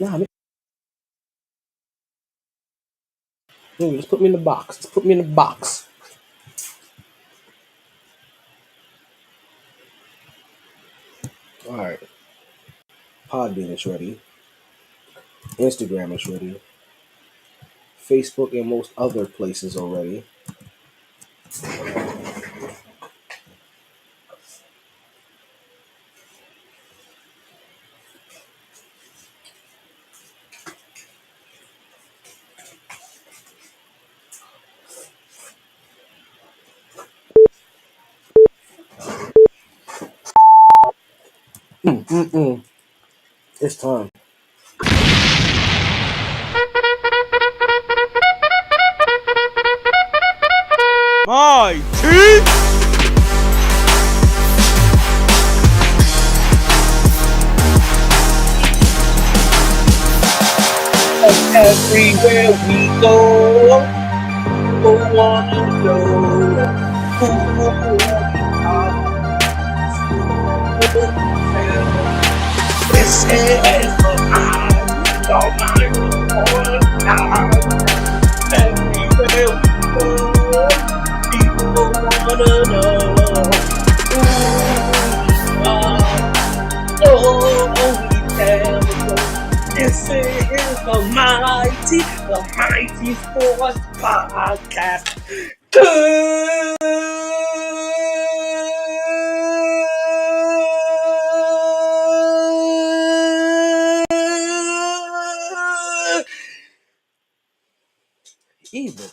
Nah, just put me in the box. Just put me in the box. All right. Podbean is ready. Instagram is ready. Facebook and most other places already. It's time. MyT. Everywhere we go, people wanna know who this is the mind, everywhere we go, people wanna know who we are. Oh, we tell them this is the mighty sports podcast. Evening,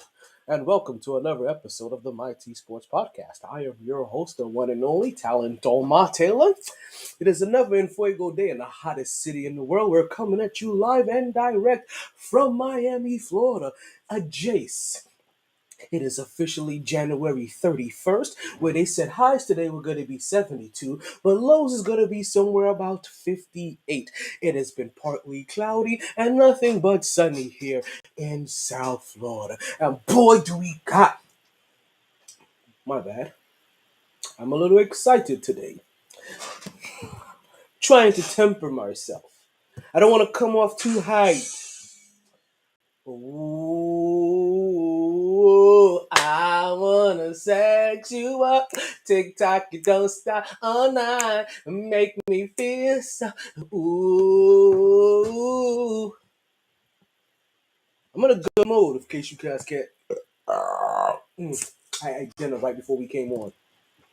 and welcome to another episode of the MyT Sports Podcast. I am your host, the one and only Talent Dolma Taylor. It is another En Fuego day in the hottest city in the world. We're coming at you live and direct from Miami, Florida, adjacent. It is officially January 31st, where they said highs today were going to be 72, but lows is going to be somewhere about 58. It has been partly cloudy and nothing but sunny here in South Florida. And boy, do we got, my bad, I'm a little excited today. Trying to temper myself. I don't want to come off too high. Ooh, I wanna sex you up. TikTok, you don't stop all night. Make me feel so. Ooh, I'm in a good mood. In case you guys can't. I ate dinner right before we came on.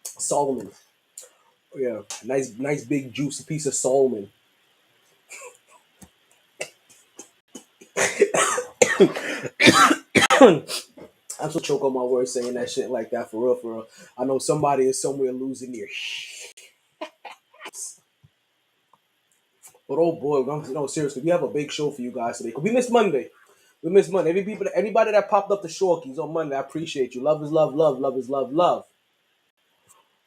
Salmon. Yeah, nice big juicy piece of salmon. I'm so choke on my words saying that shit like that for real, for real. I know somebody is somewhere losing their But oh boy, no, seriously, we have a big show for you guys today. We missed Monday. We missed Monday. Anybody that popped up the Shorkies on Monday, I appreciate you. Love is love, love is love, love.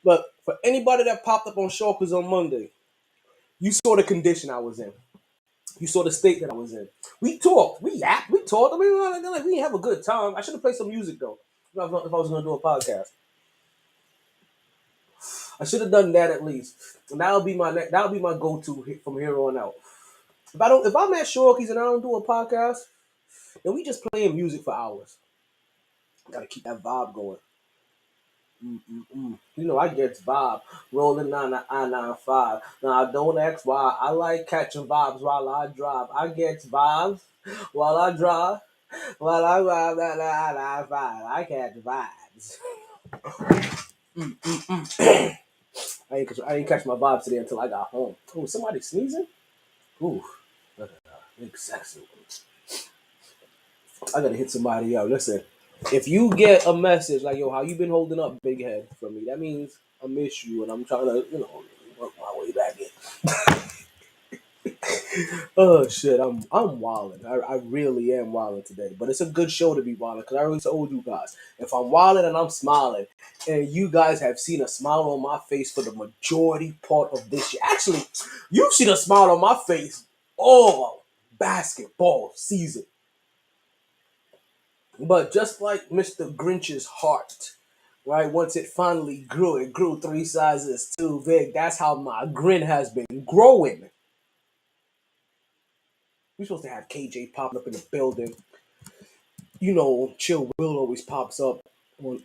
But for anybody that popped up on Shorkies on Monday, you saw the condition I was in. You saw the state that I was in. We talked, we yapped, we talked. I mean, we didn't have a good time. I should have played some music though. If I was going to do a podcast, I should have done that at least. And that'll be my go-to from here on out. If I'm at Shorkies and I don't do a podcast, then we just playing music for hours. Gotta keep that vibe going. You know, I get vibe rolling on the I-95. Now, don't ask why. I like catching vibes while I drive. I get vibes while I drive. While I drive that I-95. I catch vibes. I ain't catch my vibes today until I got home. Oh, somebody sneezing? Ooh, big sexy. I gotta hit somebody out. Listen, if you get a message like, yo, how you been holding up, big head, from me, that means I miss you and I'm trying to, work my way back in. Oh shit, I'm wilding. I really am wilding today. But it's a good show to be wilding because I already told you guys, if I'm wilding and I'm smiling, and you guys have seen a smile on my face for the majority part of this year. Actually, you've seen a smile on my face all basketball season. But just like Mr. Grinch's heart, right? Once it grew 3 sizes too big. That's how my grin has been growing. we're supposed to have KJ popping up in the building. You know, Chill Will always pops up on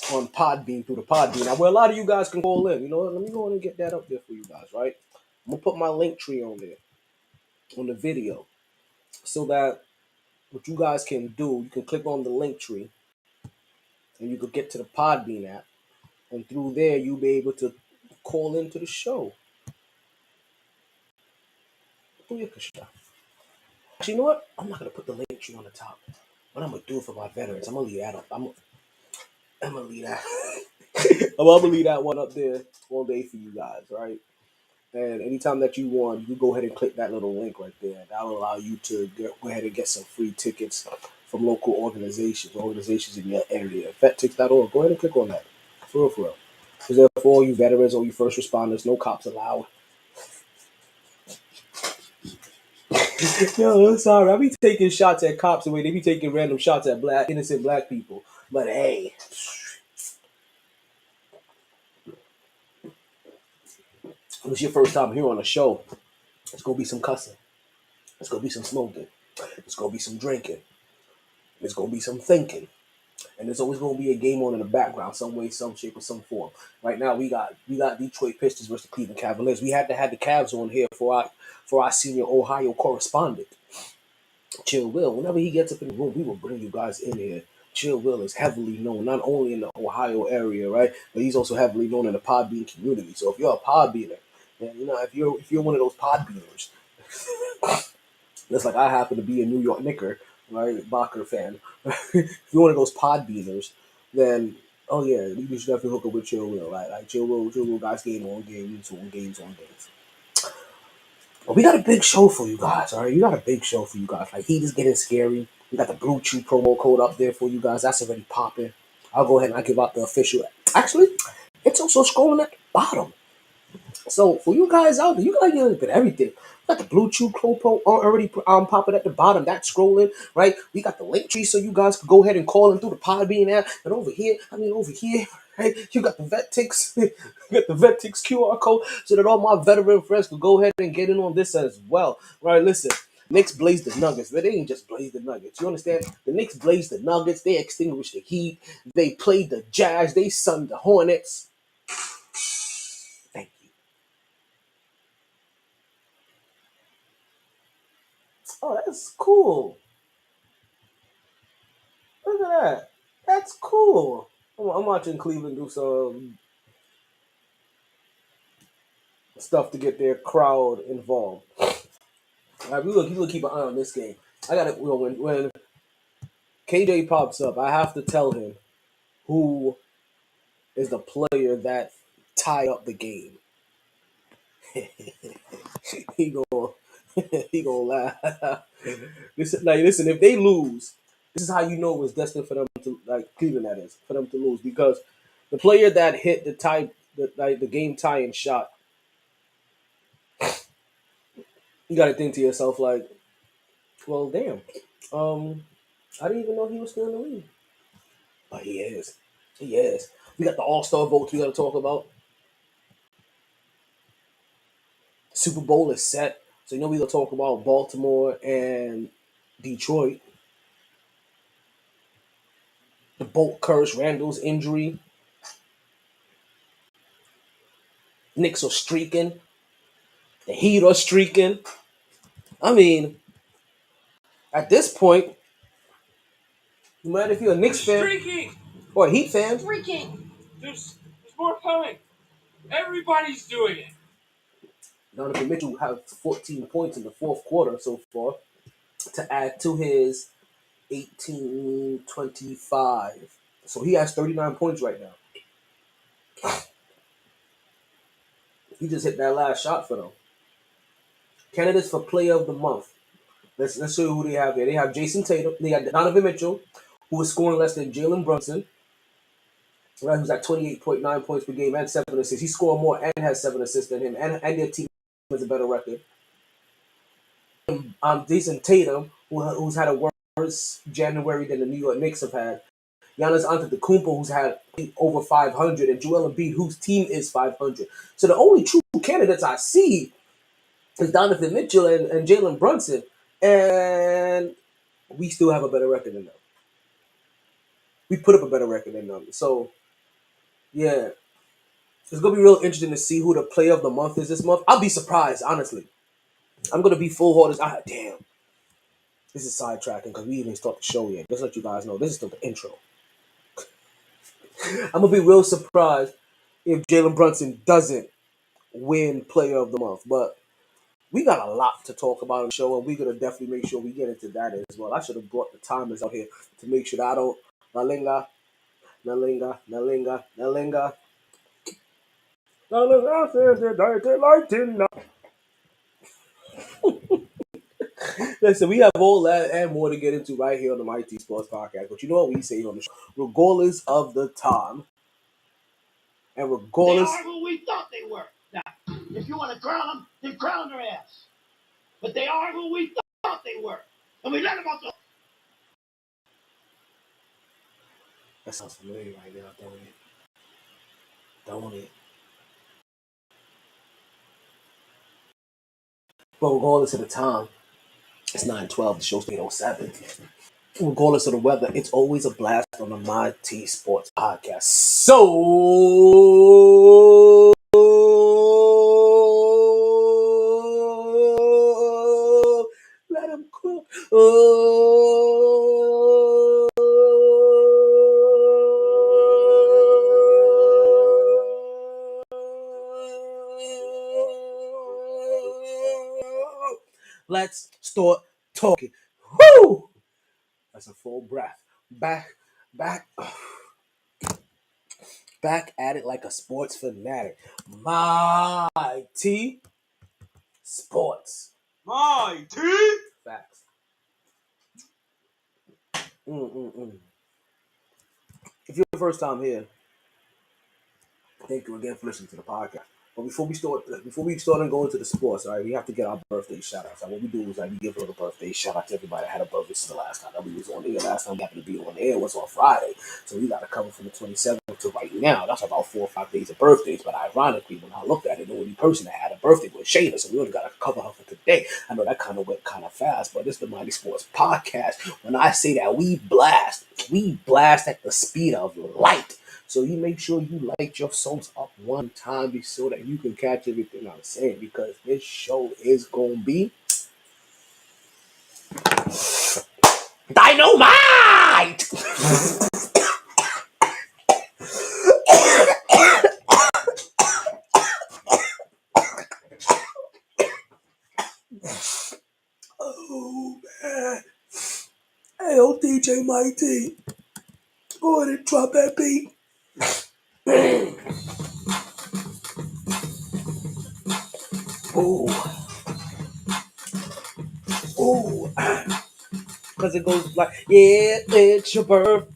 Podbean through the Podbean. Now, where a lot of you guys can call in. You know, let me go ahead and get that up there for you guys, right? I'm gonna put my link tree on there on the video, so that what you guys can do, you can click on the link tree, and you can get to the Podbean app, and through there you'll be able to call into the show. Actually, you know what? I'm not gonna put the link tree on the top. What I'm gonna do for my veterans, I'm gonna leave that up. I'm gonna leave that. I'm gonna leave that one up there all day for you guys, right? And anytime that you want, you can go ahead and click that little link right there. That'll allow you to go ahead and get some free tickets from local organizations in your area. Vettix.org. Go ahead and click on that. For real, for real. Because there for all you veterans or you first responders, no cops allowed. Yo, I'm sorry. I be taking shots at cops the way they be taking random shots at innocent black people. But hey, if it's your first time here on the show, it's gonna be some cussing. It's gonna be some smoking. It's gonna be some drinking. It's gonna be some thinking. And there's always gonna be a game on in the background, some way, some shape, or some form. Right now, we got Detroit Pistons versus the Cleveland Cavaliers. We had to have the Cavs on here for our senior Ohio correspondent, Chill Will. Whenever he gets up in the room, we will bring you guys in here. Chill Will is heavily known not only in the Ohio area, right, but he's also heavily known in the Podbean community. So if you're a Podbeaner, and you know if you're one of those Podbeaners, just like I happen to be a New York Knicker, right, Bacher fan. If you're one of those Podbeaners, then oh yeah, you should definitely hook up with Chill Will, right? Like Chill Will guys game on games on games on games. But we got a big show for you guys, all right? We got a big show for you guys. Like, Heat is getting scary. We got the Blue Chew promo code up there for you guys. That's already popping. I'll go ahead and I'll give out the official. Actually, it's also scrolling at the bottom. So for you guys out there, you gotta get a little bit of everything. We got the Blue Chew promo already popping at the bottom. That's scrolling, right? We got the link tree so you guys can go ahead and call in through the Podbean app. And over here, right? You got the Vettix, you got the Vettix QR code so that all my veteran friends can go ahead and get in on this as well. Right, listen. Knicks blaze the Nuggets, but they ain't just blaze the Nuggets. You understand? The Knicks blaze the Nuggets. They extinguished the Heat. They played the Jazz. They sunned the Hornets. Thank you. Oh, that's cool. Look at that. That's cool. I'm watching Cleveland do some stuff to get their crowd involved. All right, we're gonna keep an eye on this game. I got it. When KJ pops up, I have to tell him who is the player that tie up the game. he gonna he gonna laugh. Listen. If they lose, this is how you know it's destined for them to Cleveland. That is for them to lose because the player that hit the game tying shot, you got to think to yourself like, well, damn, I didn't even know he was still in the league, but he is. He is. We got the All-Star votes we got to talk about. Super Bowl is set, so you know we gonna talk about Baltimore and Detroit. The Bolt curse, Randall's injury. Knicks are streaking. The Heat are streaking. I mean, at this point, no matter if you're a Knicks fan or a Heat fan, there's more coming. Everybody's doing it. Donovan Mitchell has 14 points in the fourth quarter so far to add to his 18-25. So he has 39 points right now. He just hit that last shot for them. Candidates for Player of the Month. Let's show you who they have here. They have Jason Tatum. They got Donovan Mitchell, who is scoring less than Jalen Brunson. Right, who's at 28.9 points per game and 7 assists. He scored more and has 7 assists than him, and their team has a better record. Jason Tatum, who's had a worse January than the New York Knicks have had. Giannis Antetokounmpo, who's had over 500, and Joel Embiid, whose team is 500. So the only true candidates I see is Donovan Mitchell and Jalen Brunson. And we still have a better record than them. We put up a better record than them. So, yeah. It's going to be real interesting to see who the player of the month is this month. I'll be surprised, honestly. I'm going to be full hearted. Damn. This is sidetracking because we didn't start the show yet. Just to let you guys know, this is still the intro. I'm going to be real surprised if Jalen Brunson doesn't win player of the month. But we got a lot to talk about on the show, and we're going to definitely make sure we get into that as well. I should have brought the timers out here to make sure that I don't nalinga. Listen, we have all that and more to get into right here on the MyT Sports Podcast. But you know what we say on the show? Regardless of the time, and regardless... They are who we thought they were. Now, if you want to crown them, then crown their ass. But they are who we thought they were. And we let them off the... That sounds familiar right now, don't it? Don't it? But regardless of the time, it's 9:12. The show's 8:07. Regardless of the weather, it's always a blast on the MyT Sports Podcast. So let him cook. Let's start talking. Woo! That's a full breath. Back at it like a sports fanatic. MyT Sports. MyT! Facts. If you're the first time here, thank you again for listening to the podcast. But before we start and go into the sports, all right, we have to get our birthday shout outs. What we do is we give a little birthday shout out to everybody that had a birthday. This is the last time that we was on air. Last time we happened to be on air was on Friday. So we got to cover from the 27th to right now. That's about 4 or 5 days of birthdays. But ironically, when I looked at it, the only person that had a birthday was Shayna. So we only got to cover her for today. I know that kind of went kind of fast, but this is the MyT Sports Podcast. When I say that we blast at the speed of light. So you make sure you light your souls up one time so that you can catch everything I'm saying, because this show is going to be dynamite! Oh, man. Hey, old DJ MyT, go ahead and drop that beat. Ooh. Because it goes like, yeah, it's your birthday.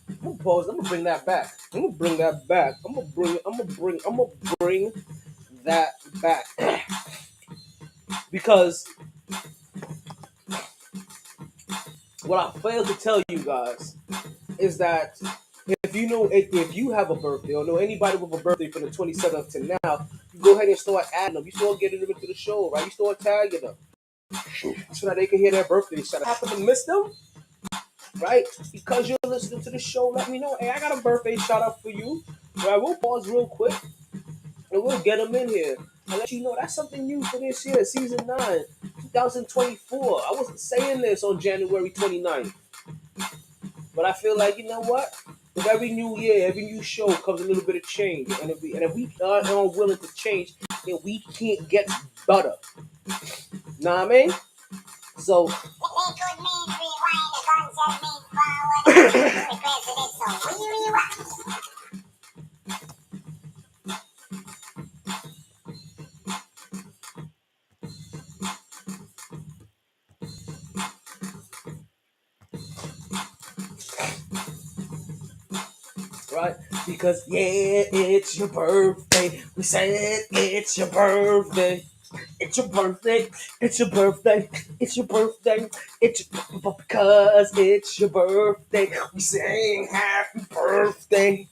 I'm gonna pause. I'm gonna bring that back. I'm gonna bring that back. Because what I failed to tell you guys is that if you have a birthday or know anybody with a birthday from the 27th to now, you go ahead and start adding them. You start getting them into the show, right? You start tagging them so that they can hear their birthday shout out. Happen to miss them, right? Because you're listening to the show, let me know. Hey, I got a birthday shout out for you. Right? We'll pause real quick and we'll get them in here. I'll let you know that's something new for this year, season 9, 2024. I wasn't saying this on January 29th. But I feel like, you know what? With every new year, every new show comes a little bit of change. And if we aren't willing to change, then we can't get better. Know what I mean? So right? Because yeah, it's your birthday. We said it's your birthday. It's your birthday. It's your birthday. It's your birthday. But because it's your birthday, we sing happy birthday.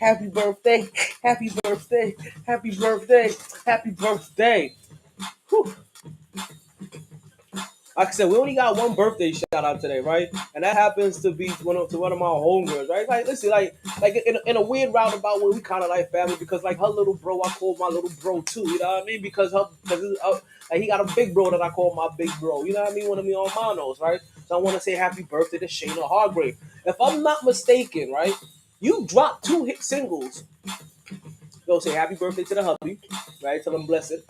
Happy birthday. Happy birthday. Happy birthday. Happy birthday. Whew. like I said, we only got one birthday shout out today, right? And that happens to be one of my homegirls, right? Like, listen, like in a weird roundabout way, we kind of like family because like her little bro, I call my little bro too. You know what I mean? Because like he got a big bro that I call my big bro. You know what I mean? One of me on manos, right? So I want to say happy birthday to Shayna Hargrave. If I'm not mistaken, right? You dropped 2 hit singles. Go say happy birthday to the hubby, right? Tell him bless it.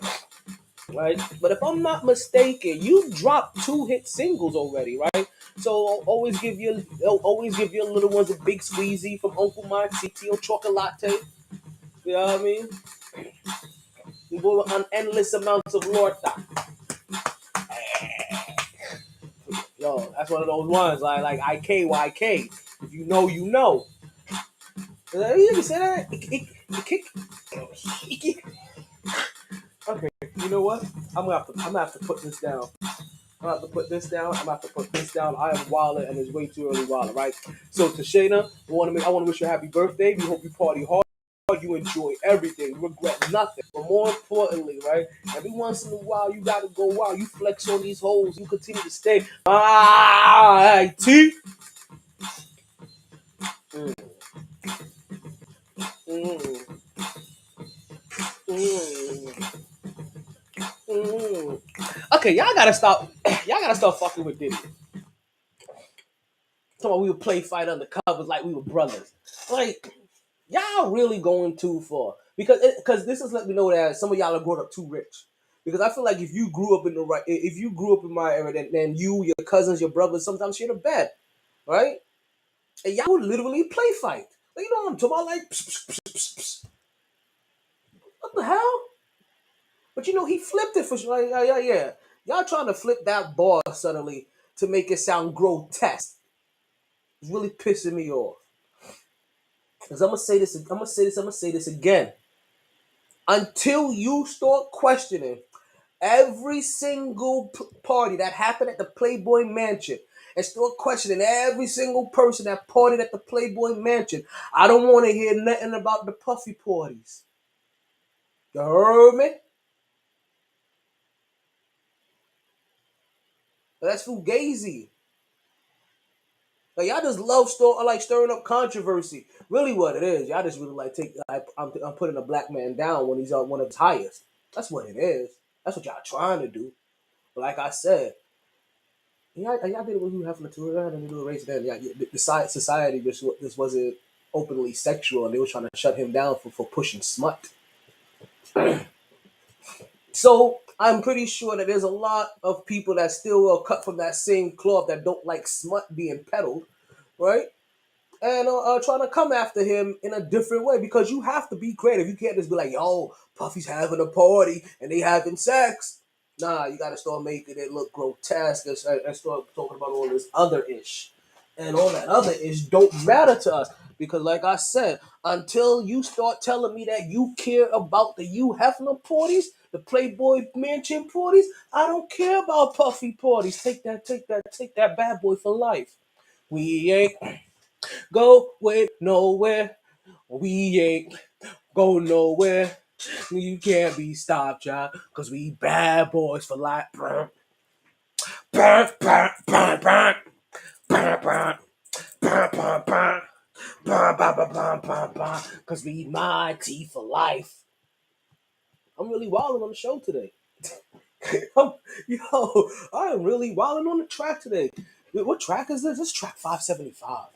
Right, but if I'm not mistaken, you dropped 2 hit singles already, right? So always give your little ones a big squeezy from Uncle MyT or chocolate. You know what I mean? You go on endless amounts of lorta. Yo, that's one of those ones like IKYK. If you know, you know. You ever say that? Okay, you know what? I'm gonna have to put this down. I'm gonna have to put this down. I am wilding and it's way too early wilding, right? So to Shayna, I want to wish you a happy birthday. We hope you party hard. You enjoy everything, regret nothing. But more importantly, right? Every once in a while, you gotta go wild. You flex on these holes. You continue to stay. MyT. Mm, mm, mm, mm. Okay, y'all gotta stop. Y'all gotta start fucking with Diddy. So we would play fight undercovers like we were brothers. Like y'all really going too far because this is let me know that some of y'all are growing up too rich. Because I feel like if you grew up in my era, then you, your cousins, your brothers, sometimes shit a bed, right? And y'all would literally play fight. Like, you know what I'm talking about? Like, pss, pss, pss, pss, pss. What the hell? But you know, he flipped it for sure. Like, yeah. Y'all trying to flip that bar suddenly to make it sound grotesque. It's really pissing me off. Because I'm gonna say this again. Until you start questioning every single party that happened at the Playboy Mansion and start questioning every single person that partied at the Playboy Mansion, I don't want to hear nothing about the puffy parties. You heard me? That's fugazi. Like y'all just love stirring up controversy. Really, what it is, y'all just really like I'm putting a black man down when he's on one of his highest. That's what it is. That's what y'all trying to do. But like I said, y'all did it when we were having a tour and do a race then. Yeah, the society just wasn't openly sexual, and they were trying to shut him down for pushing smut. So I'm pretty sure that there's a lot of people that still are cut from that same cloth that don't like smut being peddled, right? And trying to come after him in a different way because you have to be creative. You can't just be like, yo, Puffy's having a party and they having sex. Nah, you got to start making it look grotesque and start talking about all this other ish. And all that other ish don't matter to us because, like I said, until you start telling me that you care about the Hugh Hefner parties, the Playboy Mansion parties, I don't care about Puffy parties. Take that bad boy for life. We ain't go with nowhere. We ain't go nowhere. You can't be stopped, y'all, because we bad boys for life. Because we MyT for life. I'm really wilding on the show today. I am really wilding on the track today. What track is this? This is track 575.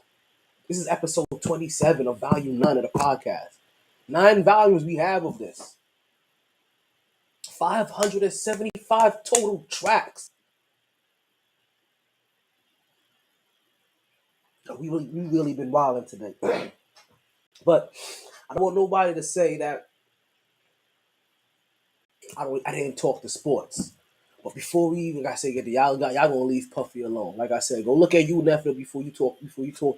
This is episode 27 of volume 9 of the podcast. 9 volumes we have of this. 575 total tracks. So we really been wilding today. But I don't want nobody to say that I didn't talk to sports. But before we even got to get to y'all gonna leave Puffy alone. Like I said, go look at you, Netflix, before you talk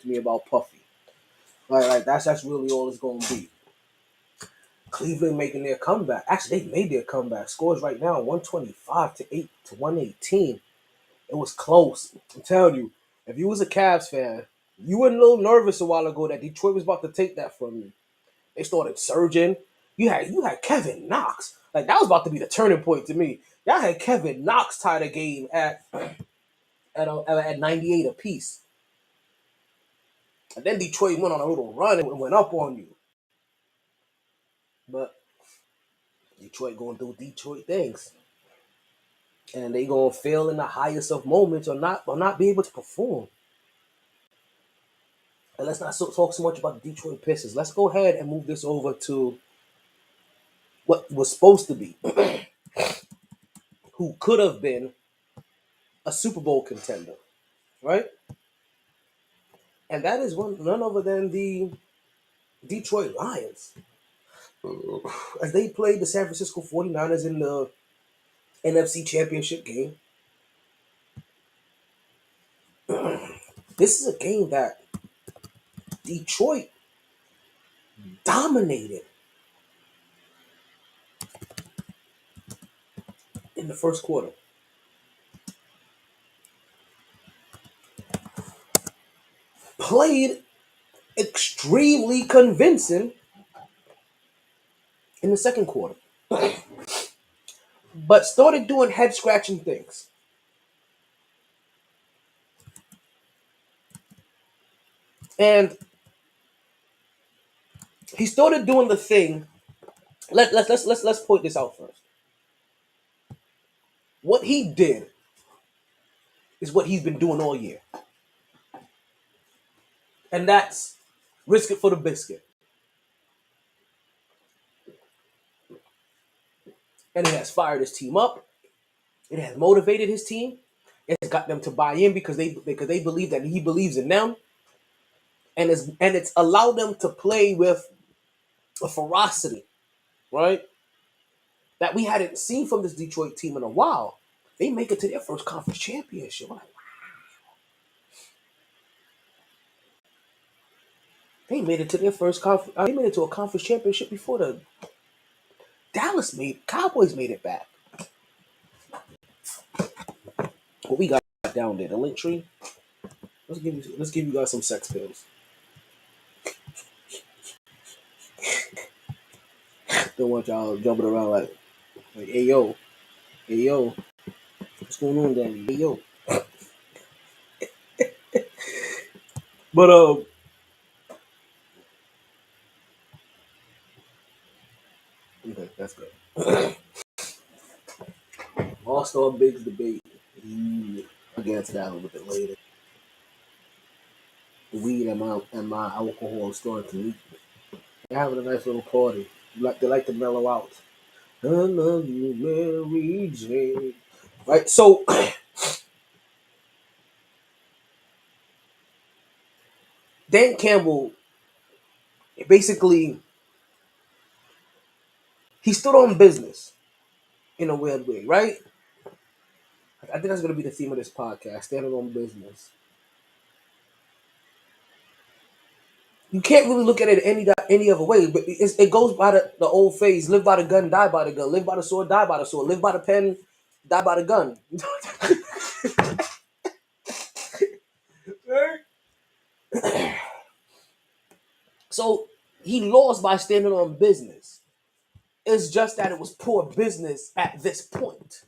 to me about Puffy. Like that's really all it's gonna be. Cleveland making their comeback. Actually, they made their comeback. Scores right now 125 to 118. It was close. I'm telling you, if you was a Cavs fan, you were a little nervous a while ago that Detroit was about to take that from you. They started surging. You had Kevin Knox. Like that was about to be the turning point to me. Y'all had Kevin Knox tie the game at 98 apiece. And then Detroit went on a little run and went up on you. But Detroit going to do Detroit things. And they gonna fail in the highest of moments or not be able to perform. And let's not talk so much about the Detroit Pistons. Let's go ahead and move this over to what was supposed to be, who could have been a Super Bowl contender, right? And that is none other than the Detroit Lions. As they played the San Francisco 49ers in the NFC Championship game. This is a game that Detroit dominated in the first quarter. Played extremely convincing in the second quarter. But started doing head-scratching things. And he started doing the thing. Let's point this out first. What he did is what he's been doing all year. And that's risk it for the biscuit. And it has fired his team up. It has motivated his team. It's got them to buy in because they believe that he believes in them. And it's allowed them to play with a ferocity, right? That we hadn't seen from this Detroit team in a while. They make it to their first conference championship. Like, wow. They made it to their first conference. They made it to a conference championship before the Cowboys made it back. What we got down there, the link tree. Let's give you guys some sex pills. Don't want y'all jumping around like hey yo, what's going on, Danny? Hey yo. But okay, that's good. All-Star Bigs debate. I'll get into that a little bit later. The weed and my alcohol starting to leak. They're having a nice little party. They like to mellow out. I love you, Mary Jane. Right, so Dan Campbell basically he stood on business in a weird way, right? I think that's gonna be the theme of this podcast: standing on business. You can't really look at it any other way, but it goes by the old phrase: live by the gun, die by the gun; live by the sword, die by the sword; live by the pen, die by the gun. So he lost by standing on business. It's just that it was poor business at this point.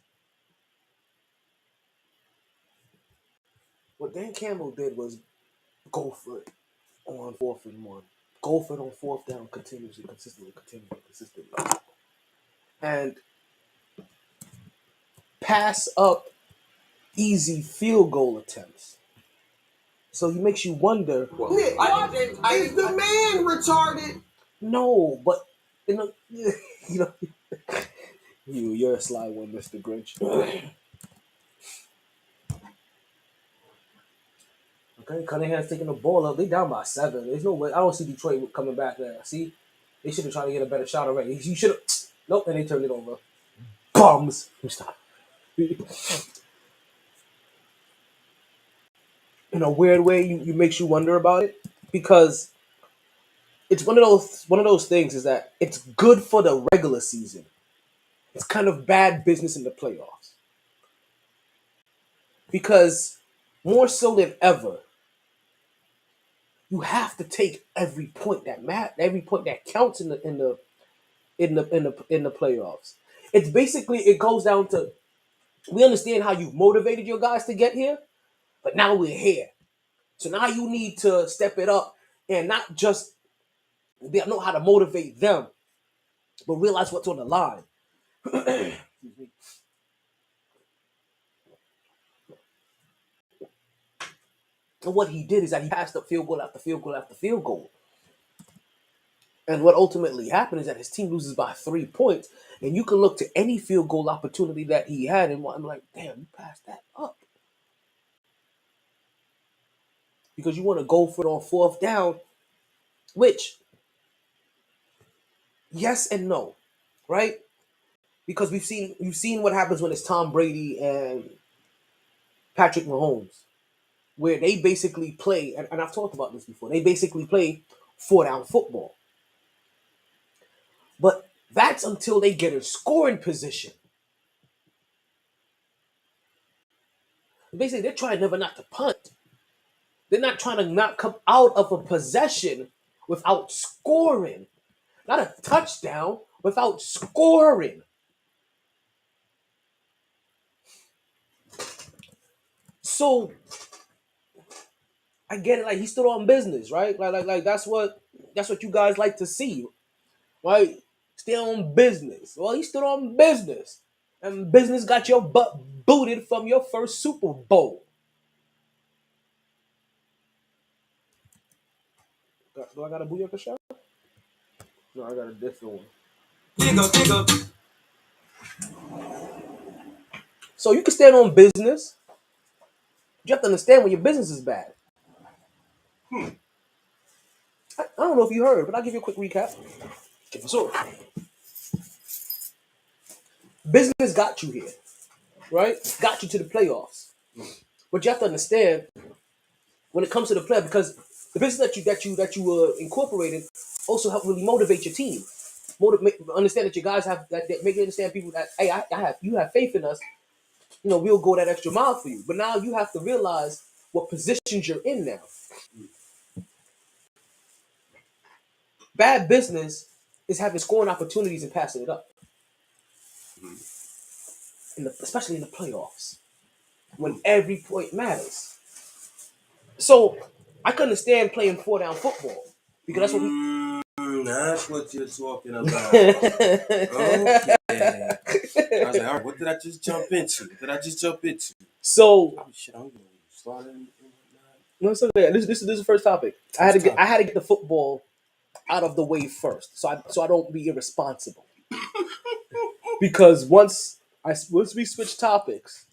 What Dan Campbell did was go for it on 4th and 1. Go for it on 4th down consistently. And pass up easy field goal attempts. So he makes you wonder. Nick, is the man retarded? No, but you're a sly one, Mr. Grinch. Okay, Cunningham's taking the ball up. They down by 7. There's no way. I don't see Detroit coming back there. See, they should have tried to get a better shot already. You should have. Nope, and they turned it over. Bums. Stop. In a weird way, you makes you wonder about it because it's one of those things is that it's good for the regular season. It's kind of bad business in the playoffs because more so than ever, you have to take every point that counts in the playoffs. It's basically it goes down to We understand how you've motivated your guys to get here, but now we're here. So now you need to step it up and not just know how to motivate them, but realize what's on the line. And what he did is that he passed up field goal after field goal after field goal. And what ultimately happened is that his team loses by 3 points. And you can look to any field goal opportunity that he had, and I'm like, damn, you passed that up. Because you want to go for it on 4th down, which, yes and no, right? Because we've seen what happens when it's Tom Brady and Patrick Mahomes, where they basically play, and I've talked about this before, they basically play 4-down football. But that's until they get in scoring position. Basically, they're trying never not to punt. They're not trying to not come out of a possession without scoring. Not a touchdown without scoring. So I get it. Like, he stood on business, right? Like that's what you guys like to see, right? Stay on business. Well, he stood on business, and business got your butt booted from your first Super Bowl. Do I got a Booyaka shot? No, I got a different one. Dig up. So you can stand on business. You have to understand when your business is bad. I don't know if you heard, but I'll give you a quick recap. So, business got you here, right? Got you to the playoffs. But you have to understand when it comes to the playoffs, because the business that you incorporated also help really motivate your team. Understand that your guys have that make you understand people that, hey, you have faith in us. You know, we'll go that extra mile for you. But now you have to realize what positions you're in now. Bad business is having scoring opportunities and passing it up. Especially in the playoffs, when every point matters. So I can understand playing 4-down football because that's what we. That's what you're talking about. Okay. I was like, all right, what did I just jump into? So oh shit, I'm gonna start in. no, it's okay. This is the first topic. I had to get the football out of the way first, so I don't be irresponsible. Because once we switch topics,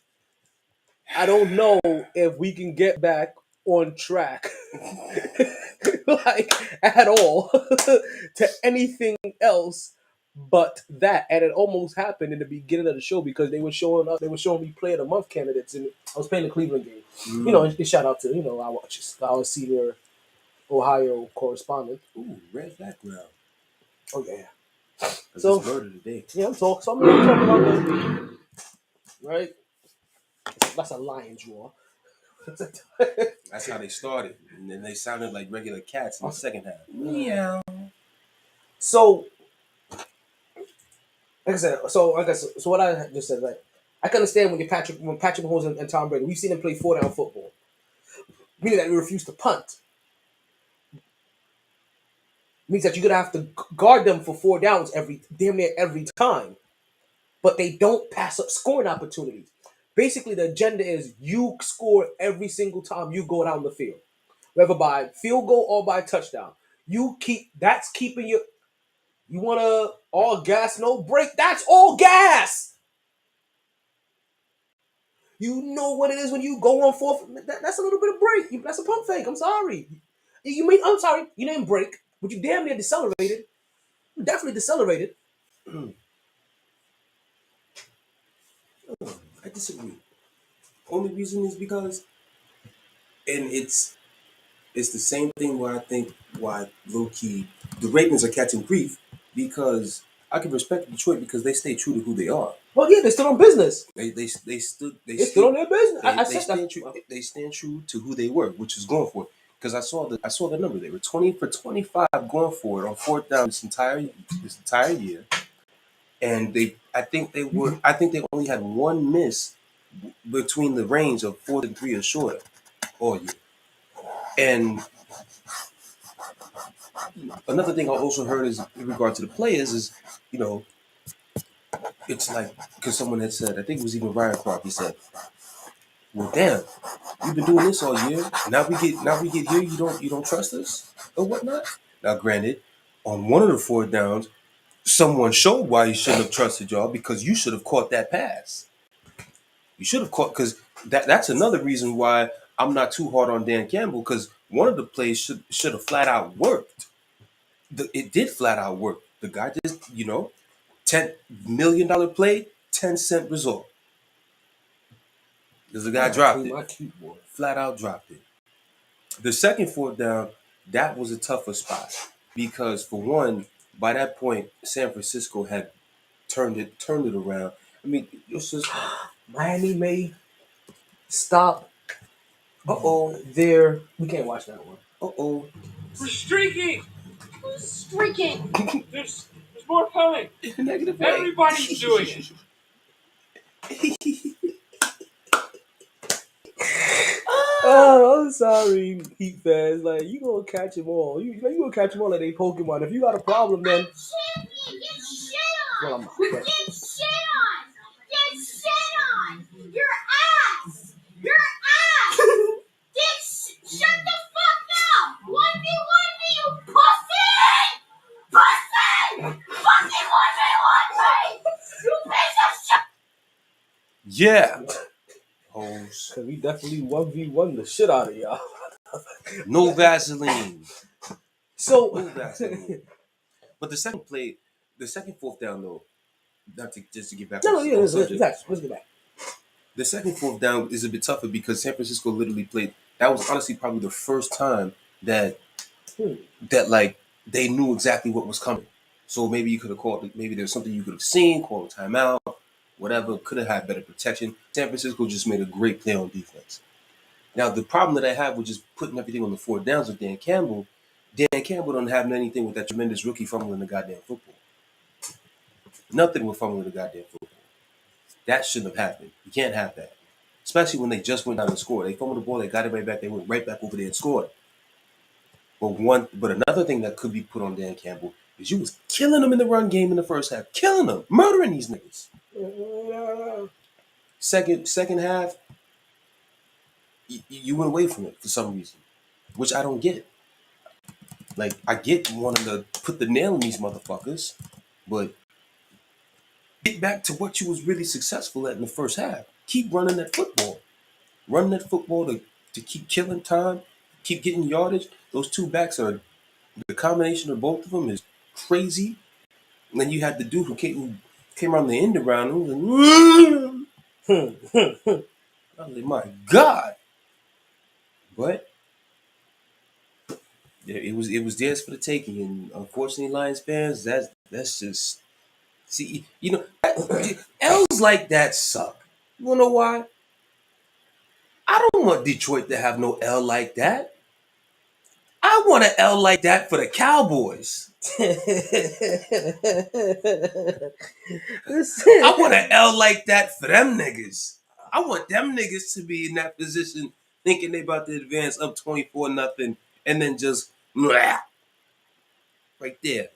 I don't know if we can get back on track, like at all, to anything else but that. And it almost happened in the beginning of the show because they were showing me Player of the Month candidates, and I was playing the Cleveland game. Mm-hmm. You know, and shout out to our senior Ohio correspondent. Ooh, red background. Oh yeah. So it's murder today. Yeah, I'm talking about the right. That's a lion's roar. That's how they started, and then they sounded like regular cats in the second half. Meow. So, like I said, so what I just said, like, I can understand when Patrick Mahomes and Tom Brady, we've seen them play 4-down football, meaning that we refuse to punt. Means that you're gonna have to guard them for 4 downs damn near every time, but they don't pass up scoring opportunities. Basically, the agenda is you score every single time you go down the field, whether by field goal or by touchdown. That's keeping you. You want to all gas, no break? That's all gas. You know what it is when you go on 4th. That's a little bit of break. That's a pump fake. I'm sorry. I'm sorry. You didn't break, but you damn near decelerated. You definitely decelerated. I disagree. Only reason is because, and it's the same thing where I think why low key the Ravens are catching grief, because I can respect Detroit because they stay true to who they are. Well, yeah, they stood on business. They stood on their business. They stand true to who they were, which is going for it. Because I saw the number. They were 20 for 25 going for it on 4th down this entire year, and I think they only had one miss between the range of 4th and 3 or shorter all year. And another thing I also heard is in regard to the players is, you know, it's like because someone had said, I think it was even Ryan Clark, he said, well, damn, we've been doing this all year. Now we get here. You don't trust us or whatnot. Now, granted, on one of the 4th downs, someone showed why you shouldn't have trusted y'all because you should have caught that pass. You should have caught because that's another reason why I'm not too hard on Dan Campbell because one of the plays should have flat out worked. It did flat out work. The guy just $10 million play, 10-cent result. Because the guy dropped it. My keyboard. Flat out dropped it. The second 4th down, that was a tougher spot because for one, by that point, San Francisco had turned it around. I mean, it's just Miami may stop. We can't watch that one. uh-oh. We're streaking. Who's streaking? There's more coming. Negative way. Everybody's doing it. Oh, I'm sorry, Heat fans. Like, you gonna catch them all. You gonna catch them all like they Pokemon. If you got a problem, then Champion, get shit on! well, Get shit on! Get shit on! Your ass! Your ass! Shut the fuck up! 1v1 me, you pussy! Pussy! Fucking 1v1 me! You piece of shit! Yeah. Hoes. Cause we definitely 1v1 the shit out of y'all. No Vaseline. So No Vaseline. But the second 4th down though, not to just to get back. let's get back. The second 4th down is a bit tougher because San Francisco literally played. That was honestly probably the first time that like they knew exactly what was coming. So maybe you could have called. Maybe there's something you could have seen, called a timeout, whatever. Could have had better protection. San Francisco just made a great play on defense. Now the problem that I have with just putting everything on the 4th downs with Dan Campbell don't have anything with that tremendous rookie fumbling the goddamn football. Nothing with fumbling the goddamn football. That shouldn't have happened. You can't have that. Especially when they just went down and scored. They fumbled the ball, they got it right back, they went right back over there and scored. But another thing that could be put on Dan Campbell is you was killing them in the run game in the first half. Killing them. Murdering these niggas. Second half, you went away from it for some reason. Which I don't get. Like, I get wanting to put the nail in these motherfuckers, but get back to what you was really successful at in the first half. Keep running that football. Run that football to keep killing time, keep getting yardage. Those two backs are, the combination of both of them is crazy. And then you had the dude who came around the end around and was like, I was like, my God. But yeah, it was theirs for the taking. And unfortunately, Lions fans, that's just, see, L's like that suck. You wanna know why? I don't want Detroit to have no L like that. I want an L like that for the Cowboys. I want an L like that for them niggas. I want them niggas to be in that position thinking they about to advance up 24-0 and then just right there.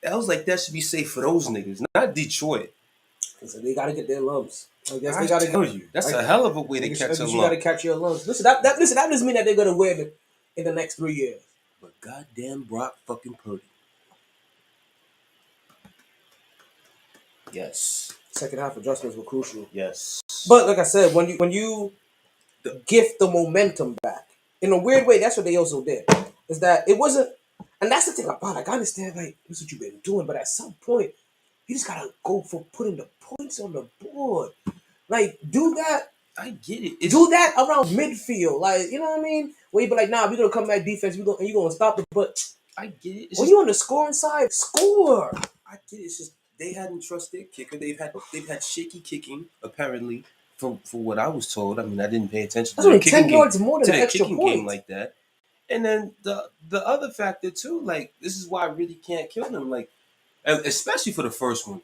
L's like that should be safe for those niggas, not Detroit. So they gotta get their lumps. I guess I they gotta tell you, that's a hell of a way to catch a You lump. gotta catch your lumps. Listen, that doesn't mean that they're gonna win in the next 3 years. But goddamn Brock fucking Purdy. Yes. Second half adjustments were crucial. Yes. But like I said, when you gift the momentum back, in a weird way, that's what they also did. Is that it wasn't, and that's the thing about it. I understand, like, this is what you've been doing, but at some point, you just gotta go for putting the points on the board. Like, do that. I get it. Do that around midfield. Like, you know what I mean? Where you be like, nah, we're gonna come back defense, and you're gonna stop it. But I get it. When you on the scoring side, score. I get it. It's just they hadn't trusted their kicker. They've had shaky kicking, apparently, for what I was told. I mean, I didn't pay attention to the kicking 10 yards more than to the the extra kicking point. game like that. And then the other factor too, like, this is why I really can't kill them. Like, especially for the first one.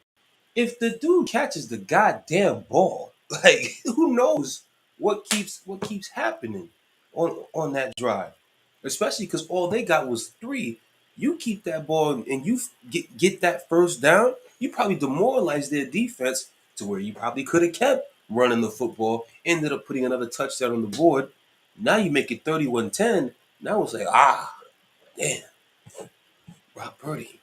if the dude catches the goddamn ball, like who knows what keeps happening on that drive, especially because all they got was 3. You keep that ball and you get that first down, you probably demoralize their defense to where you probably could have kept running the football, ended up putting another touchdown on the board. Now you make it 31-10. Now it's like, damn, Brock Purdy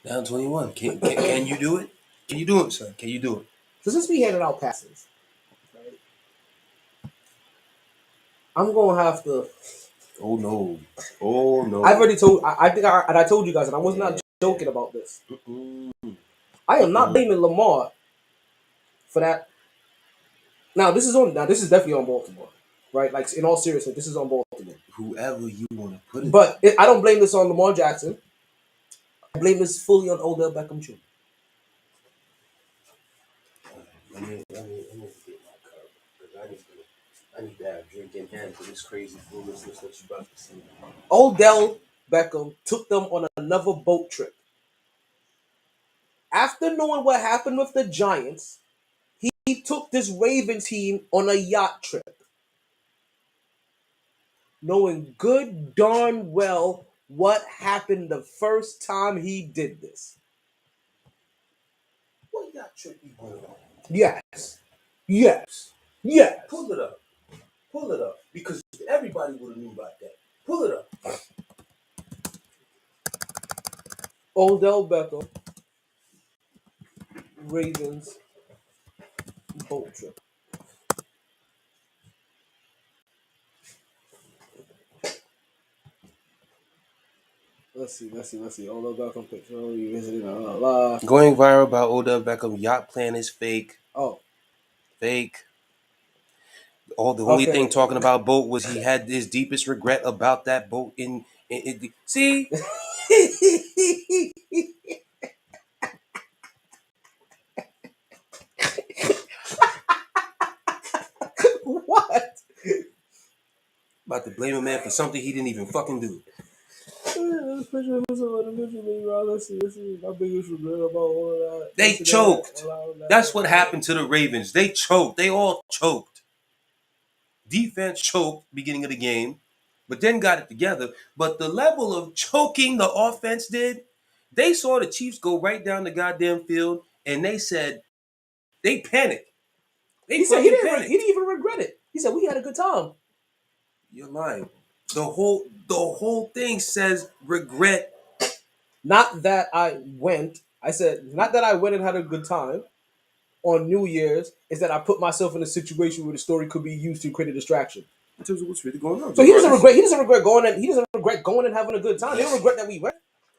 down 21. Can you do it? Can you do it, son? Can you do it? So since we handed out passes, right, I'm gonna have to. Oh no! Oh no! I've already told. I think I told you guys, and I was not joking about this. I am not blaming Lamar for that. Now this is definitely on Baltimore, right? Like in all seriousness, this is on Baltimore. Whoever you want to put it. But I don't blame this on Lamar Jackson. I blame this fully on Odell Beckham Jr. Let me get my cup because I need to have a drink in hand for this crazy foolishness that you about to see. Odell Beckham took them on another boat trip. After knowing what happened with the Giants, he took this Ravens team on a yacht trip. Knowing good darn well what happened the first time he did this. What yacht trip you going on? Yes. Yes. Yes. Pull it up. Pull it up. Because everybody would have knew about that. Pull it up. Odell Beckham, Ravens boat trip. Let's see. Odell Beckham picture. You visited Going viral about Odell Beckham yacht plan is fake. Oh. Fake. The only thing talking about boat was he had his deepest regret about that boat in see? What? About to blame a man for something he didn't even fucking do. They choked. That's what happened to the Ravens. They choked. They all choked. Defense choked beginning of the game, but then got it together. But the level of choking the offense did, they saw the Chiefs go right down the goddamn field, and they said they panicked. He said he didn't even regret it. He said we had a good time. You're lying. The whole thing says regret. Not that I went. I said not that I went and had a good time on New Year's. Is that I put myself in a situation where the story could be used to create a distraction. In terms of what's really going on. So he doesn't regret going and having a good time. He doesn't regret that we went.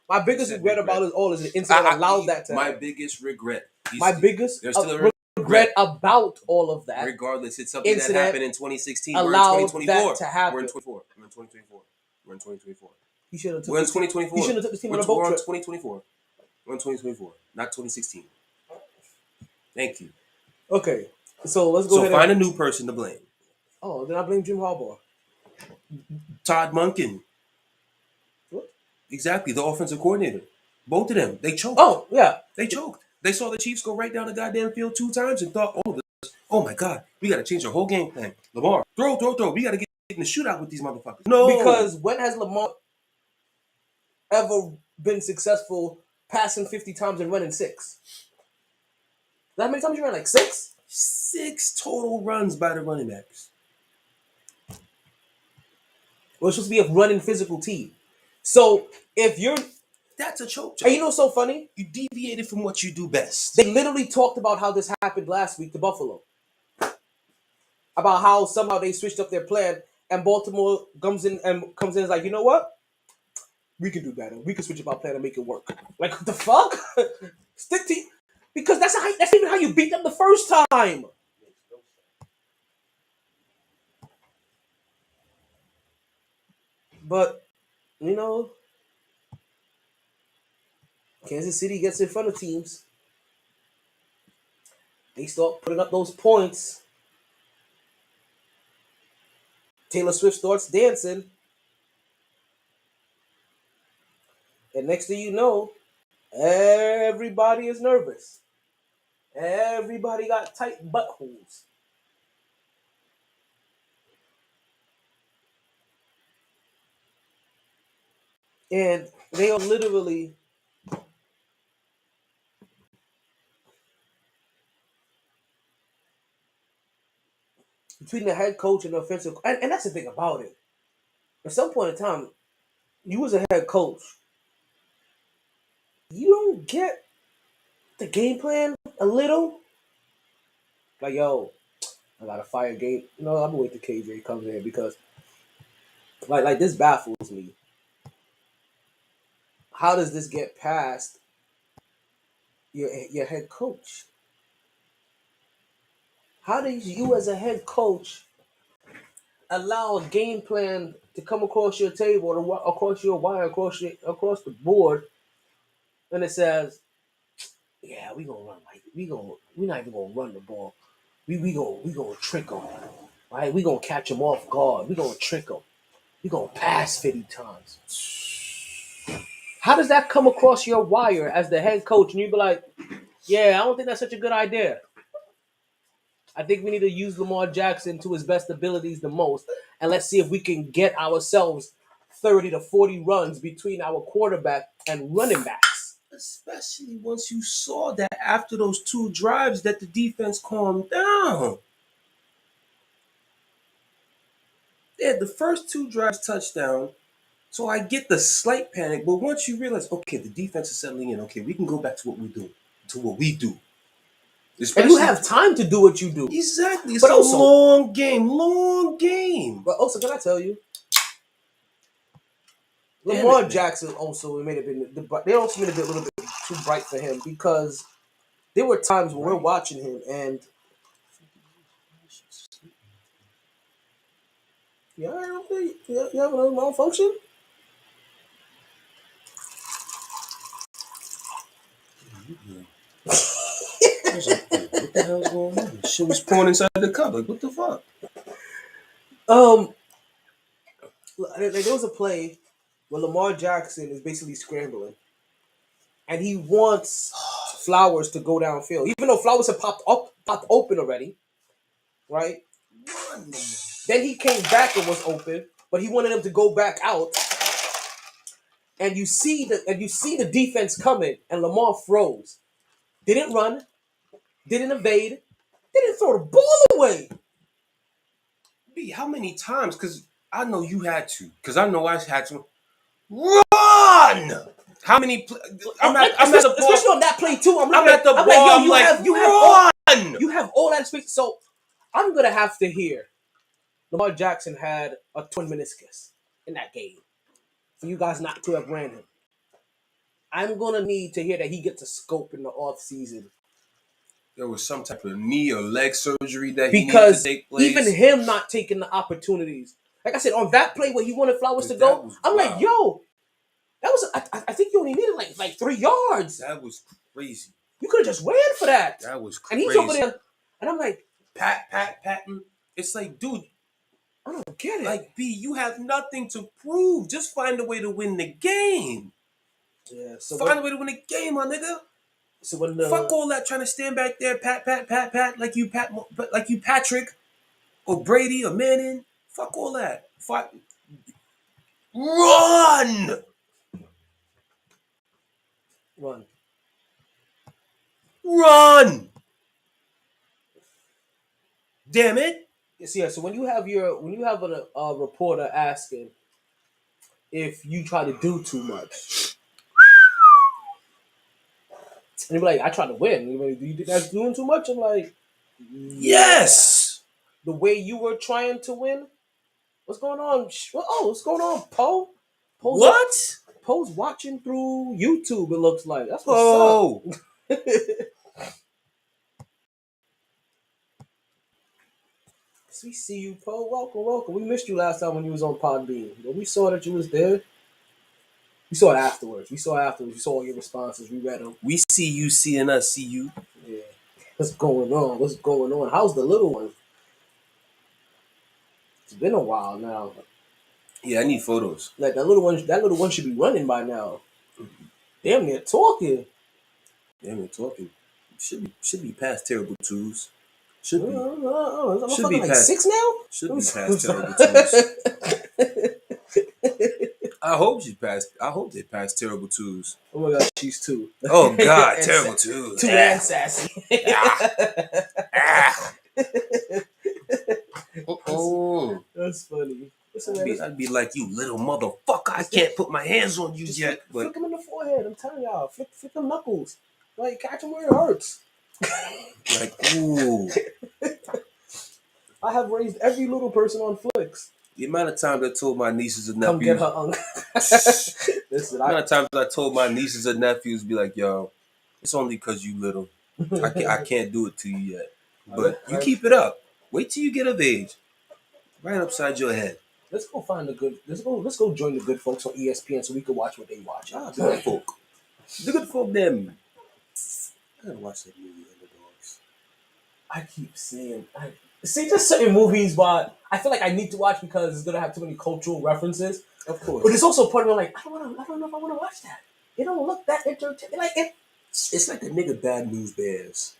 My biggest regret about it all is the incident allowed that to happen. My biggest regret. There's still regret about all of that. Regardless, it's something that happened in 2016. We're in 2024. That to happen. We're in 2024. We're in 2024. He should have. We're in 2024. He should have took this team on a boat We're on trip. 2024. We're in 2024, not 2016. Thank you. Okay, so let's go ahead. So find a new person to blame. Oh, then I blame Jim Harbaugh. Todd Monken. What? Exactly, the offensive coordinator. Both of them, they choked. Oh, yeah. They choked. They saw the Chiefs go right down the goddamn field 2 times and thought, oh my God, we got to change our whole game plan. Lamar, throw. We got to get in the shootout with these motherfuckers. No. Because when has Lamar ever been successful passing 50 times and running 6? How many times you ran? Like 6? 6 total runs by the running backs. Well, it's supposed to be a running physical team. So if you're... That's a choke job. And you know what's so funny? You deviated from what you do best. They literally talked about how this happened last week to Buffalo. About how somehow they switched up their plan and Baltimore comes in and is like, you know what? We can do better. We can switch up our plan and make it work. Like, what the fuck? Stick to... Because that's even how you beat them the first time. But, you know, Kansas City gets in front of teams. They start putting up those points. Taylor Swift starts dancing. And next thing you know, Everybody is nervous. Everybody got tight buttholes. And they are literally between the head coach and the offensive. And that's the thing about it. At some point in time, you as a head coach, you don't get the game plan a little. Like, yo, I got to fire game. No, I'm gonna wait till KJ comes in because, like this baffles me. How does this get past your head coach? How do you, as a head coach, allow a game plan to come across your table, or across your wire, across the board, and it says, "Yeah, we gonna run like we're not even gonna run the ball. We gonna trick them, right? We gonna catch them off guard. We gonna trick them. We gonna pass 50 times." How does that come across your wire as the head coach, and you be like, "Yeah, I don't think that's such a good idea. I think we need to use Lamar Jackson to his best abilities the most, and let's see if we can get ourselves 30 to 40 runs between our quarterback and running backs." Especially once you saw that after those 2 drives that the defense calmed down. They had the first 2 drives touchdown, so I get the slight panic. But once you realize, okay, the defense is settling in. Okay, we can go back to what we do. To what we do. And you have time to do what you do. Exactly. It's But a also- long game. Long game. But also, can I tell you, Damn Lamar it, man. Jackson also made it they also made it a little bit too bright for him, because there were times when we're watching him and yeah, I don't think you have a malfunction. I was like, what the hell's going on? Shit was pouring inside the cup. Like, what the fuck? There was a play where Lamar Jackson is basically scrambling, and he wants Flowers to go downfield, even though Flowers had popped open already, right? Then he came back and was open, but he wanted him to go back out. And you see the defense coming, and Lamar froze. Didn't run, didn't evade, didn't throw the ball away. B, how many times? Because I know you had to. Because I know I had to. Run! How many? I'm at the ball. Especially on that play too. I'm at the ball. Like, yo, run! You have all that space. So I'm gonna have to hear Lamar Jackson had a twin meniscus in that game for you guys not to have ran him. I'm gonna need to hear that he gets a scope in the off season. There was some type of knee or leg surgery that Because he needed to take place. even him not taking the opportunities. Like I said, on that play where he wanted Flowers to go, I'm like, yo, that was I think you only needed like 3 yards. That was crazy. You could have just ran for that. That was crazy. And he's over there, and I'm like, patting. It's like, dude, I don't get it. like, B, you have nothing to prove. Just find a way to win the game. Yeah, so find a way to win the game, my nigga. So when fuck all that trying to stand back there, pat, like you Patrick or Brady or Manning. Fuck all that. Fuck. Run. Damn it. Yeah, so when you have a reporter asking if you try to do too much, and you're like, I try to win. You're like, do you think that's doing too much? I'm like, yes. The way you were trying to win. What's going on? What's going on, Poe? Poe's watching through YouTube. It looks like that's what's up. We see you, Poe. Welcome. We missed you last time when you was on Podbean, but we saw that you was there. We saw it afterwards. We saw all your responses. We read them. We see you seeing us see you. Yeah. What's going on? How's the little one? It's been a while now. Yeah, I need photos. Like that little one should be running by now. Damn near talking. Damn, we're talking. Should be past terrible twos. Should be. I'm Should fucking be like past. 6 now? Should be past terrible twos. I hope she passed. I hope they passed terrible twos. Oh my god, she's 2. Oh God, And terrible twos. 2 and sassy. Ah. Ah. Oh. That's funny. Listen, man, I'd be like, you little motherfucker. I can't put my hands on you just yet. flick But him in the forehead. I'm telling y'all, flick them knuckles. Like catch him where it hurts. like, ooh. I have raised every little person on flicks. The amount of times I told my nieces and Come get nephews. her uncle. Listen, The amount of times I told my nieces and nephews, be like, yo, it's only because you little. I can't do it to you yet. But you keep it up. Wait till you get of age. Right upside your head. Let's go find the good. Let's go join the good folks on ESPN so we can watch what they watch. Ah, the good folk. The good folk, them. I gotta watch that movie, Underdogs. I keep saying, see, just certain movies, but I feel like I need to watch because it's gonna have too many cultural references. Of course. But it's also part of me like I don't know if I want to watch that. It don't look that entertaining. Like it, It's like the nigga Bad News Bears.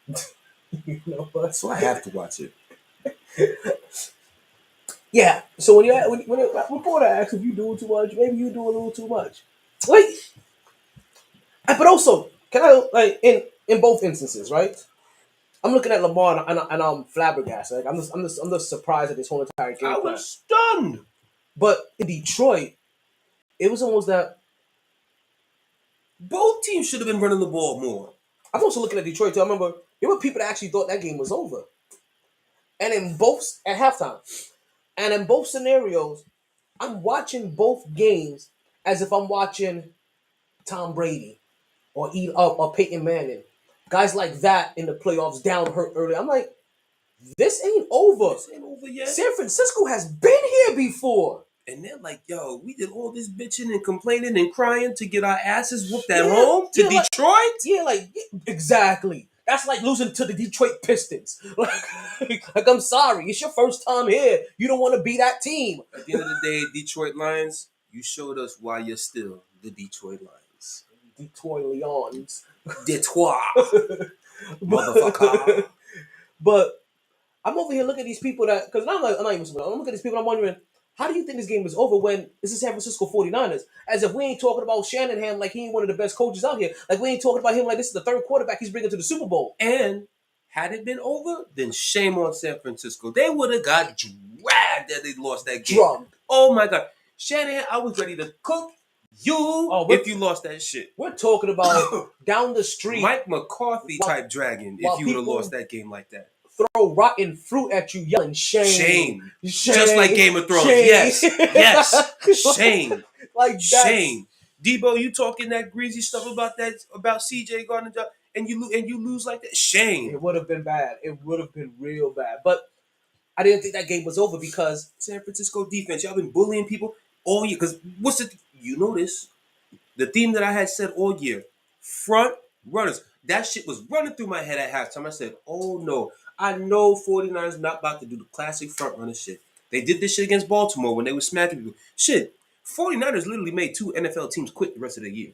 you know. But So I have to watch it. yeah. So when Porter asks if you do too much, maybe you do a little too much. Like, but also, can I like in both instances, right? I'm looking at Lamar and I'm flabbergasted. Like I'm just surprised at this whole entire game I plan. was stunned. But in Detroit, it was almost that. Both teams should have been running the ball more. I'm also looking at Detroit too. I remember there were people that actually thought that game was over, and in both at halftime, and in both scenarios, I'm watching both games as if I'm watching Tom Brady or Peyton Manning, guys like that in the playoffs down hurt early. I'm like, this ain't over. This ain't over yet. San Francisco has been here before. And they're like, yo, we did all this bitching and complaining and crying to get our asses whooped at home to Detroit? Like exactly. That's like losing to the Detroit Pistons. Like I'm sorry, it's your first time here. You don't want to be that team. At the end of the day, Detroit Lions, you showed us why you're still the Detroit Lions. Detroit Lions. Detroit. Motherfucker. But I'm over here looking at these people that, because I'm not even surprised. I'm looking at these people and I'm wondering, how do you think this game is over when this is San Francisco 49ers? As if we ain't talking about Shanahan like he ain't one of the best coaches out here. Like we ain't talking about him like this is the third quarterback he's bringing to the Super Bowl. And had it been over, then shame on San Francisco. They would have got dragged that they lost that game. Drugged. Oh my God. Shanahan, I was ready to cook you if you lost that shit. We're talking about down the street. Mike McCarthy type dragging if you would have lost that game like that. Throw rotten fruit at you yelling shame. Shame. Shame. Just like Game of Thrones. Shame. Yes. Yes. Shame. Like that. Shame. Debo, you talking that greasy stuff about CJ Gardner and you lose like that? Shame. It would have been bad. It would have been real bad. But I didn't think that game was over because San Francisco defense, y'all been bullying people all year. Because you know this. The theme that I had said all year, front runners. That shit was running through my head at halftime. I said, oh no. I know 49ers not about to do the classic front runner shit. They did this shit against Baltimore when they were smacking people. Shit, 49ers literally made 2 NFL teams quit the rest of the year.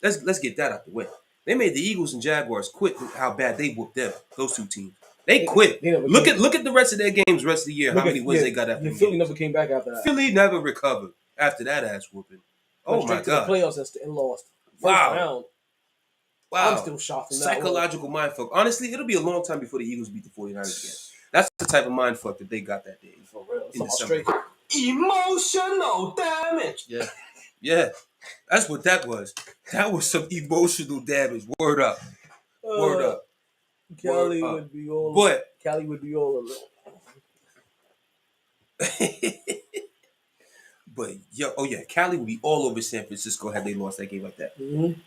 Let's get that out the way. They made the Eagles and Jaguars quit how bad they whooped them. Those 2 teams. They quit. Look at the rest of their games rest of the year, how many wins they got after them. Philly never came back after that. Philly never recovered after that ass whooping. Oh my God. To the playoffs and lost. First round. Wow. I'm still shocked from that. Psychological mindfuck. Honestly, it'll be a long time before the Eagles beat the 49ers again. That's the type of mindfuck that they got that day. For real. In December. Emotional damage. Yeah. Yeah. That's what that was. That was some emotional damage. Word up. Word up. Cali would be all alone. But Cali would be all over San Francisco had they lost that game like that. Mm-hmm.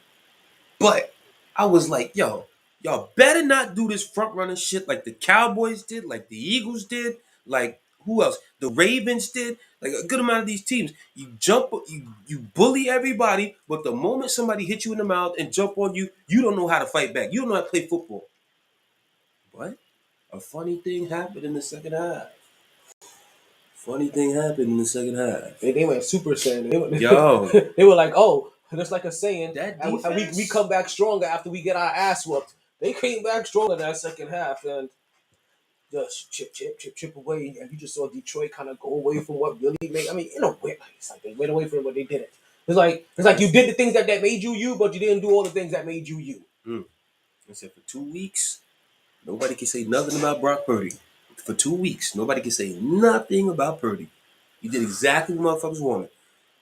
But I was like, y'all better not do this front running shit like the Cowboys did, like the Eagles did, like who else? The Ravens did, like a good amount of these teams. You you bully everybody, but the moment somebody hits you in the mouth and jump on you, you don't know how to fight back. You don't know how to play football. But a funny thing happened in the second half. They went Super Saiyan. They were like, oh, Just like a saying, That and defense? we come back stronger after we get our ass whooped. They came back stronger in that second half, and just chip away. And you just saw Detroit kind of go away from what really made. I mean, in a way, it's like they went away from it, but they didn't. It's like you did the things that made you, but you didn't do all the things that made you. I said for 2 weeks, nobody can say nothing about Brock Purdy. For 2 weeks, nobody can say nothing about Purdy. He did exactly what motherfuckers wanted.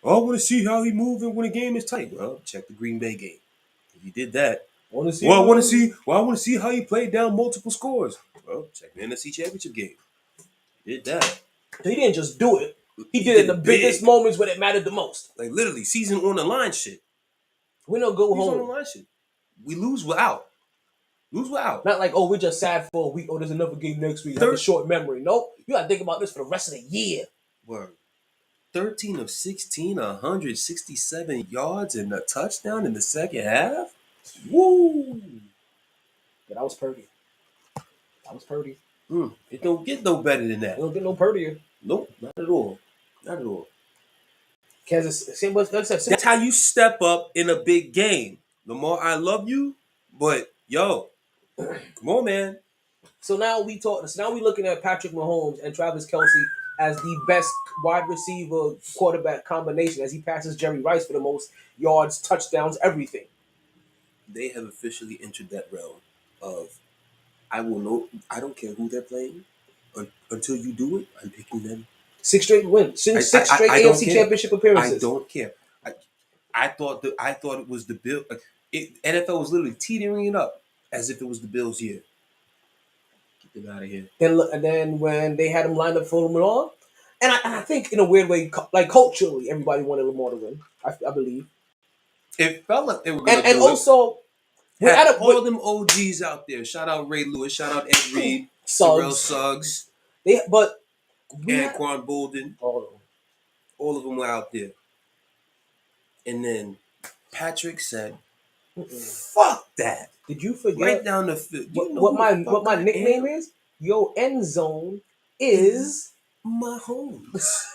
I want to see how he moves when a game is tight. Well, check the Green Bay game. If he did that, I want to see how he played down multiple scores. Well, check the NFC Championship game. He did that. He didn't just do it. He did it in the biggest moments when it mattered the most. Like literally, season on the line shit. We don't go Season home. on the line shit. We lose without. Not like, oh, we're just sad for a week. Oh, there's another game next week. Have a short memory. Nope. You got to think about this for the rest of the year. Word. 13 of 16, 167 yards and a touchdown in the second half? Woo! Yeah, that was Purdy. It don't get no better than that. It don't get no purdier. Nope, not at all. Not at all. Kansas, same like I said, That's how you step up in a big game. Lamar, I love you, but yo, come on, man. So now we looking at Patrick Mahomes and Travis Kelce as the best wide receiver quarterback combination as he passes Jerry Rice for the most yards, touchdowns, everything. They have officially entered that realm of I don't care who they're playing. Until you do it, I'm picking them. 6 straight wins. Six straight AFC Championship appearances. I don't care. I thought it was the Bill. NFL was literally teetering it up as if it was the Bills' year. Get them out of here. And then when they had him lined up for Lamar, and I think in a weird way, like culturally, everybody wanted Lamar to win. I believe. It felt like they were going to and also, all them OGs out there. Shout out Ray Lewis. Shout out Ed Reed. Terrell Suggs. Anquan Bolden. All of them were out there. And then Patrick said, "Fuck that." Did you forget? Right down the field. What my nickname is? Your end zone is Mahomes.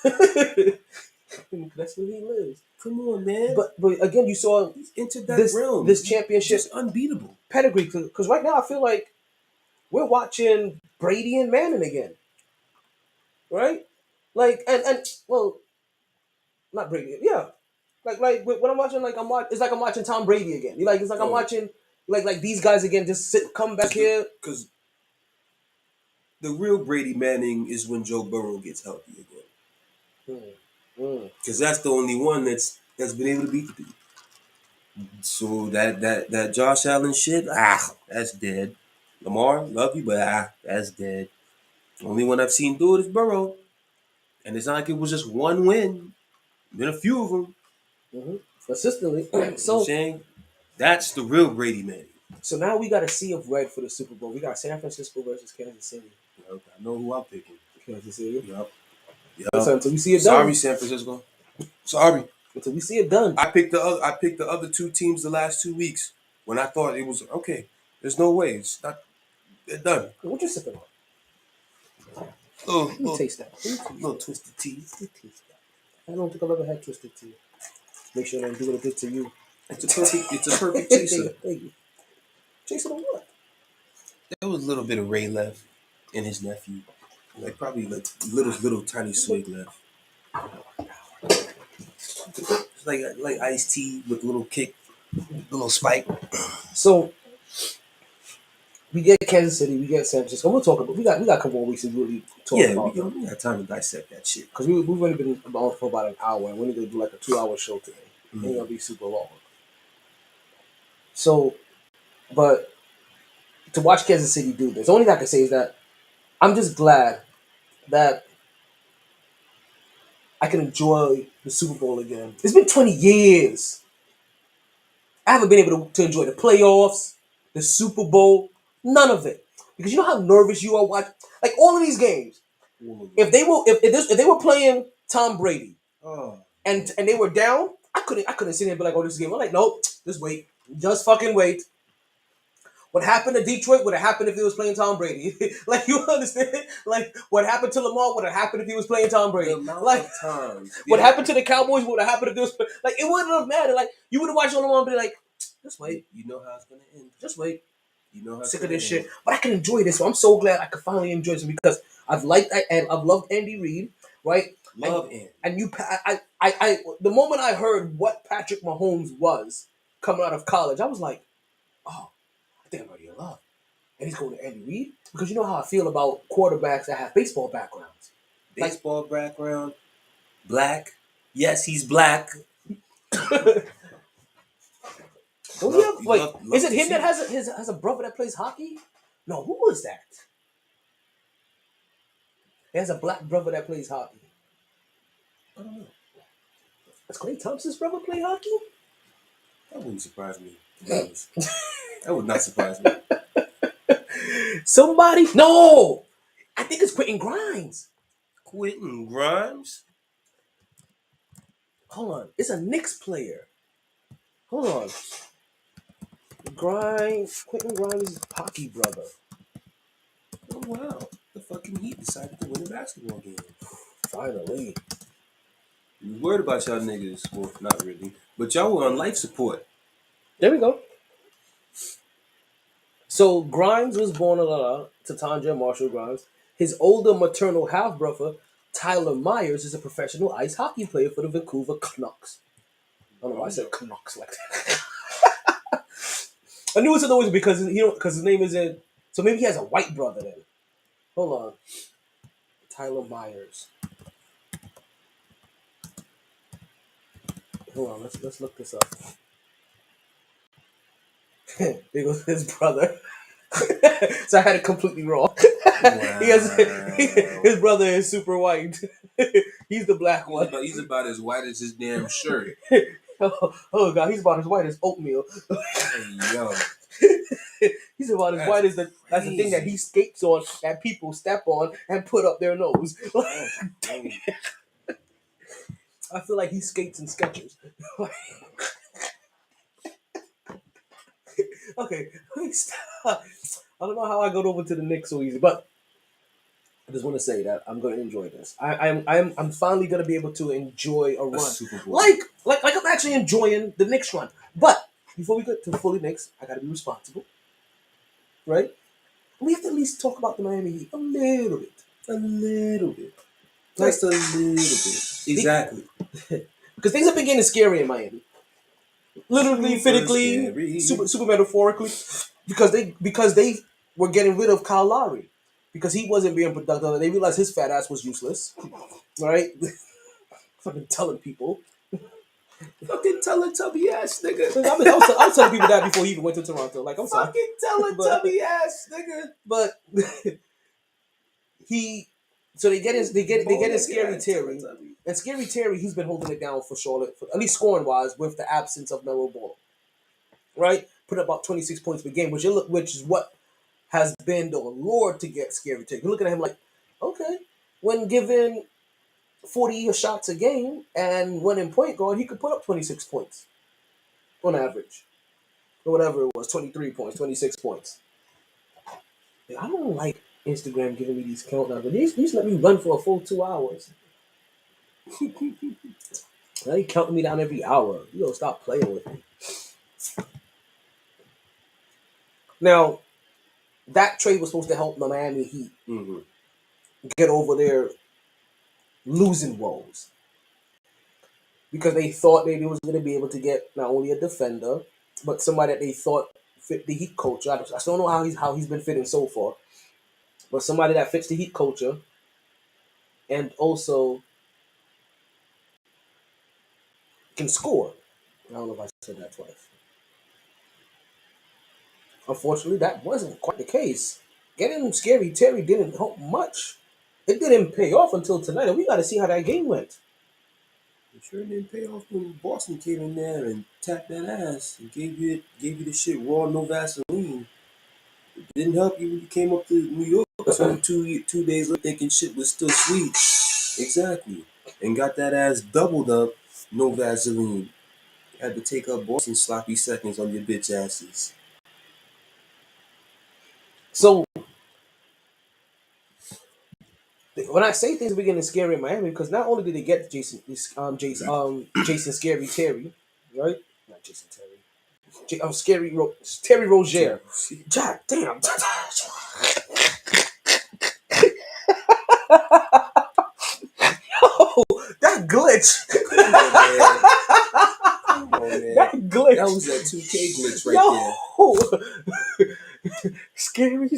That's where he lives. Come on, man. But again, you saw into that realm. This championship just unbeatable pedigree. Because right now I feel like we're watching Brady and Manning again, right? Like and well, not Brady. Yeah, like when I'm watching, it's like I'm watching Tom Brady again. It's like I'm watching like these guys again. Just come back here because the real Brady Manning is when Joe Burrow gets healthy again. Because that's the only one that's been able to beat the people. So that Josh Allen shit, that's dead. Lamar, love you, but that's dead. The only one I've seen do it is Burrow. And it's not like it was just one win. Been a few of them. Consistently. So I'm saying that's the real Brady Manning. So now we got a sea of red for the Super Bowl. We got San Francisco versus Kansas City. Yep, I know who I'm picking. Kansas City. Yep. So until we see it done. Sorry, San Francisco. Sorry. Until we see it done. I picked the other two teams the last 2 weeks when I thought it was okay. There's no way. It's not. They're done. What you sipping on? Let me taste that. Little twisted tea. I don't think I've ever had twisted tea. Make sure I don't do what it did to you. It's a perfect chaser. Chaser on what? There was a little bit of Ray left and his nephew. Probably little tiny swig left. It's like iced tea with a little kick, a little spike. So we get Kansas City, we get San Francisco. We'll talk about. We got a couple more weeks to really talk about. Yeah, we got time to dissect that shit because we've only been on for about an hour, and we're gonna do like a 2-hour show today. It's gonna be super long. So, but to watch Kansas City do this, the only thing I can say is that I'm just glad that I can enjoy the Super Bowl again. It's been 20 years. I haven't been able to enjoy the playoffs, the Super Bowl, none of it. Because you know how nervous you are watching, like all of these games. If they were playing Tom Brady, and they were down, I couldn't sit here and be like, oh, this game. I'm like, nope, just wait, just fucking wait. What happened to Detroit would have happened if he was playing Tom Brady. Like, you understand? Like, what happened to Lamar would have happened if he was playing Tom Brady. The amount Like, of times. what happened to the Cowboys would have happened if it was like, it wouldn't have mattered. Like, you would have watched Lamar and be like, just wait, You know how it's gonna end. just wait. You know how it's Sick of gonna this end. shit. But I can enjoy this. So I'm so glad I could finally enjoy this because I've loved Andy Reid, right? Love Andy. And the moment I heard what Patrick Mahomes was coming out of college, I was like, oh, I think I'm already in love. And he's going to Andy Reid because you know how I feel about quarterbacks that have baseball backgrounds. Baseball background, black. Yes, he's black. Don't Love- he have, you like, love is it to him see that it. has a brother that plays hockey? No, who is that? He has a black brother that plays hockey. I don't know. Does Clay Thompson's brother play hockey? That wouldn't surprise me. To be honest. That would not surprise me. Somebody? No! I think it's Quentin Grimes. Quentin Grimes. Hold on. It's a Knicks player. Hold on. Quentin Grimes' hockey brother. Oh wow! The fucking Heat decided to win a basketball game. Finally. We was worried about y'all niggas. Well, not really, but y'all were on life support. There we go. So Grimes was born to Tanja Marshall Grimes. His older maternal half-brother, Tyler Myers, is a professional ice hockey player for the Vancouver Canucks. I don't know why I said Canucks like that. I knew it's always because his name isn't. So maybe he has a white brother then. Hold on. Tyler Myers. Hold on, let's look this up. There goes his brother. So I had it completely wrong. Wow. His brother is super white. He's the black one. He's about as white as his damn shirt. Oh god, he's about as white as oatmeal. Hey, yo. He's about as That's white as that's the thing that crazy. he skates on, that people step on and put up their nose. I feel like he skates in Skechers. Okay, let me stop. I don't know how I got over to the Knicks so easy, but I just want to say that I'm going to enjoy this. I'm finally going to be able to enjoy a run, Super Bowl. like I'm actually enjoying the Knicks run. But before we get to fully Knicks, I got to be responsible, right? We have to at least talk about the Miami Heat a little bit. Just a little bit. Exactly. Because things have been getting scary in Miami. Literally, Super physically, scary. super metaphorically, because they were getting rid of Kyle Lowry because he wasn't being productive, and they realized his fat ass was useless. Right? Fucking telling people. Fucking Teletubby ass nigga. I was telling people that before he even went to Toronto. Like, I'm sorry, Fucking Teletubby ass nigga. but so they get in Scary Terry. And Scary Terry, he's been holding it down for Charlotte, at least scoring wise, with the absence of Melo Ball. Right, put up about 26 points per game, which is what has been the allure to get Scary Terry. You're looking at him like, okay, when given 40 shots a game and when in point guard, he could put up 26 points on average, or whatever it was, 23 points, 26 points. I don't like Instagram giving me these countdowns, but these let me run for a full 2 hours. They counting me down every hour. You don't stop playing with me. Now, that trade was supposed to help the Miami Heat get over their losing woes. Because they thought they was going to be able to get not only a defender, but somebody that they thought fit the Heat culture. I still don't know how he's been fitting so far. But somebody that fits the Heat culture and also can score. I don't know if I said that twice. Unfortunately, that wasn't quite the case. Getting Scary Terry didn't help much. It didn't pay off until tonight, and we got to see how that game went. It sure didn't pay off when Boston came in there and tapped that ass and gave you the shit raw, no Vaseline. It didn't help you when you came up to New York two days later thinking shit was still sweet. Exactly. And got that ass doubled up, no Vaseline. Had to take up Boston sloppy seconds on your bitch asses. So when I say things are getting scary in Miami, because not only did they get Jason Scary Terry, right? Not Jason Terry. Terry Rozier. God damn. Yo, that glitch. Come on, man. That glitch. That was that 2K glitch right Yo. Scary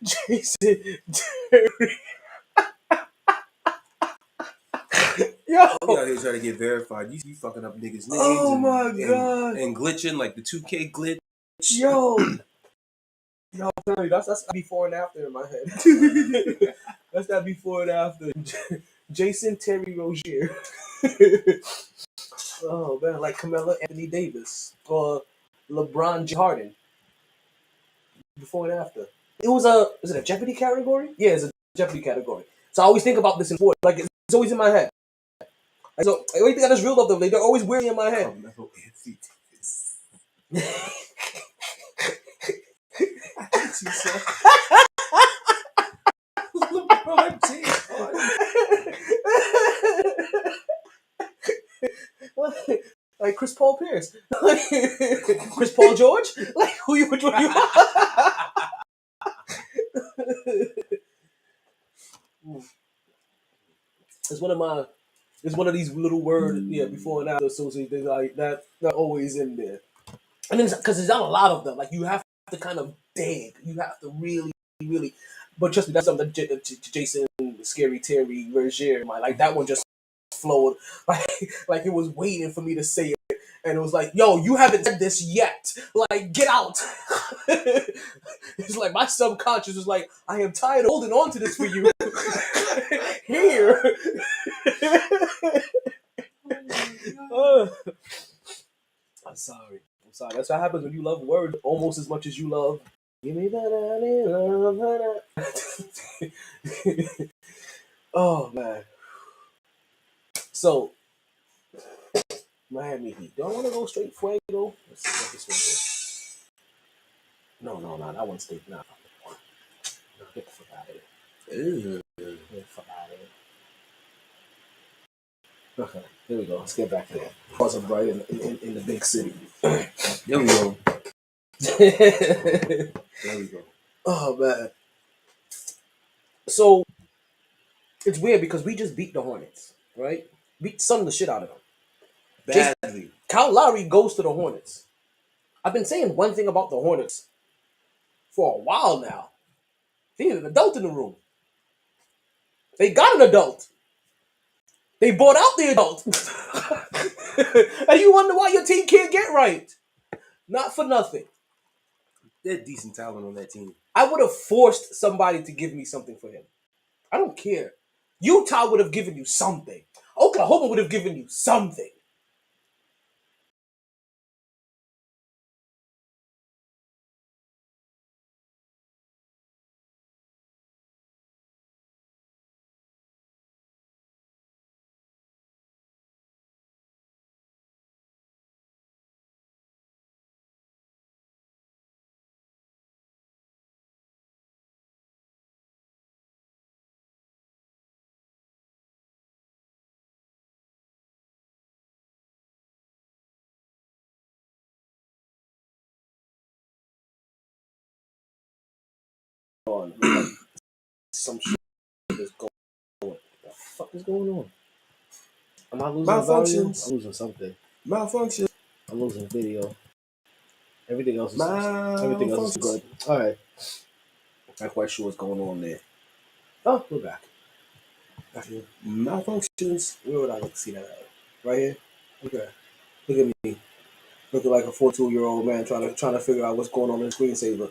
Jason Terry. Yo. You out here trying to get verified. You fucking up niggas' names Oh my God. and glitching like the 2K glitch. Yo. Yo, I'm telling you, that's before and after in my head. That's that before and after. Jason Terry Rozier. Oh man, like Carmelo Anthony Davis or LeBron Harden. Before and after. Is it a Jeopardy category? Yeah, it's a Jeopardy category. So I always think about this in sports. Like it's always in my head. Like, so everything I just reeled of them, they're always weirdly in my head. Carmelo Anthony Davis. I hate you, son. LeBron James Harden. Like Chris Paul Pierce. Chris Paul George? Like who you would it's one of these little words, before and after associated things like that. They're always in there. And then because there's not a lot of them, like you have to kind of dig. You have to really, really. But trust me, that's something that Jason, Scary Terry, Rozier, like that one just flowed, like it was waiting for me to say it, and it was like, "Yo, you haven't said this yet. Like, get out." It's like my subconscious was like, "I am tired of holding on to this for you." Here. I'm sorry. That's what happens when you love words almost as much as you love. Give me that. Oh man. So Miami Heat. Do I want to go straight fuego? Let's see what this one is. No, that one's straight. Nah. No, get the fuck out of here. Get the fuck out of here. Okay, here we go. Let's get back there. Cause I'm right in the big city. There we go. There we go. Oh man. So it's weird because we just beat the Hornets, right? Beat some of the shit out of them. Badly. Kyle Lowry goes to the Hornets. I've been saying one thing about the Hornets for a while now. They need an adult in the room. They got an adult. They bought out the adult. And you wonder why your team can't get right. Not for nothing. There's decent talent on that team. I would have forced somebody to give me something for him. I don't care. Utah would have given you something. Oklahoma would have given you something. On. Some shit is going on. What the fuck is going on? Am I losing volume? Malfunctions. I'm losing something. Malfunction. I'm losing video. Everything else is Malfunctions. good. All right. Not quite sure what's going on there. Oh, we're back. Back here. Malfunctions. Where would I look see that at? Right here? Okay. Look at me. Looking like a 42-year-old man trying to figure out what's going on in the screensaver.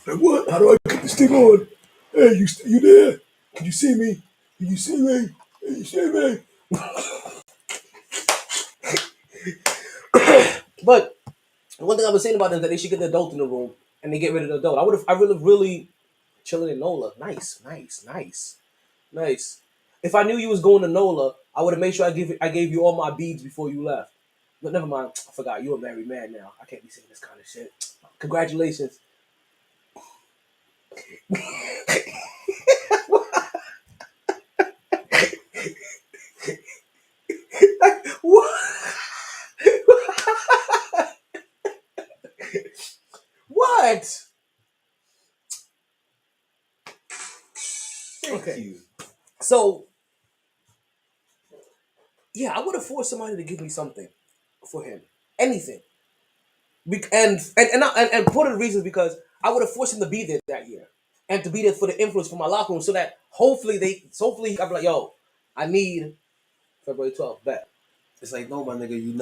Like what? How do I get this thing on? Hey, you there? Can you see me? Can you see me? Can you see me? But one thing I was saying about them is that they should get the adult in the room and they get rid of the adult. I really chilling in NOLA. Nice. If I knew you was going to NOLA, I would have made sure I gave you all my beads before you left. But never mind. I forgot. You're a married man now. I can't be saying this kind of shit. Congratulations. What? What? Thank Okay. you. So, yeah, I would have forced somebody to give me something for him. Anything. And part of the reason is because I would have forced him to be there that year. And to be there for the influence for my locker room so that hopefully I'd be like, yo, I need February 12th back. It's like, no, my nigga, you're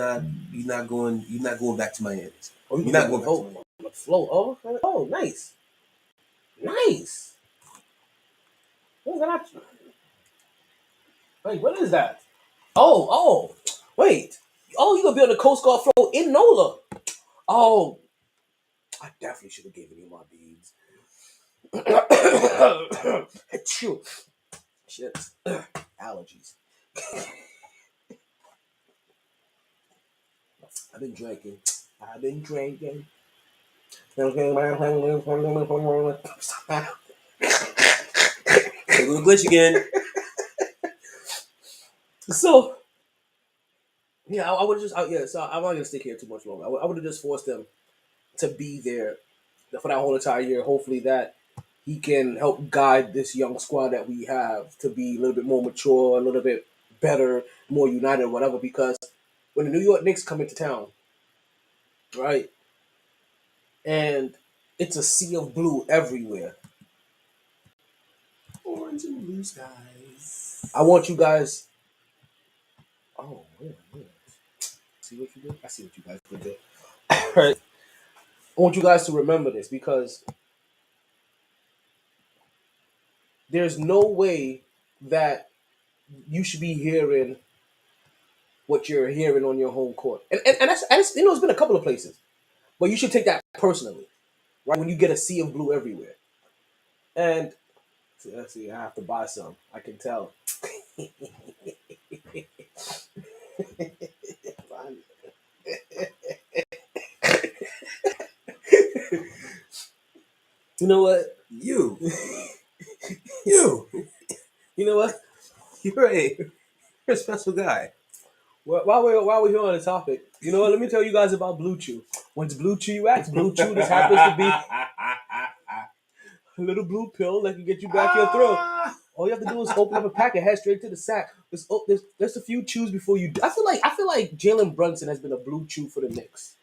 not going back to Miami. Oh, You're not going back to oh, Miami. flow. Oh, okay. Oh, nice. Nice. What's that? Wait, what is that? Oh, wait. Oh, you gonna be on the Coast Guard float in NOLA. Oh, I definitely should have given you my beads. Achoo. Shit. Allergies. I've been drinking. They're gonna glitch again. So, yeah, I would just, so I'm not gonna stick here too much longer. I would have just forced them to be there for that whole entire year. Hopefully that he can help guide this young squad that we have to be a little bit more mature, a little bit better, more united, or whatever. Because when the New York Knicks come into town, right, and it's a sea of blue everywhere. Orange and blue skies. I want you guys. Oh, yeah. See what you did? I see what you guys did there. Right. I want you guys to remember this because there's no way that you should be hearing what you're hearing on your home court. And that's it's been a couple of places. But you should take that personally, right? When you get a sea of blue everywhere. And see, I have to buy some. I can tell. You know what? You You know what? you're a special guy. While we're here on the topic, you know what? Let me tell you guys about Blue Chew. When's Blue Chew you ask? Blue Chew, this happens to be a little blue pill that can get you back your throat. All you have to do is open up a packet, head straight to the sack. There's a few chews before you. I feel like Jalen Brunson has been a blue chew for the Knicks.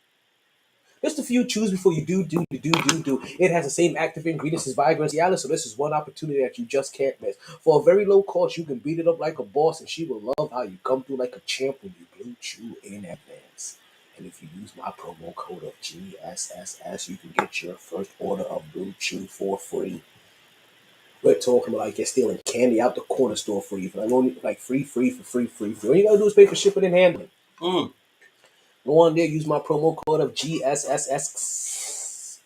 Just a few chews before you do. It has the same active ingredients as Viagra and Cialis, so this is one opportunity that you just can't miss. For a very low cost, you can beat it up like a boss, and she will love how you come through like a champ when you blue chew in advance. And if you use my promo code of GSSS, you can get your first order of Blue Chew for free. We're talking like you're stealing candy out the corner store for you. Like free. All you gotta do is pay for shipping and handling. Go on there, use my promo code of GSSS.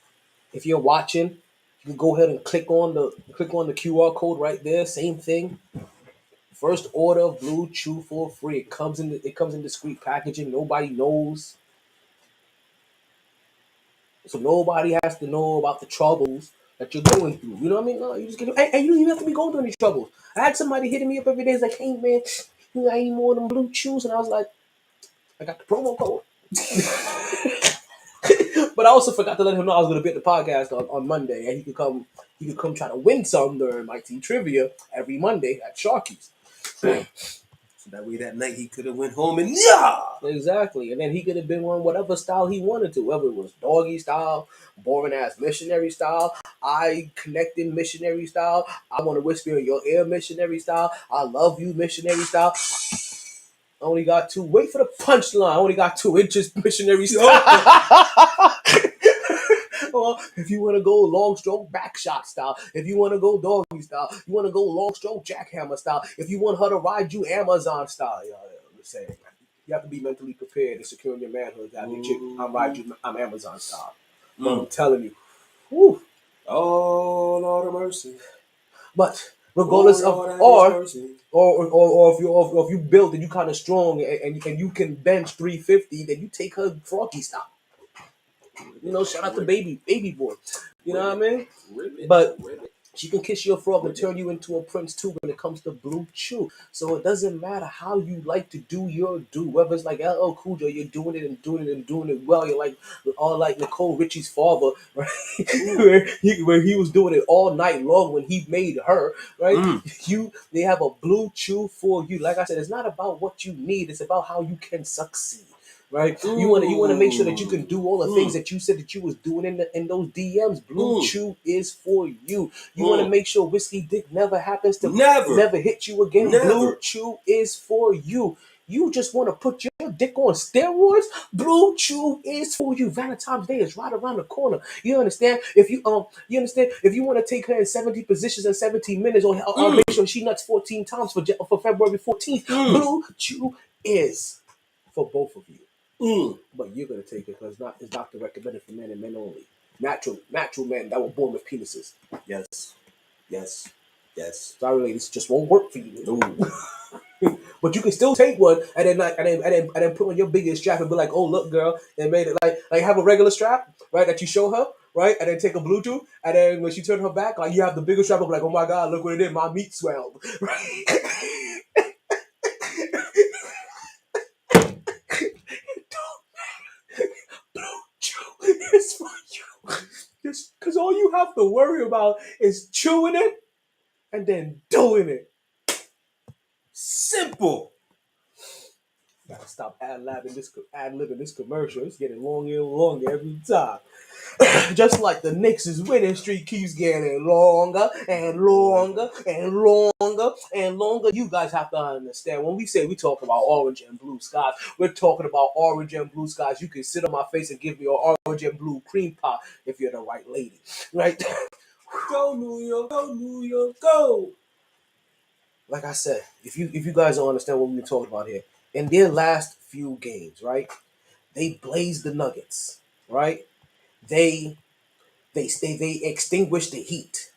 If you're watching, you can go ahead and click on the QR code right there. Same thing. First order of Blue Chew for free. It comes in discreet packaging. Nobody knows. So nobody has to know about the troubles that you're going through. You know what I mean? No, you just get and you don't even have to be going through any troubles. I had somebody hitting me up every day. It's like, hey man, you got any more of them Blue Chews? And I was like, I got the promo code. But I also forgot to let him know I was gonna be at the podcast on Monday, and he could come try to win some during MyT trivia every Monday at Sharky's. So that way that night he could have went home and yeah. Exactly. And then he could have been on whatever style he wanted to, whether it was doggy style, boring ass missionary style, eye connecting missionary style, I want to whisper in your ear missionary style, I love you missionary style. I only got two. Wait for the punchline. I only got 2 inches missionary style. Or if you want to go long stroke back shot style, if you want to go doggy style, you want to go long stroke jackhammer style, if you want her to ride you Amazon style. I'm just saying. You have to be mentally prepared to secure your manhood. To have your chick, I'm Amazon style. But I'm telling you. Whew. Oh Lord of mercy. But regardless Lord, of or if you build and you kind of strong and you can bench 350, then you take her froggy style. You know, shout out to baby boy. You know what I mean? Ribbit. But she can kiss your frog and turn you into a prince too when it comes to Blue Chew. So it doesn't matter how you like to do your do. Whether it's like LL Cool J, you're doing it and doing it and doing it well. You're like all like Nicole Richie's father, right? where he was doing it all night long when he made her, right? They have a Blue Chew for you. Like I said, it's not about what you need. It's about how you can succeed. Right, you want to make sure that you can do all the things that you said that you was doing in those DMs. Blue Chew is for you. You want to make sure whiskey dick never happens to never hit you again. Never. Blue Chew is for you. You just want to put your dick on steroids? Blue Chew is for you. Valentine's Day is right around the corner. You understand? If you understand if you want to take her in 70 positions in 17 minutes, or make sure she nuts 14 times for February 14th. Blue Chew is for both of you. But you're gonna take it because it's doctor recommended for men and men only. Natural men that were born with penises. Yes. Sorry, this just won't work for you. But you can still take one and then put on your biggest strap and be like, oh look, girl, and made it like have a regular strap, right? That you show her, right? And then take a Bluetooth, and then when she turn her back, like you have the bigger strap, I'm like, oh my god, look what it is, my meat swelled, right? It's for you. Just because all you have to worry about is chewing it and then doing it. Simple. Gotta stop ad-libbing this commercial. It's getting longer and longer every time. Just like the Knicks' winning streak keeps getting longer and longer and longer and longer. You guys have to understand, when we say we talk about orange and blue skies, we're talking about orange and blue skies. You can sit on my face and give me an orange and blue cream pie if you're the right lady, right? Go New York, go New York, go. Like I said, if you guys don't understand what we're talking about here, in their last few games, right, they blazed the Nuggets, right? They extinguished the Heat.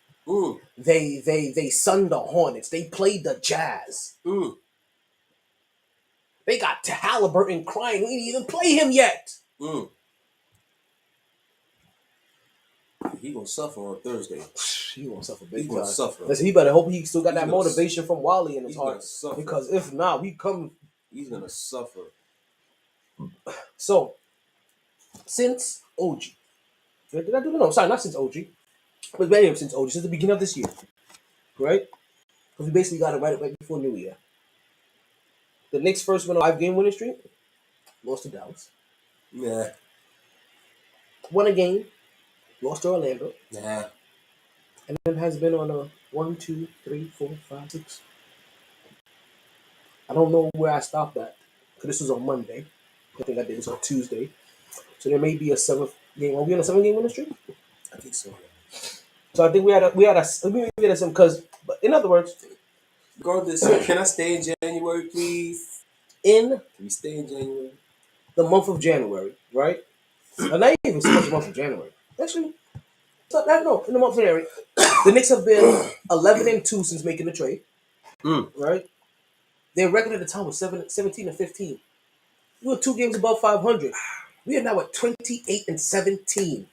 They sunned the Hornets. They played the Jazz. They got Halliburton crying. We didn't even play him yet. He gonna suffer on Thursday. He gonna suffer big time. He gonna suffer. Listen, he better hope he still got that motivation from Wally in his heart. Because if not, he's gonna suffer. So, since OG, did I do no? Sorry, not since OG. But maybe since OG, since the beginning of this year, right? Because we basically got it right before New Year. The Knicks first went on a 5-game winning streak, lost to Dallas. Yeah. Won a game, lost to Orlando. Yeah. And then has been on a 1, 2, 3, 4, 5, 6. I don't know where I stopped at, because this was on Monday. I think I did this on Tuesday. So there may be a 7th game. Are we on a 7-game winning streak? I think so. So I think we had a because, in other words, regardless, can I stay in January, please? Can we stay in January? The month of January, right? Not even so much the month of January. Actually, no, in the month of January, the Knicks have been 11-2 since making the trade. Right? Their record at the time was 17-15. We were 2 games above 500. We are now at 28-17.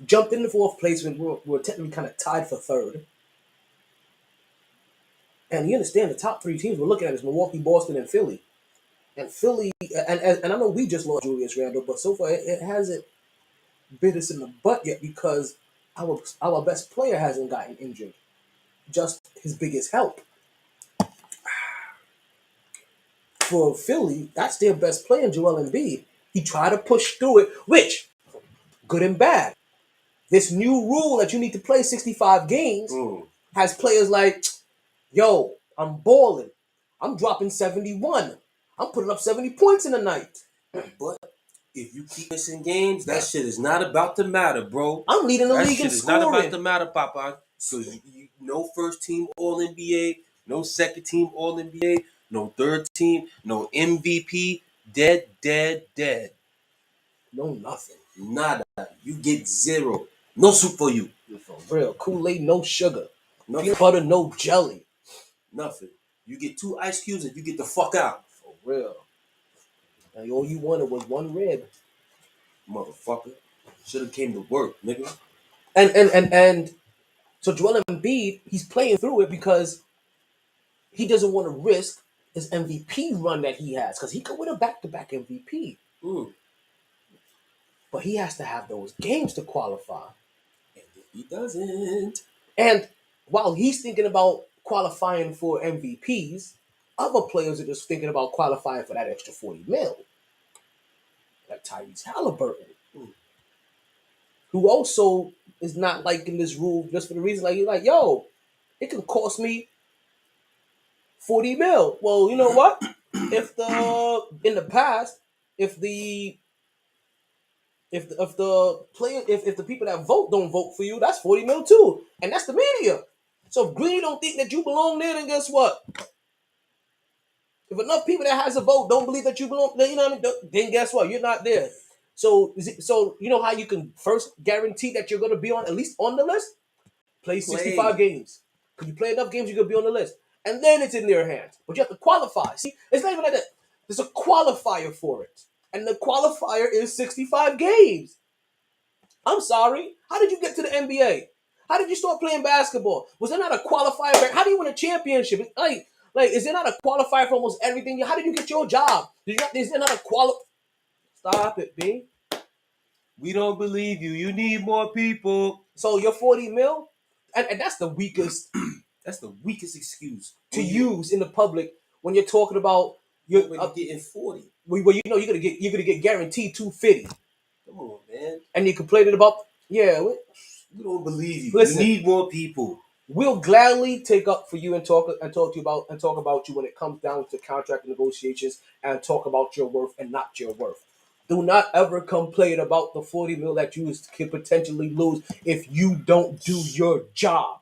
Jumped in the 4th place when we were technically kind of tied for 3rd. And you understand the top 3 teams we're looking at is Milwaukee, Boston, and Philly. And Philly, and I know we just lost Julius Randle, but so far it hasn't bit us in the butt yet because our best player hasn't gotten injured. Just his biggest help. For Philly, that's their best player, Joel Embiid. He tried to push through it, which, good and bad. This new rule that you need to play 65 games has players like, yo, I'm balling. I'm dropping 71. I'm putting up 70 points in a night. But if you keep missing games, that shit is not about to matter, bro. I'm leading the league in scoring. That shit is not about to matter, Papa. So no first team All NBA, no second team All NBA, no third team, no MVP. Dead. No nothing. Nada. You get 0. No soup for you. For real. Kool-Aid, no sugar. No peanut butter, no jelly. Nothing. You get 2 ice cubes and you get the fuck out. For real. And all you wanted was 1 rib. motherfucker. Should have came to work, nigga. And so Joel Embiid, he's playing through it because he doesn't want to risk his MVP run that he has because he could win a back-to-back MVP. Mm. But he has to have those games to qualify. And if he doesn't, And while he's thinking about qualifying for MVPs, other players are just thinking about qualifying for that extra 40 mil. Like Tyrese Halliburton, who also is not liking this rule just for the reason, like, he's like, yo, it can cost me 40 mil. Well, you know what? In the past, if the people that vote don't vote for you, that's 40 mil too. And that's the media. So if Green don't think that you belong there, then guess what? If enough people that has a vote don't believe that you belong, then, you know what I mean? Then guess what? You're not there. So you know how you can first guarantee that you're going to be on at least on the list? Play 65 games. Because you play enough games, you're going to be on the list. And then it's in their hands. But you have to qualify. See, it's not even like that. There's a qualifier for it. And the qualifier is 65 games. I'm sorry. How did you get to the NBA? How did you start playing basketball? Was there not a qualifier? How do you win a championship? Like, is there not a qualifier for almost everything? How did you get your job? Is there not a Stop it, B. we don't believe you. You need more people. So you're 40 mil? And that's the weakest That's the weakest excuse to use in the public when you're talking about you're getting 40. Well, you know you're gonna get guaranteed 250. Come on, man. And you complained about We don't believe you. Listen, you need more people. We'll gladly take up for you and talk to you about you when it comes down to contract negotiations and talk about your worth and not your worth. Do not ever complain about the 40 mil that you can potentially lose if you don't do your job.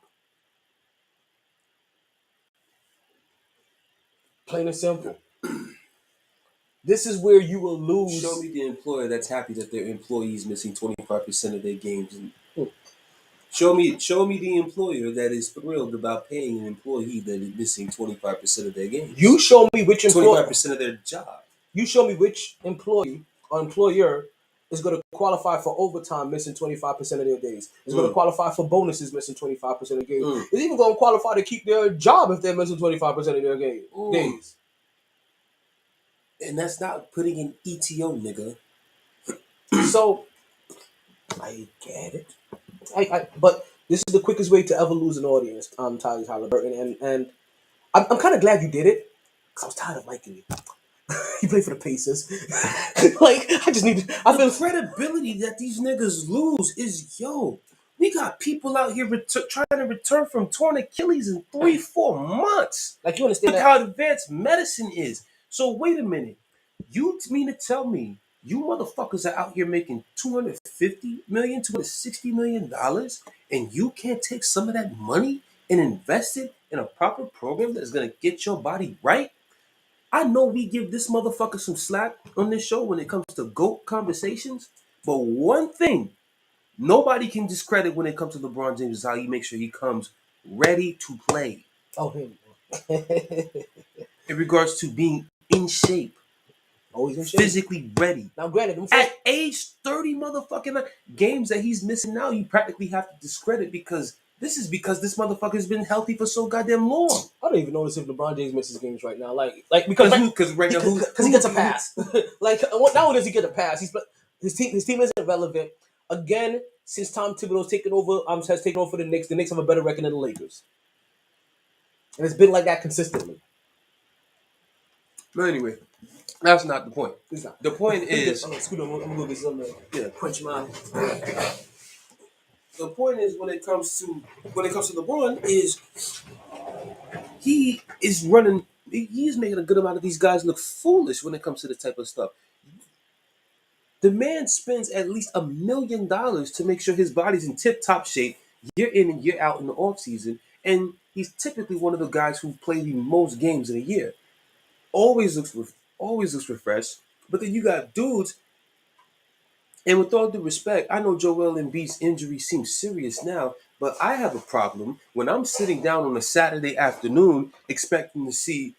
Plain and simple. This is where you will lose. Show me the employer that's happy that their employee is missing 25% of their games. And show me the employer that is thrilled about paying an employee that is missing 25% of their games. You show me which 25% of their job. You show me which employee or employer is going to qualify for overtime missing 25% of their days. Is going to qualify for bonuses missing 25% of the games. Is even going to qualify to keep their job if they're missing 25% of their days. And that's not putting in ETO, nigga. So, I get it. But this is the quickest way to ever lose an audience, Tyrese Halliburton. And I'm kind of glad you did it, because I was tired of liking you. He played for the Pacers. Like, I feel credibility that these niggas lose is, we got people out here trying to return from torn Achilles in 3-4 months. Like, you understand Look how advanced medicine is. So wait a minute. You mean to tell me you motherfuckers are out here making $250 million, $260 million, and you can't take some of that money and invest it in a proper program that's gonna get your body right? I know we give this motherfucker some slack on this show when it comes to GOAT conversations, but one thing nobody can discredit when it comes to LeBron James is how he makes sure he comes ready to play. Oh, him. In regards to being in shape. Always in shape. Physically ready. Now, granted, at age 30 motherfucking games that he's missing now, you practically have to discredit because this motherfucker's been healthy for so goddamn long. I don't even notice if LeBron James misses games right now. Because he gets a pass. Like, not only does he get a pass, his team isn't relevant. Again, since Tom Thibodeau's has taken over for the Knicks have a better record than the Lakers. And it's been like that consistently. But anyway, that's not the point. It's not. The point is... I'm going to get something. Yeah, punch mine. The point is when it comes to LeBron is he is running... He's making a good amount of these guys look foolish when it comes to the type of stuff. The man spends at least $1 million to make sure his body's in tip-top shape year in and year out in the offseason, and he's typically one of the guys who play the most games in a year. Always looks refreshed, but then you got dudes, and with all due respect, I know Joel Embiid's injury seems serious now, but I have a problem when I'm sitting down on a Saturday afternoon expecting to see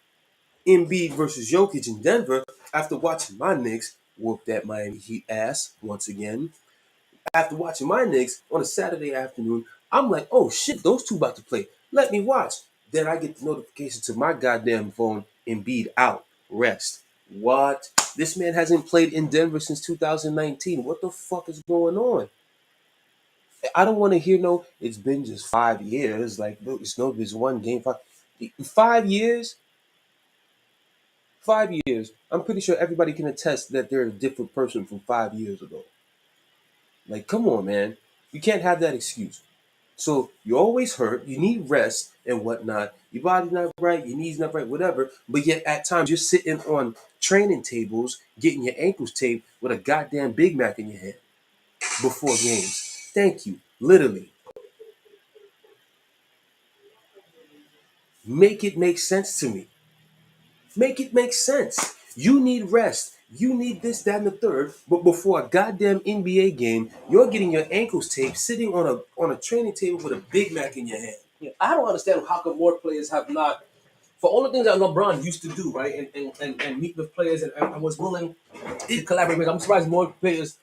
Embiid versus Jokic in Denver after watching my Knicks whooped that Miami Heat ass once again. After watching my Knicks on a Saturday afternoon, I'm like, oh shit, those two about to play. Let me watch. Then I get the notification to my goddamn phone, Embiid out, rest. What? This man hasn't played in Denver since 2019. What the fuck is going on? I don't want to hear no, it's been just 5 years. Like, it's one game. 5 years? 5 years. I'm pretty sure everybody can attest that they're a different person from 5 years ago. Like, come on, man. You can't have that excuse. So you're always hurt. You need rest and whatnot. Your body's not right. Your knees not right. Whatever. But yet at times you're sitting on training tables, getting your ankles taped with a goddamn Big Mac in your hand before games. Thank you. Literally. Make it make sense to me. Make it make sense. You need rest. You need this, that, and the third. But before a goddamn NBA game, you're getting your ankles taped, sitting on a training table with a Big Mac in your hand. Yeah, I don't understand how come more players have not, for all the things that LeBron used to do, right, and meet with players and was willing to collaborate with. I'm surprised more players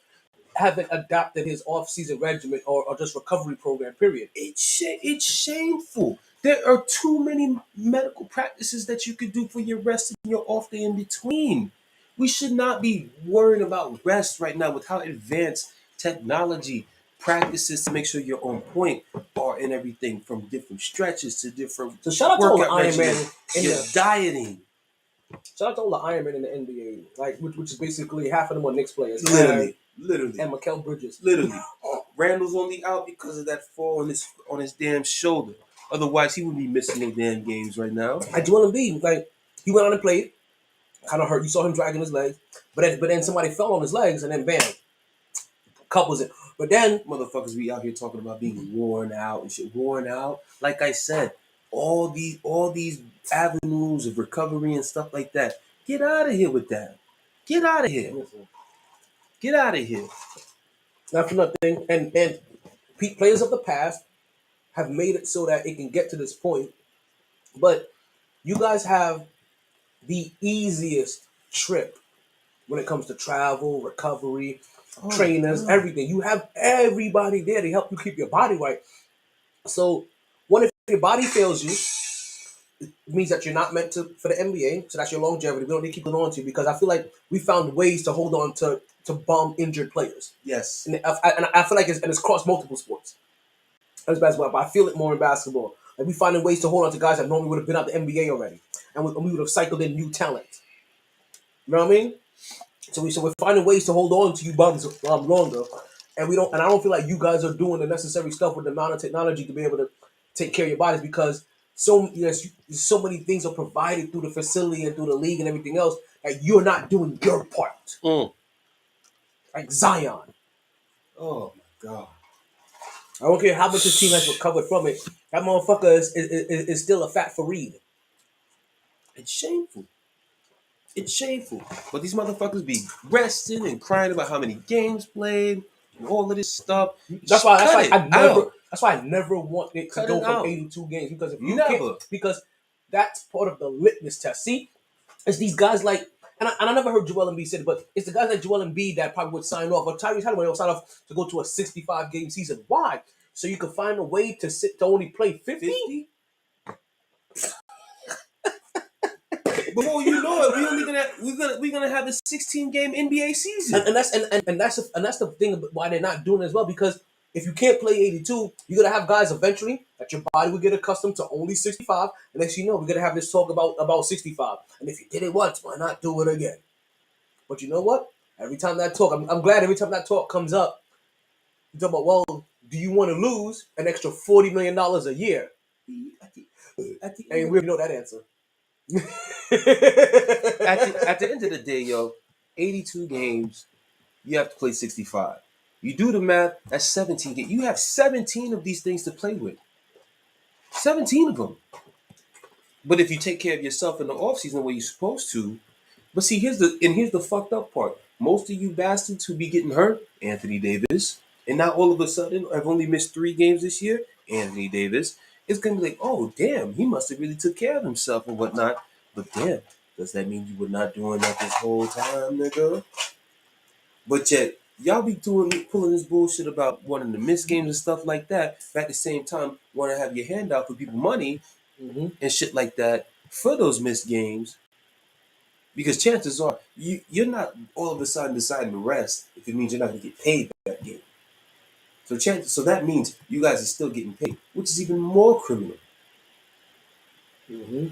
haven't adopted his off-season regimen or just recovery program, period. It's shameful. There are too many medical practices that you could do for your rest and your off day in between. We should not be worrying about rest right now with how advanced technology practices to make sure you're on point are in everything from different stretches to different So shout out to all the workout Iron Man regimens. in Your the dieting. shout out to all the Iron Man in the NBA, like which is basically half of them are Knicks players. Literally. And Mikal Bridges. Literally. Randall's only out because of that fall on his damn shoulder. Otherwise, he would be missing no damn games right now. I Joel Embiid, like he went on and played, kind of hurt. You saw him dragging his legs, but then somebody fell on his legs and then bam, couples it. But then Motherfuckers be out here talking about being worn out and shit. Worn out. Like I said, all these avenues of recovery and stuff like that. Get out of here with that. Get out of here. Get out of here. not for nothing, and players of the past have made it so that it can get to this point. But you guys have the easiest trip when it comes to travel, recovery, trainers, everything. You have everybody there to help you keep your body right. So, what if your body fails you? It means that you're not meant to for the NBA. So that's your longevity. We don't need to keep on to you because I feel like we found ways to hold on to bum injured players. Yes. And I feel like it's crossed multiple sports. That's basketball, but I feel it more in basketball. Like we finding ways to hold on to guys that normally would have been out the NBA already, and we would have cycled in new talent. You know what I mean? So we're finding ways to hold on to you bums longer, and we don't. And I don't feel like you guys are doing the necessary stuff with the amount of technology to be able to take care of your bodies because so many things are provided through the facility and through the league and everything else that you're not doing your part. Like Zion. Oh my God. I don't care how much his team has recovered from it. That motherfucker is still a fat Fareed. It's shameful. It's shameful. But these motherfuckers be resting and crying about how many games played and all of this stuff. That's why I never want it to Cut go it from out. 82 games because if you Never. can't, because that's part of the litmus test. See, it's these guys like, and I never heard Joel Embiid say it, but it's the guys like Joel Embiid that probably would sign off, or Tyrese Halliburton will sign off to go to a 65 game season. Why? So you can find a way to only play 50? Before you know it, we're gonna have a 16 game NBA season. And that's the thing about why they're not doing it as well, because if you can't play 82, you're gonna have guys eventually that your body will get accustomed to only 65, and next you know we're gonna have this talk about 65. And if you did it once, why not do it again? But you know what? Every time that talk, I'm glad every time that talk comes up, you talk about, well, do you want to lose an extra $40 million a year? And we know that answer. At the end of the day, yo, 82 games, you have to play 65. You do the math, that's 17 games. You have 17 of these things to play with. 17 of them. But if you take care of yourself in the offseason the way you're supposed to, but see, here's the fucked up part. Most of you bastards who be getting hurt, Anthony Davis, and now all of a sudden I've only missed 3 games this year, Anthony Davis, it's gonna be like, oh damn, he must have really took care of himself and whatnot. But damn, does that mean you were not doing that this whole time, nigga? But yet, y'all be pulling this bullshit about wanting to miss games and stuff like that. But at the same time, want to have your hand out for people money Mm-hmm. and shit like that for those missed games. Because chances are, you're not all of a sudden deciding to rest if it means you're not going to get paid for that game. So that means you guys are still getting paid, which is even more criminal. Mm-hmm.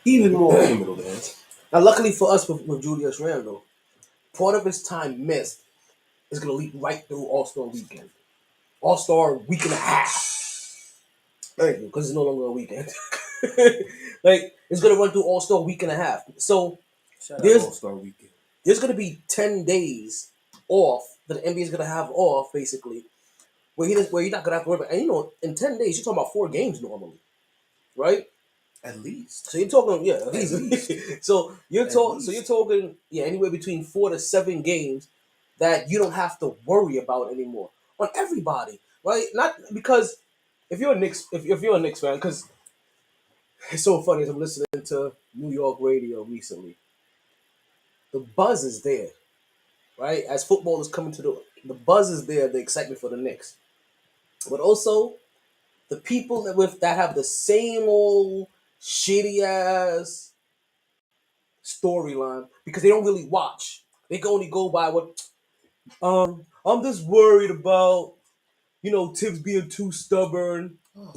Even more criminal, man. Now, luckily for us with Julius Randle, part of his time missed is going to leak right through All-Star weekend. All-Star week and a half. Thank you, because it's no longer a weekend. Like, it's going to run through All-Star week and a half. So, Shout out there's All-Star Weekend. there's going to be 10 days off that the NBA is going to have off, basically, where you're not going to have to worry about. And, in 10 days, you're talking about 4 games normally, right? At least. So you're talking, yeah, At least. so you're At talking, least. anywhere between 4 to 7 games that you don't have to worry about anymore on everybody, right? Not because if you're a Knicks, if you're a Knicks fan, because it's so funny as I'm listening to New York radio recently, the buzz is there, right? As football is coming to the buzz is there, the excitement for the Knicks, but also the people that have the same old shitty ass storyline because they don't really watch. They can only go by what I'm just worried about, Tibbs being too stubborn. No,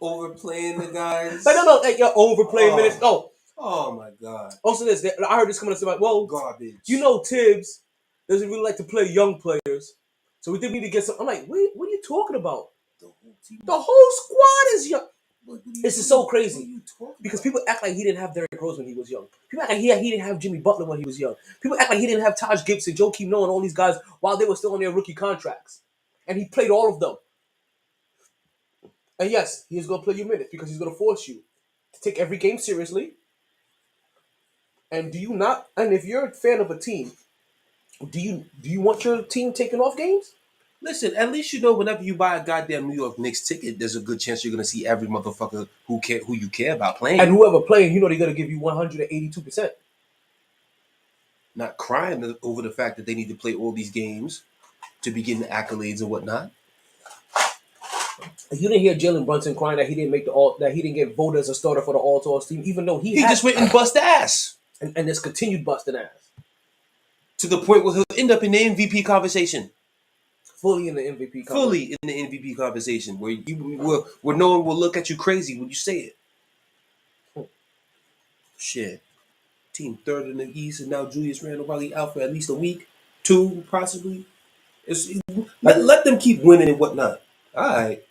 Overplaying the guys. like you're overplaying minutes. Oh, Oh my god. also this, I heard this coming up about, well, Garbage. Tibbs doesn't really like to play young players, so we think we need to get some. I'm like, what are you talking about? The whole team. The whole squad is young. This is so What are crazy you talking because about? people act like he didn't have Derrick Rose when he was young. People act like he didn't have Jimmy Butler when he was young. People act like he didn't have Taj Gibson, Joakim Noah, and all these guys while they were still on their rookie contracts, and he played all of them. And yes, he is going to play you minutes because he's going to force you to take every game seriously. And do you not? And if you're a fan of a team, do you want your team taking off games? Listen, at least you know whenever you buy a goddamn New York Knicks ticket, there's a good chance you're gonna see every motherfucker who you care about playing. And whoever playing, they're going to give you 182%. Not crying over the fact that they need to play all these games to be getting accolades and whatnot. You didn't hear Jalen Brunson crying that he didn't that he didn't get voted as a starter for the All-Stars team, even though he just went and bust ass and just continued busting ass. to the point where he'll end up in the MVP conversation. Fully in the MVP conversation. Fully in the MVP conversation, where where no one will look at you crazy when you say it. Shit. Team third in the East, and now Julius Randle probably out for at least a week, 2 possibly. Let them keep winning and whatnot. All right.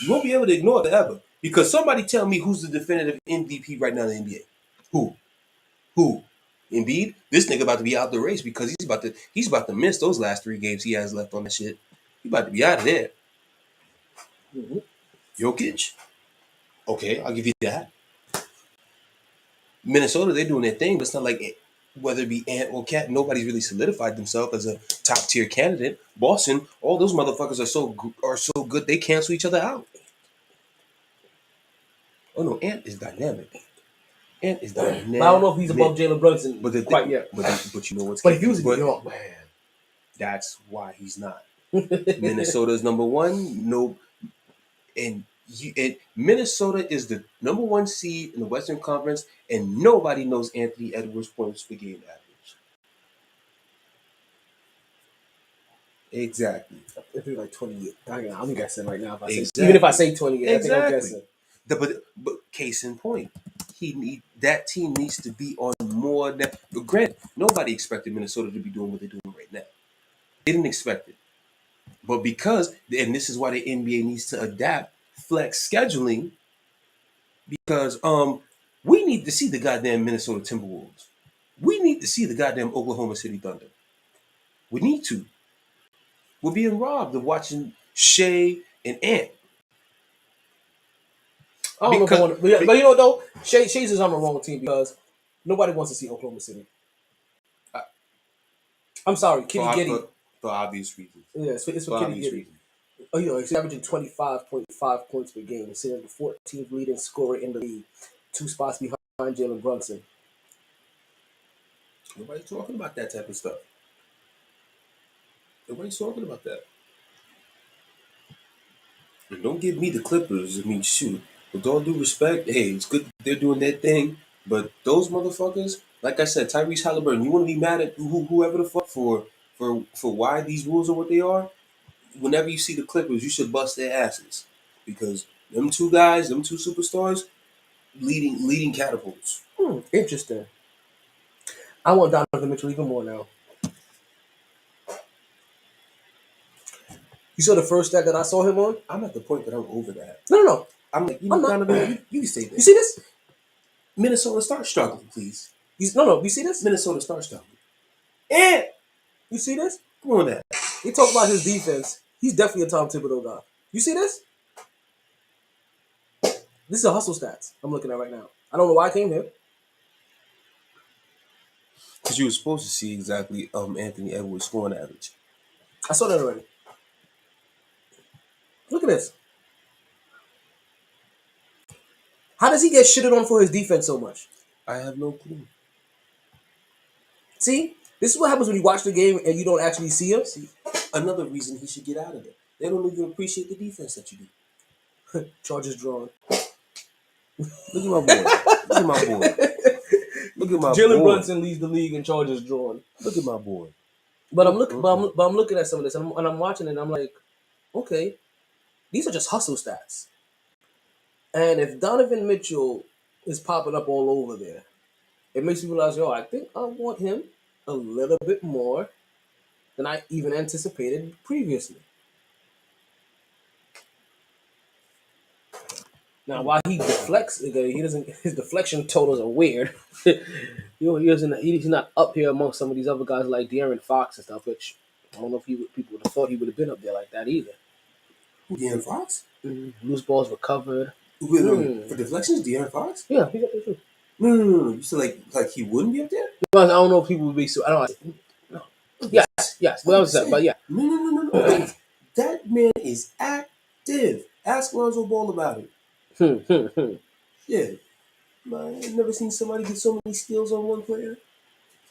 You won't be able to ignore it ever. Because somebody tell me who's the definitive MVP right now in the NBA. Who? Embiid? This nigga about to be out the race because he's about to miss those last 3 games he has left on that shit. He about to be out of there. Mm-hmm. Jokic? Okay, I'll give you that. Minnesota, they're doing their thing, but it's not like whether it be Ant or Cat, nobody's really solidified themselves as a top tier candidate. Boston, all those motherfuckers are so good they cancel each other out. Oh no, Ant is dynamic. Ant is dynamic. But I don't know if he's above Jalen Brunson quite yet. But you know what's But if he was in New York, man, that's why he's not. Minnesota's number 1. No, and Minnesota is the number 1 seed in the Western Conference, and nobody knows Anthony Edwards' points per game average. Exactly. If he's like 28, I'm guessing right now. Exactly. Even if I say 28, exactly. I think I'm guessing. But case in point, that team needs to be on more. Granted, nobody expected Minnesota to be doing what they're doing right now. They didn't expect it. But because, and this is why the NBA needs to adapt flex scheduling, because we need to see the goddamn Minnesota Timberwolves. We need to see the goddamn Oklahoma City Thunder. We need to. We're being robbed of watching Shea and Ant. I don't know if I want to, but you know what though? Shay's is on the wrong team because nobody wants to see Oklahoma City. I'm sorry, Kitty Giddy. For obvious reasons. Yeah, it's for Kitty Giddy. Oh, he's averaging 25.5 points per game. He's sitting the 14th leading scorer in the league, 2 spots behind Jalen Brunson. Nobody's talking about that type of stuff. Nobody's talking about that. And don't give me the Clippers. I mean, shoot. With all due respect, hey, it's good they're doing their thing. But those motherfuckers, like I said, Tyrese Halliburton, you want to be mad at whoever the fuck for why these rules are what they are? Whenever you see the Clippers, you should bust their asses. Because them two guys, them two superstars, leading catapults. Interesting. I want Donovan Mitchell even more now. You saw the first stat that I saw him on? I'm at the point that I'm over that. No. I'm like, I'm not. Donovan, you can say this. You see this? Minnesota start struggling, please. No. You see this? Minnesota start struggling. And you see this? Come on, that. He talked about his defense. He's definitely a Tom Thibodeau guy. You see this? This is a hustle stats I'm looking at right now. I don't know why I came here. Because you were supposed to see exactly Anthony Edwards' scoring average. I saw that already. Look at this. How does he get shitted on for his defense so much? I have no clue. See? This is what happens when you watch the game and you don't actually see him. See, another reason he should get out of there. They don't even appreciate the defense that you do. Charges drawn. Look at my boy. Look at my boy. Look at my Jalen boy. Brunson leads the league in charges drawn. Look at my boy. But I'm looking at some of this and I'm watching it and I'm like, okay, these are just hustle stats. And if Donovan Mitchell is popping up all over there, it makes me realize, I think I want him a little bit more than I even anticipated previously. Now, while he deflects, he doesn't. His deflection totals are weird. He's not up here amongst some of these other guys like De'Aaron Fox and stuff. Which I don't know if people would have thought he would have been up there like that either. De'Aaron Fox? Loose balls recovered. For deflections, De'Aaron Fox? Yeah, he's up there too. No. You said like he wouldn't be up there? But I don't know if people would be so. I don't know. No. Yes. What I was saying, but yeah. No. That man is active. Ask Lonzo Ball about it. Yeah. Man, I've never seen somebody get so many skills on one player.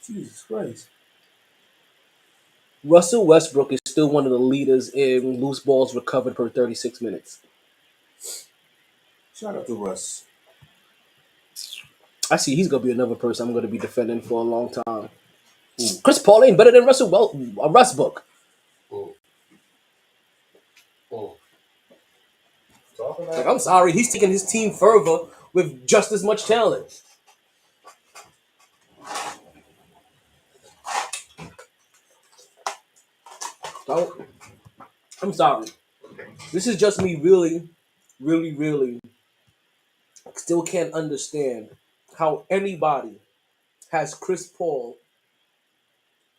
Jesus Christ. Russell Westbrook is still one of the leaders in loose balls recovered per 36 minutes. Shout out to Russ. I see he's going to be another person I'm going to be defending for a long time. Chris Paul ain't better than Westbrook. Like, I'm sorry, he's taking his team further with just as much talent. So, I'm sorry. This is just me really, really, really still can't understand how anybody has Chris Paul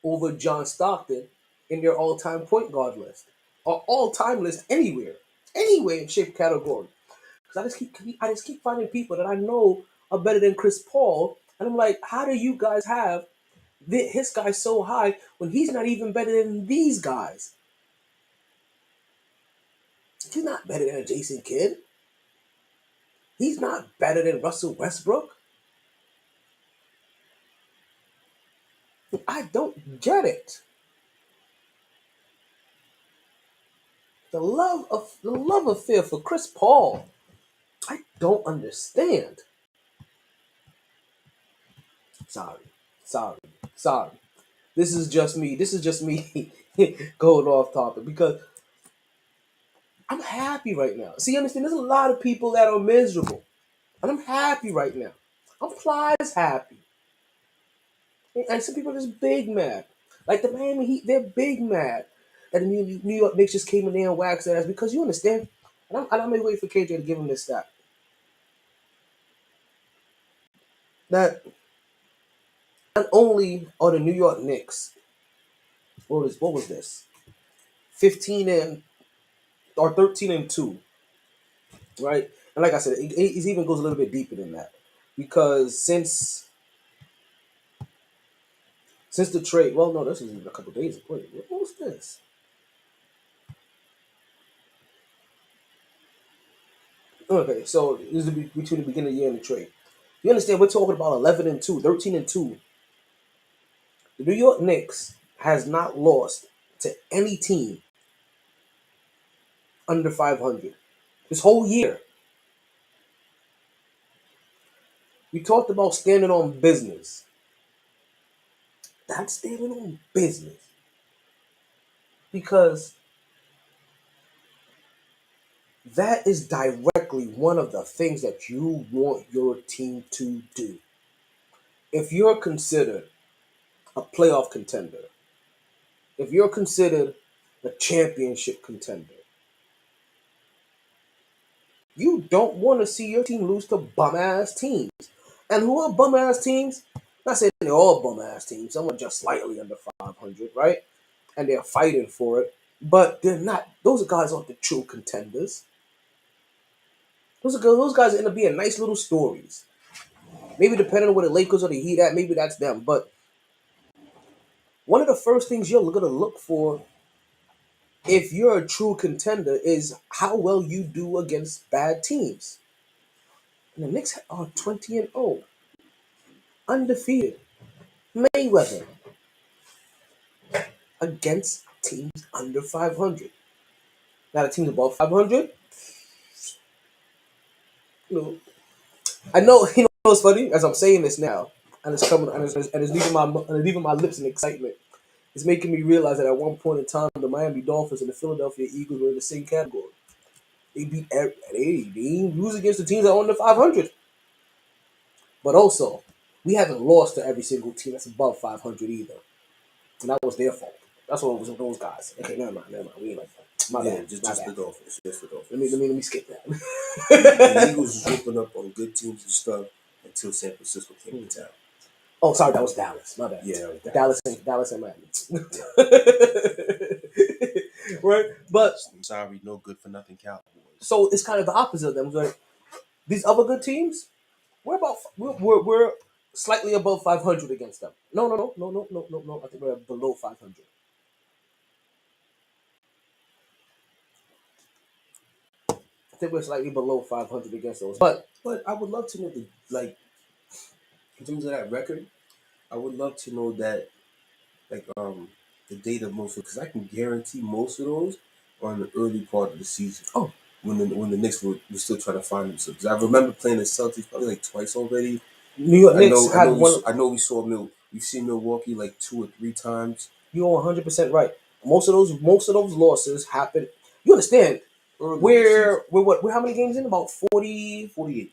over John Stockton in your all-time point guard list or all-time list anywhere in shape category. Because I just keep finding people that I know are better than Chris Paul, and I'm like, how do you guys have his guy so high when he's not even better than these guys? He's not better than Jason Kidd. He's not better than Russell Westbrook. I don't get it. The love affair for Chris Paul, I don't understand. Sorry. This is just me going off topic because I'm happy right now. See, you understand? There's a lot of people that are miserable, and I'm happy right now. I'm Plies happy, and some people are just big mad. Like the Miami Heat, they're big mad that the New York Knicks just came in there and waxed their ass because you understand. And I'm gonna wait for KJ to give him this stat. That not only are the New York Knicks, what was this? 13-2, right? And like I said, it even goes a little bit deeper than that because since the trade, well, no, this was even a couple days ago. Wait, what was this? Okay, so this is between the beginning of the year and the trade. You understand? We're talking about 11-2, 13-2 The New York Knicks has not lost to any team under 500 this whole year. We talked about standing on business. That's standing on business. Because that is directly one of the things that you want your team to do. If you're considered a playoff contender, if you're considered a championship contender, you don't want to see your team lose to bum-ass teams. And who are bum-ass teams? Not saying they're all bum-ass teams. Some are just slightly under 500, right? And they're fighting for it. But they're not. Those guys aren't the true contenders. Those guys end up being nice little stories. Maybe depending on where the Lakers or the Heat at, maybe that's them. But one of the first things you're going to look for if you're a true contender is how well you do against bad teams. And the Knicks are 20-0, undefeated, Mayweather against teams under 500. Now the teams above 500, I know. What's funny as I'm saying this now, and it's coming, and it's leaving my lips in excitement. It's making me realize that at one point in time, the Miami Dolphins and the Philadelphia Eagles were in the same category. They didn't lose against the teams that are under 500. But also, we haven't lost to every single team that's above 500 either. And that was their fault. That's what it was with those guys. Okay, never mind. We ain't like that. My bad. Just bad. the Dolphins. Just the Dolphins. Let me skip that. The Eagles was ripping up on good teams and stuff until San Francisco came to town. Oh, sorry, that was Dallas. My bad. Yeah, that Dallas was and Miami. Right? But sorry, no good for nothing Cowboys. So it's kind of the opposite of them. Right? These other good teams, we're slightly above 500 against them. No. I think we're below 500. I think we're slightly below 500 against those. But I would love to know in terms of that record, I would love to know that the date of most, because I can guarantee most of those are in the early part of the season. Oh, when the Knicks were still trying to find themselves. I remember playing the Celtics probably twice already. New York Knicks had one. I know we've seen Milwaukee 2 or 3 times. You're 100% right. Most of those losses happened. You understand? We're how many games in? About 40, 48.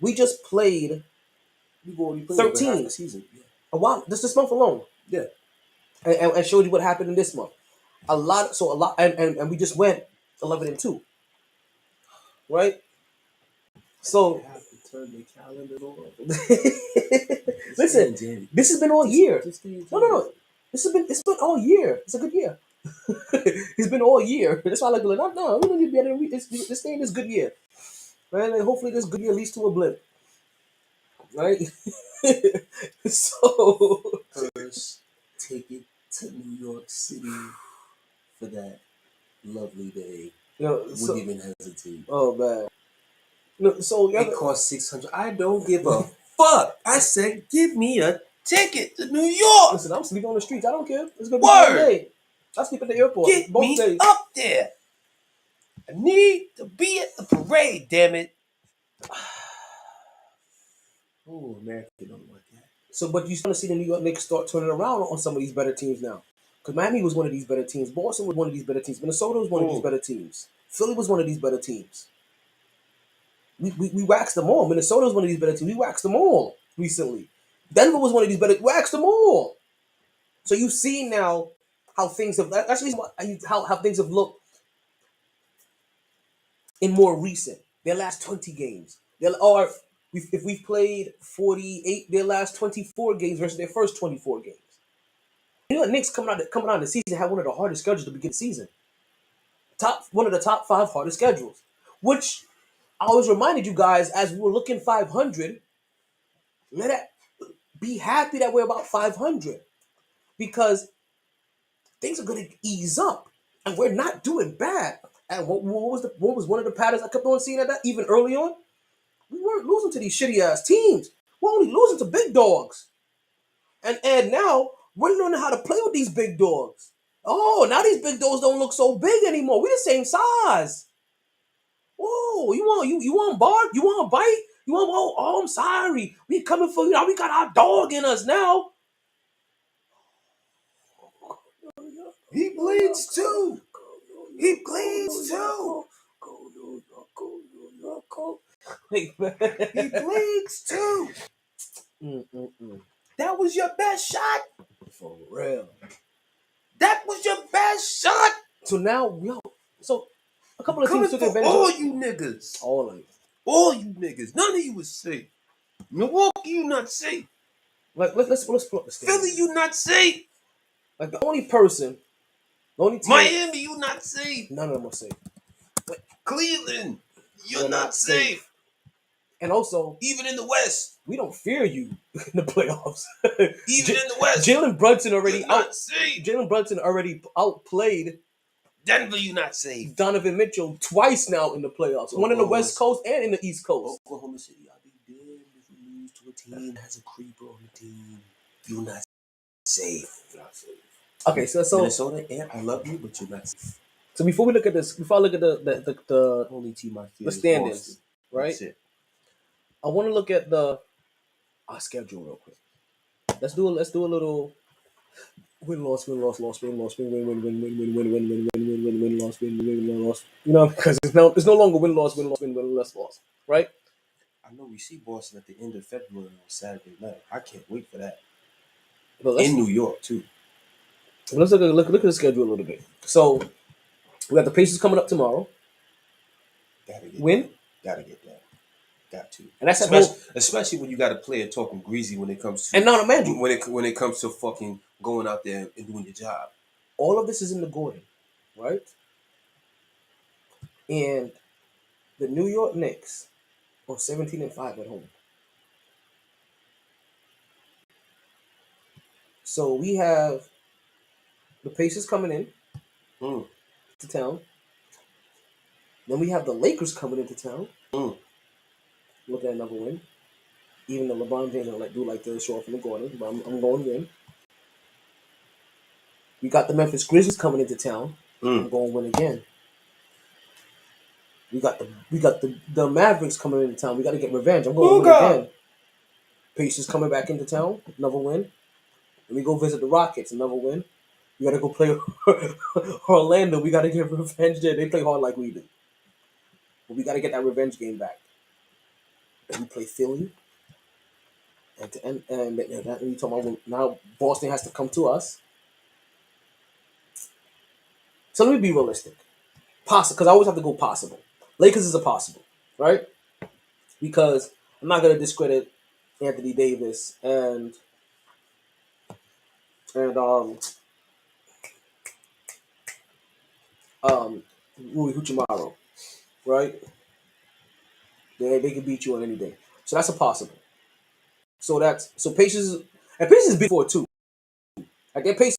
We just played. We already played 13 half the season. Yeah. A while. This month alone. Yeah. And showed you what happened in this month. A lot, and we just went 11-2. Right? So have to turn the calendar on. Listen, this has been all year. No. It's been all year. It's a good year. It's been all year. That's why I like to look. No, we don't need to be able to this thing is good year. Right? Like, hopefully this good year leads to a blip. Right? So first ticket to New York City for that lovely day. Wouldn't even hesitate. Oh man. No, so it cost $600. I don't give a fuck. I said, give me a ticket to New York. Listen, I'm sleeping on the streets. I don't care. It's gonna be one day. I sleep at the airport. Get both me days. up there. I need to be at the parade. Damn it. Oh, America don't want that. So, but you want to see the New York Knicks start turning around on some of these better teams now. Because Miami was one of these better teams. Boston was one of these better teams. Minnesota was one of these better teams. Philly was one of these better teams. We waxed them all. Minnesota was one of these better teams. We waxed them all recently. Denver was one of these better. We waxed them all. So you see now how things have actually how things have looked in more recent. Their last 20 games. If we've played 48, their last 24 games versus their first 24 games. You know, Knicks coming out of the season had one of the hardest schedules to begin the season. One of the top 5 hardest schedules, which I always reminded you guys as we were looking 500. Be happy that we're about 500 because things are going to ease up and we're not doing bad. And what was one of the patterns I kept on seeing at that even early on? We weren't losing to these shitty ass teams. We're only losing to big dogs. And now We're learning how to play with these big dogs. Oh, now these big dogs don't look so big anymore. We the same size. Whoa, you want bark? You want a bite? You want oh I'm sorry. We coming for you now. We got our dog in us now. He bleeds too. He bleeds too. Hey, He bleeds too. That was your best shot. For real. That was your best shot. So now, so a couple of Coming teams took for advantage all of you niggas. all of it. All you niggas. None of you was safe. Milwaukee, you not safe. Like let's pull up the standings. Philly, you not safe. Like the only team, Miami, you not safe. none of them are safe. Cleveland, you're You're not not safe. And also, Even in the West. we don't fear you in the playoffs. Even in the West. Jalen Brunson already You're not safe. Jalen Brunson already outplayed Denver, you not safe. Donovan Mitchell twice now in the playoffs. One in the West Coast and in the East Coast. Oklahoma City, I'll be damned if we lose to a team that has a creeper on the team. You're not safe. Not safe. Okay, so Minnesota, and I love you, but you're not safe. So before we look at this, before I look at the Only team I fear the is standings, Boston. right? That's it. I want to look at our schedule real quick. Let's do a little win loss win loss loss win loss win win win win win win win win win win win win loss win win win loss. You know, because it's no longer win loss win loss win win loss loss, right? I know we see Boston at the end of February on Saturday night. I can't wait for that. But In New York too. let's look at the schedule a little bit. So we got the Pacers coming up tomorrow. Gotta get Win. that. Gotta get that. Got to. And that's at especially when you got a player talking greasy when it comes to And now imagine when it comes to fucking going out there and doing your job. all of this is in the Gordon, right? And the New York Knicks are 17-5 at home. So we have the Pacers coming in to town. Then we have the Lakers coming into town. Look at another win. Even though LeBron James do like to show off in the Gordon, but I'm going win. We got the Memphis Grizzlies coming into town. I'm going win again. We got the Mavericks coming into town. We got to get revenge. I'm going win again. Pacers coming back into town. Another win. And we go visit the Rockets. Another win. We got to go play Orlando. We got to get revenge there. They play hard like we do. But we got to get that revenge game back. And we play Philly. And you talking about now Boston has to come to us. So let me be realistic. Possible, because I always have to go possible. Lakers is a possible, right? Because I'm not gonna discredit Anthony Davis and Rui Hachimura, right? They can beat you on any day. So that's a possible. So Pacers beat for too. Like their pace,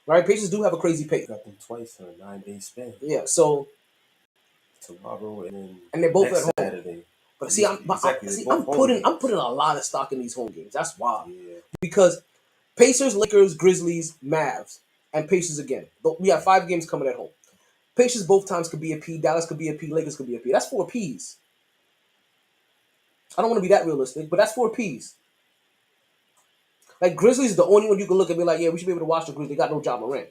right? Pacers do have a crazy pace. Got them twice in a 9-day span. Yeah. So tomorrow and they're both next at home. Saturday. But see, I'm putting a lot of stock in these home games. That's why. Yeah. Because Pacers, Lakers, Grizzlies, Mavs, and Pacers again. We have 5 games coming at home. Pacers both times could be a P. Dallas could be a P. Lakers could be a P. That's 4 Ps. I don't want to be that realistic, but that's 4 Ps. Like Grizzlies is the only one you can look at and be like, yeah, we should be able to watch the Grizzlies. They got no Ja Morant.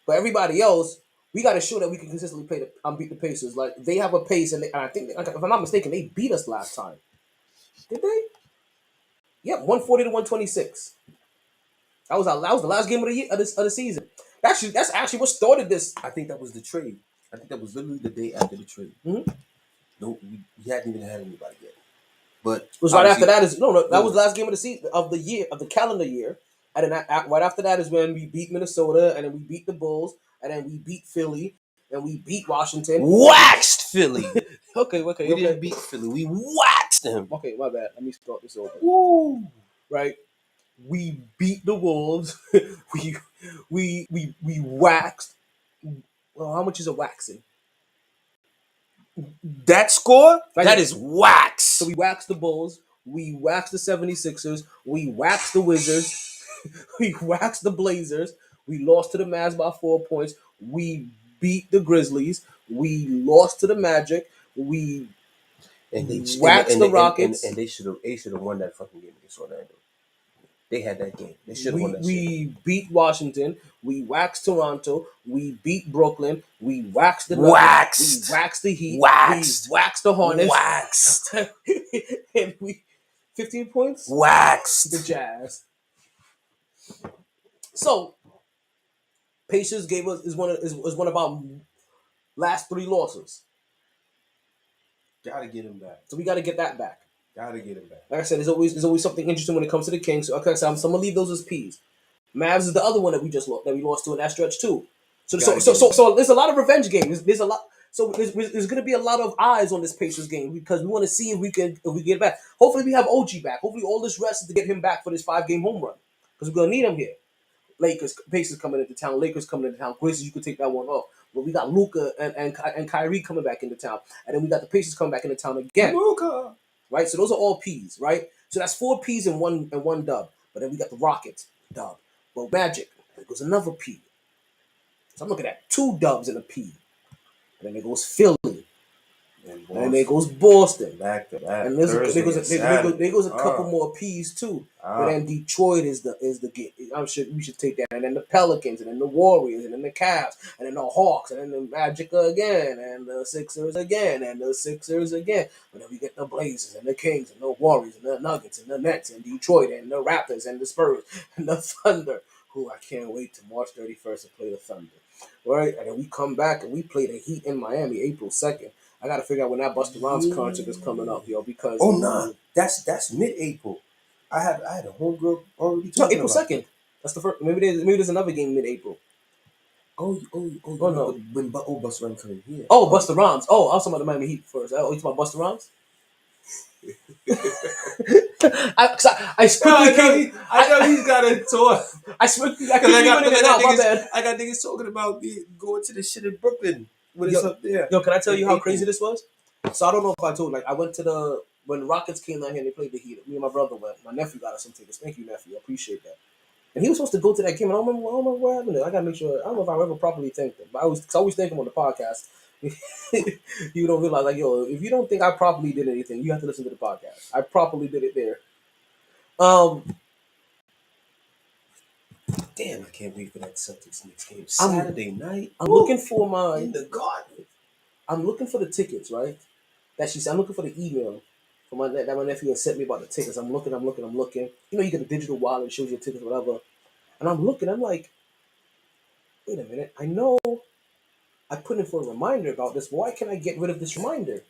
But everybody else, we got to show that we can consistently beat the Pacers. Like they have a pace, and I think, if I'm not mistaken, they beat us last time. Did they? Yep, 140 to 126. That was the last game of the year of the season. That's actually what started this. I think that was the trade. I think that was literally the day after the trade. Mm-hmm. No, we hadn't even had anybody yet. But it was right after that that was the last game of the season of the calendar year. And then right after that is when we beat Minnesota, and then we beat the Bulls, and then we beat Philly, and we beat Washington. Waxed Philly. Okay. We didn't beat Philly. We waxed them. Okay, my bad. Let me start this over. Woo. Right? We beat the Wolves. we waxed. Well, how much is a waxing? That score? Right. That is wax. So we waxed the Bulls. We waxed the 76ers. We waxed the Wizards. We waxed the Blazers. We lost to the Mavs by 4 points. We beat the Grizzlies. We lost to the Magic. We And they waxed the Rockets. and they should have won that fucking game against Orlando. They had that game. They should have won that shit. We beat Washington. We waxed Toronto. We beat Brooklyn. We waxed the Nuggets. We waxed the Heat. Waxed. We waxed the Hornets. Waxed. And we 15 points. Waxed. The Jazz. So Pacers gave us is one of our last 3 losses. Gotta get him back. So we got to get that back. Gotta get him back. Like I said, there's always something interesting when it comes to the Kings. So, okay, so I'm gonna leave those as P's. Mavs is the other one that we lost to in that stretch too. So there's a lot of revenge games. There's a lot. So there's going to be a lot of eyes on this Pacers game because we want to see if we get back. Hopefully we have OG back. Hopefully all this rest is to get him back for this 5-game home run because we're going to need him here. Pacers coming into town. Lakers coming into town. Grizzlies, you could take that one off. But we got Luka and Kyrie coming back into town, and then we got the Pacers coming back into town again. Luka. Right, so those are all P's, right? So that's 4 P's and one dub. But then we got the Rockets dub. Well, Magic, there goes another P. So I'm looking at 2 dubs and a P. And then there goes Philly. And then there goes Boston. Back to back. And there goes a couple more P's too. But then Detroit is the game. I'm sure we should take that. And then the Pelicans, and then the Warriors, and then the Cavs, and then the Hawks, and then the Magic again, and the Sixers again, and the Sixers again. But then we get the Blazers, and the Kings, and the Warriors, and the Nuggets, and the Nets, and Detroit, and the Raptors, and the Spurs, and the Thunder. Who I can't wait to March 31st to play the Thunder. Right? And then we come back and we play the Heat in Miami April 2nd. I gotta figure out when that Busta Rhymes concert is coming up, yo, because that's mid-April. I had a homegirl already. No, April 2nd. That's the first. Maybe there's another game mid-April. Oh no! When Busta Rhymes coming here. Oh, Busta Rhymes. Oh, I was talking about the Miami Heat first. Oh, you talking about Busta Rhymes? I know he's got a tour. I got niggas talking about going to the shit in Brooklyn. What is up there? Yo, can I tell you how crazy this was? So I don't know if I told. Like, I went to when the Rockets came down here and they played the Heat. Me and my brother went. My nephew got us some tickets. Thank you, nephew. I appreciate that. And he was supposed to go to that game. And I don't remember what happened. I gotta make sure. I don't know if I ever properly thanked him. But I always thank him on the podcast. You don't realize, like, yo, if you don't think I properly did anything, you have to listen to the podcast. I properly did it there. Damn, I can't wait for that Celtics Knicks game Saturday night. I'm looking for in the garden. I'm looking for the tickets, right? I'm looking for the email from that my nephew had sent me about the tickets. I'm looking. You know, you get a digital wallet, shows your tickets, whatever. And I'm looking. I'm like, wait a minute. I know I put in for a reminder about this. Why can't I get rid of this reminder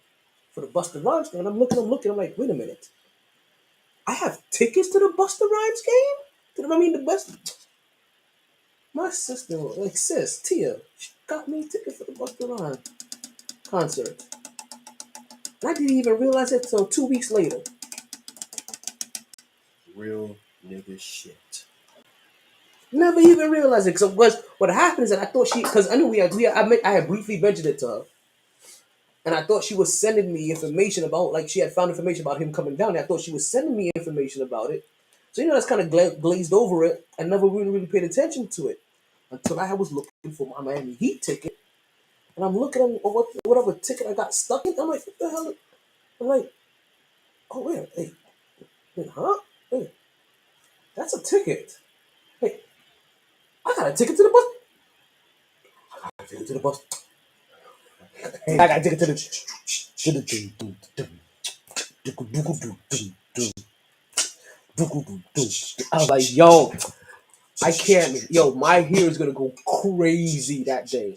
for the Busta Rhymes game? And I'm looking. I'm like, wait a minute. I have tickets to the Busta Rhymes game? I mean, the best. My sister, like sis, Tia, she got me tickets for the Busta Rhymes concert. And I didn't even realize it until 2 weeks later. Real nigga shit. Never even realized it. Because what happened is that I thought because I knew I had briefly mentioned it to her. And I thought she was sending me information about, like, she had found information about him coming down there. I thought she was sending me information about it. So, you know, that's kind of glazed over it. I never really paid attention to it until I was looking for my Miami Heat ticket. And I'm looking at whatever ticket I got stuck in. I'm like, what the hell? I'm like, oh, wait, huh? Wait, that's a ticket. Hey, I got a ticket to the bus. I got a ticket to the bus. I got a ticket to I was like, yo, I can't. Yo, my hair is gonna go crazy that day.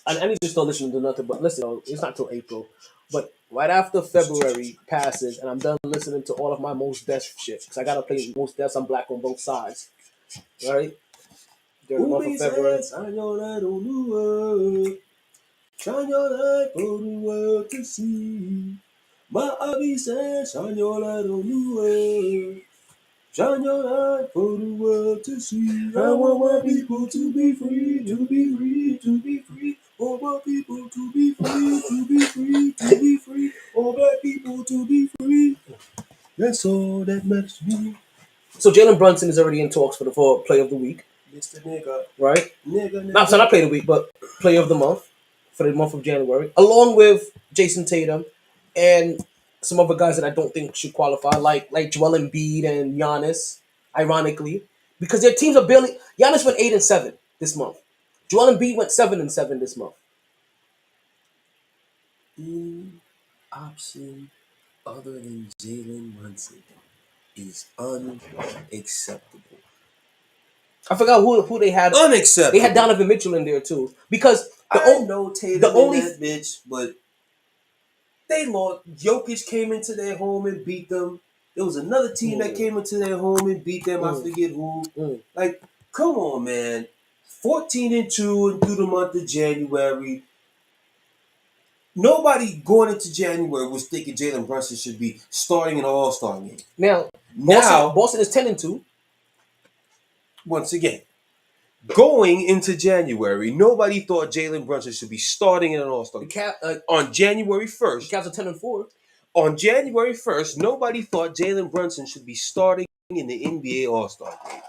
I need to start listening to nothing but listen. It's not till April, but right after February passes, and I'm done listening to all of my Most Def shit because I gotta play Most Def. I'm black on both sides, right? During the month of February. Shine your light on the world. Shine your light for the world to see. My Abby says, shine your light on the world. Shine your light for the world to see. I want my people to be free, to be free, to be free. I want my people to be free, to be free, to be free. I all black people to be free. That's all that matters to me. So Jalen Brunson is already in talks for Player of the Week, Mr. Nigga. right? Nigga. Not Player of the Week, but Player of the Month for the month of January, along with Jason Tatum and some other guys that I don't think should qualify, like Joel Embiid and Giannis. Ironically, because their teams are barely. Giannis went 8-7 this month. Joel Embiid went 7-7 this month. Any option other than Jalen Brunson is unacceptable. I forgot who they had. Unacceptable. They had Donovan Mitchell in there too, because I know Tatum the only- in that bitch, but they lost. Jokic came into their home and beat them. There was another team that came into their home and beat them. I forget who. Like, come on, man. 14-2 and through the month of January. Nobody going into January was thinking Jalen Brunson should be starting an All-Star game. Now Boston is 10-2. Once again, going into January, nobody thought Jalen Brunson should be starting in an All-Star game. On January 1st, the Cavs are 10-4. On January 1st, nobody thought Jalen Brunson should be starting in the NBA All-Star game.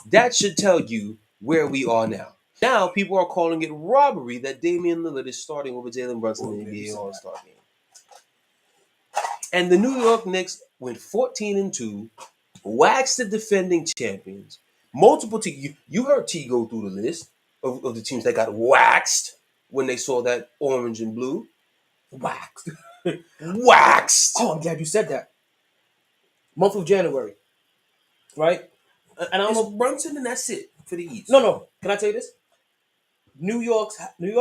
That should tell you where we are now. Now, people are calling it robbery that Damian Lillard is starting over Jalen Brunson in the NBA All-Star game. And the New York Knicks went 14-2, waxed the defending champions. Multiple teams. You heard T go through the list of the teams that got waxed when they saw that orange and blue. Waxed. Waxed. Oh, I'm glad you said that. Month of January, right? And I'm Brunson, and that's it for the East. No. Can I tell you this? New York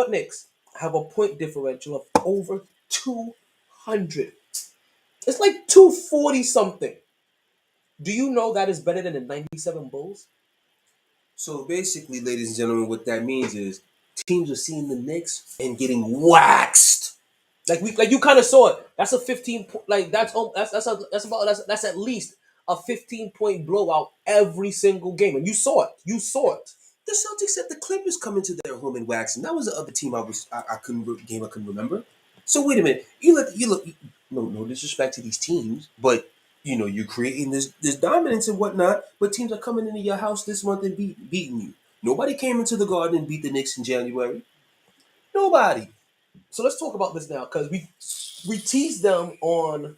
Knicks have a point differential of over 200. It's like 240 something. Do you know that is better than the 97 Bulls? So basically, ladies and gentlemen, what that means is teams are seeing the Knicks and getting waxed. Like you kind of saw it. That's a 15 like that's at least a 15-point blowout every single game, and you saw it. The Celtics had the Clippers come into their home and wax, and that was the other team I couldn't remember. So wait a minute, you look. No disrespect to these teams, but you're creating this dominance and whatnot. But teams are coming into your house this month and beating you. Nobody came into the Garden and beat the Knicks in January. Nobody. So let's talk about this now, because we teased them on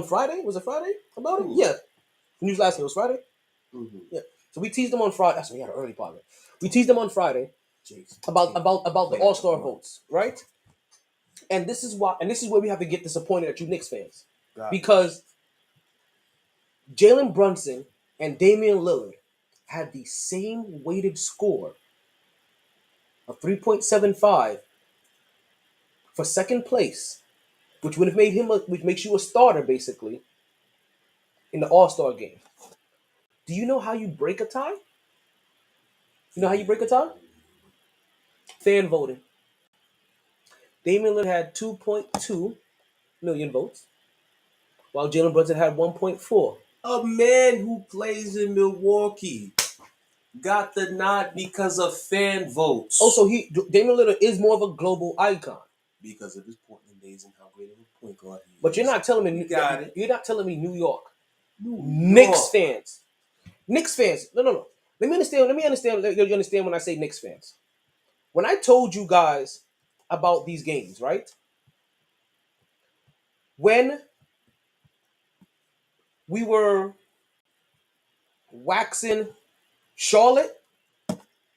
Friday. Was it Friday about it? Yeah. The news last night was Friday. Mm-hmm. Yeah. So we teased them on Friday. That's we had an early part. We teased them on Friday about the All-Star votes, right? And this is where we have to get disappointed at you Knicks fans, because Jalen Brunson and Damian Lillard had the same weighted score of 3.75 for second place, which would have made him which makes you a starter basically in the All-Star game. Do you know how you break a tie? You know how you break a tie? Fan voting. Damian Lillard had 2.2 million votes, while Jalen Brunson had 1.4. A man who plays in Milwaukee got the nod because of fan votes. Also, Damian Lillard is more of a global icon because of his Portland days and how great of a point guard he is. But you're not telling me You're not telling me New York. Knicks fans. No. Let me understand. Let you understand when I say Knicks fans. When I told you guys about these games, right? When we were waxing Charlotte,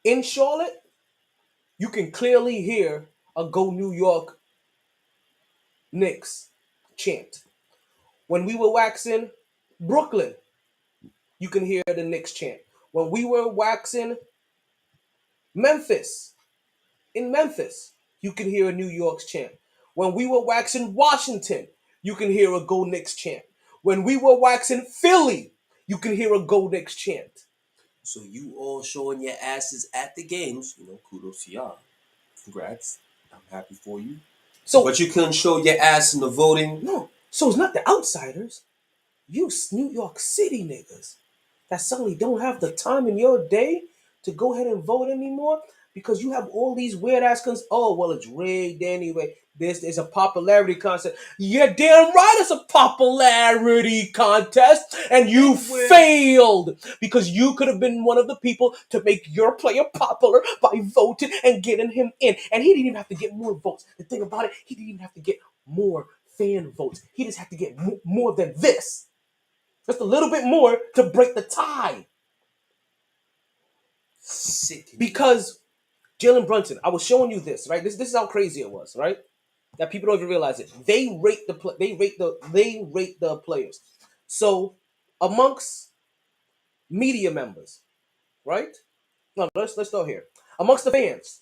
in Charlotte, you can clearly hear a Go New York Knicks chant. When we were waxing Brooklyn, you can hear the Knicks chant. When we were waxing Memphis, you can hear a New York's chant. When we were waxing Washington, you can hear a Go Knicks chant. When we were waxing Philly, you can hear a Go Knicks chant. So you all showing your asses at the games, kudos to y'all. Congrats. I'm happy for you. But you couldn't show your ass in the voting? No. So it's not the outsiders. You New York City niggas that suddenly don't have the time in your day to go ahead and vote anymore because you have all these weird ass oh well, it's rigged anyway. This is a popularity contest. You're damn right it's a popularity contest, and you failed because you could have been one of the people to make your player popular by voting and getting him in. And he didn't even have to get more votes. The thing about it, he didn't even have to get more fan votes. He just had to get more than this. Just a little bit more to break the tie. Sick. Because Jalen Brunson, I was showing you this, right? This is how crazy it was, right? That people don't even realize it. They rate the players. So amongst media members, right? No, let's start here. Amongst the fans,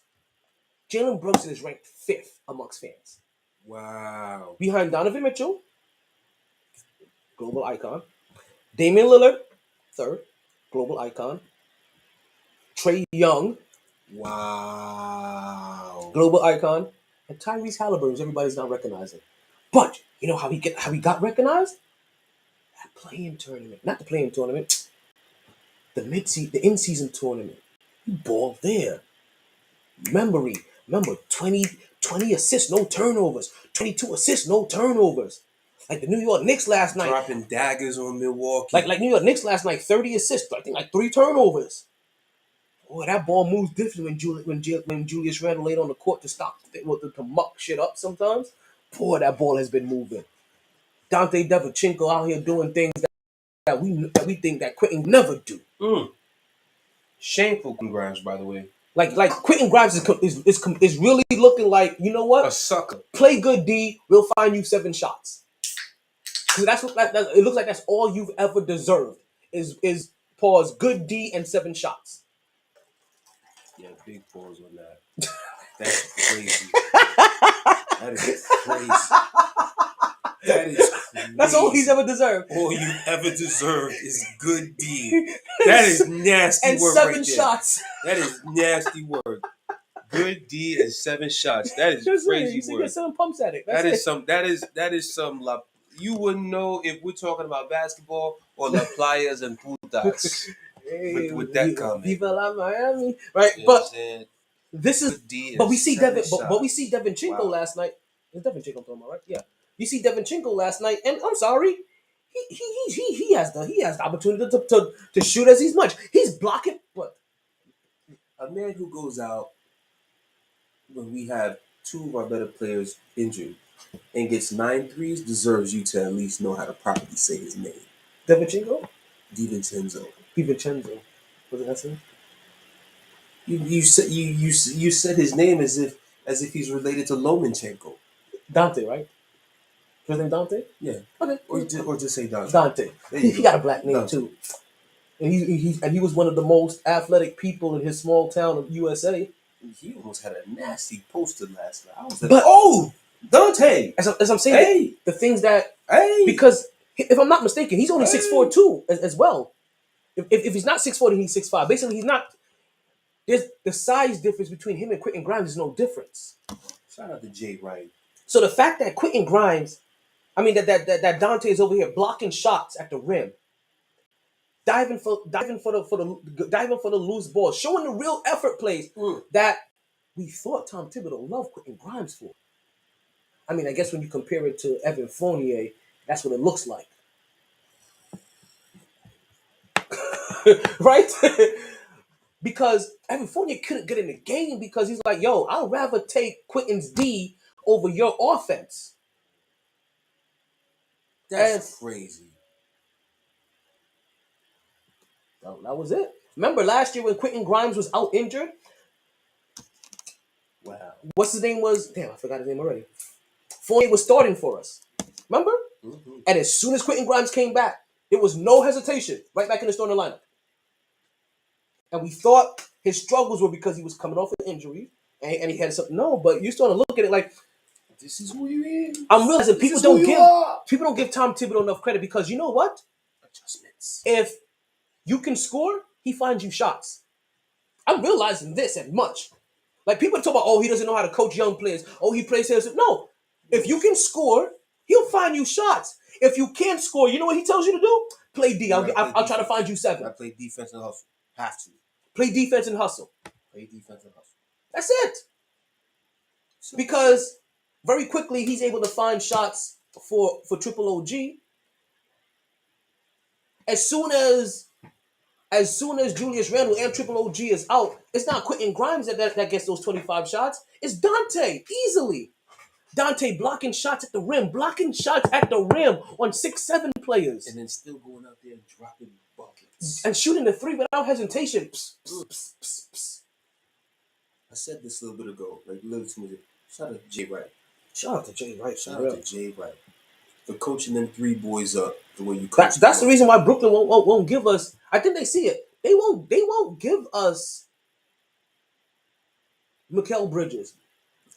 Jalen Brunson is ranked 5th amongst fans. Wow. Behind Donovan Mitchell, global icon. Damian Lillard, 3rd, global icon. Trae Young, wow, global icon. And Tyrese Halliburton, everybody's not recognizing. But you know how he got recognized? That playing tournament. Not the playing tournament. The in-season tournament. He balled there. Remember 20 assists, no turnovers. 22 assists, no turnovers. Like the New York Knicks last night. Dropping daggers on Milwaukee. Like New York Knicks last night, 30 assists. I think like 3 turnovers. Boy, that ball moves differently when Julius Randle laid on the court to stop to muck shit up sometimes. Boy, that ball has been moving. Dante DiVincenzo out here doing things that we think that Quentin never do. Shameful Grimes, by the way. Like Quentin Grimes is really looking like, you know what? A sucker. Play good, D. We'll find you 7 shots. Because that's what it looks like. That's all you've ever deserved is pause good D and 7 shots. Yeah, big pause on that. That's crazy. That is crazy. That is crazy. That's all he's ever deserved. All you ever deserved is good deed. That is nasty and work 7 right there. shots. That is nasty work. Good deed and 7 shots. That is crazy work. Get 7 pumps at it. That is some you wouldn't know if we're talking about basketball or La Playas and putas. Hey, with that comment. Viva la Miami. Right. You But this is but we see DiVincenzo wow. last night. Is DiVincenzo talking about, right? Yeah. You see DiVincenzo last night, and I'm sorry, he has the opportunity to shoot as much. He's blocking, but A man who goes out when we have 2 of our better players injured and gets 9 threes deserves you to at least know how to properly say his name. DiVincenzo. DiVincenzo. Was it that name? You said his name as if he's related to Lomachenko. Dante, right? His name Dante? Yeah. Okay. Or just say Dante. Dante. He got a black name Dante. too. And he was one of the most athletic people in his small town of USA. He almost had a nasty poster last night. I was like, oh, Dante. As I'm saying, the things that because if I'm not mistaken, he's only 6'4" too as well. If he's not 6'4", then he's 6'5". Basically, he's not. There's the size difference between him and Quentin Grimes is no difference. Shout out to Jay Wright. So the fact that Quentin Grimes, that Dante is over here blocking shots at the rim, diving for the loose ball, showing the real effort plays that we thought Tom Thibodeau loved Quentin Grimes for. I guess when you compare it to Evan Fournier, that's what it looks like. Right? Because Evan Fournier couldn't get in the game because he's like, yo, I'd rather take Quentin's D over your offense. That's crazy. That was it. Remember last year when Quentin Grimes was out injured? Wow. What's his name was? Damn, I forgot his name already. Fournier was starting for us. Remember? Mm-hmm. And as soon as Quentin Grimes came back, there was no hesitation. Right back in the starting lineup. And we thought his struggles were because he was coming off an injury and he had something. No, but you're starting to look at it like, this is who you is. I'm realizing people don't give Tom Thibodeau enough credit because you know what? Adjustments. If you can score, he finds you shots. I'm realizing this at much. Like people talk about, oh, he doesn't know how to coach young players. Oh, he plays here. No. If you can score, he'll find you shots. If you can't score, you know what he tells you to do? Play D. I'll try to find you 7. I play defense and hustle. Have to. Play defense and hustle. Play defense and hustle. That's it. Because very quickly he's able to find shots for Triple OG. As soon as Julius Randle and Triple OG is out, it's not Quentin Grimes that gets those 25 shots. It's Dante, easily. Dante blocking shots at the rim on 6'7" players. And then still going out there and dropping buckets. And shooting the three without hesitation. Psst, psst, psst, psst, psst. I said this a little bit ago, like a little too much. Shout out to Jay Wright. Shout out to Jay Wright. Shout out to Jay Wright for coaching them three boys up the way you coach. That's the reason why Brooklyn won't give us. I think they see it. They won't give us Mikal Bridges.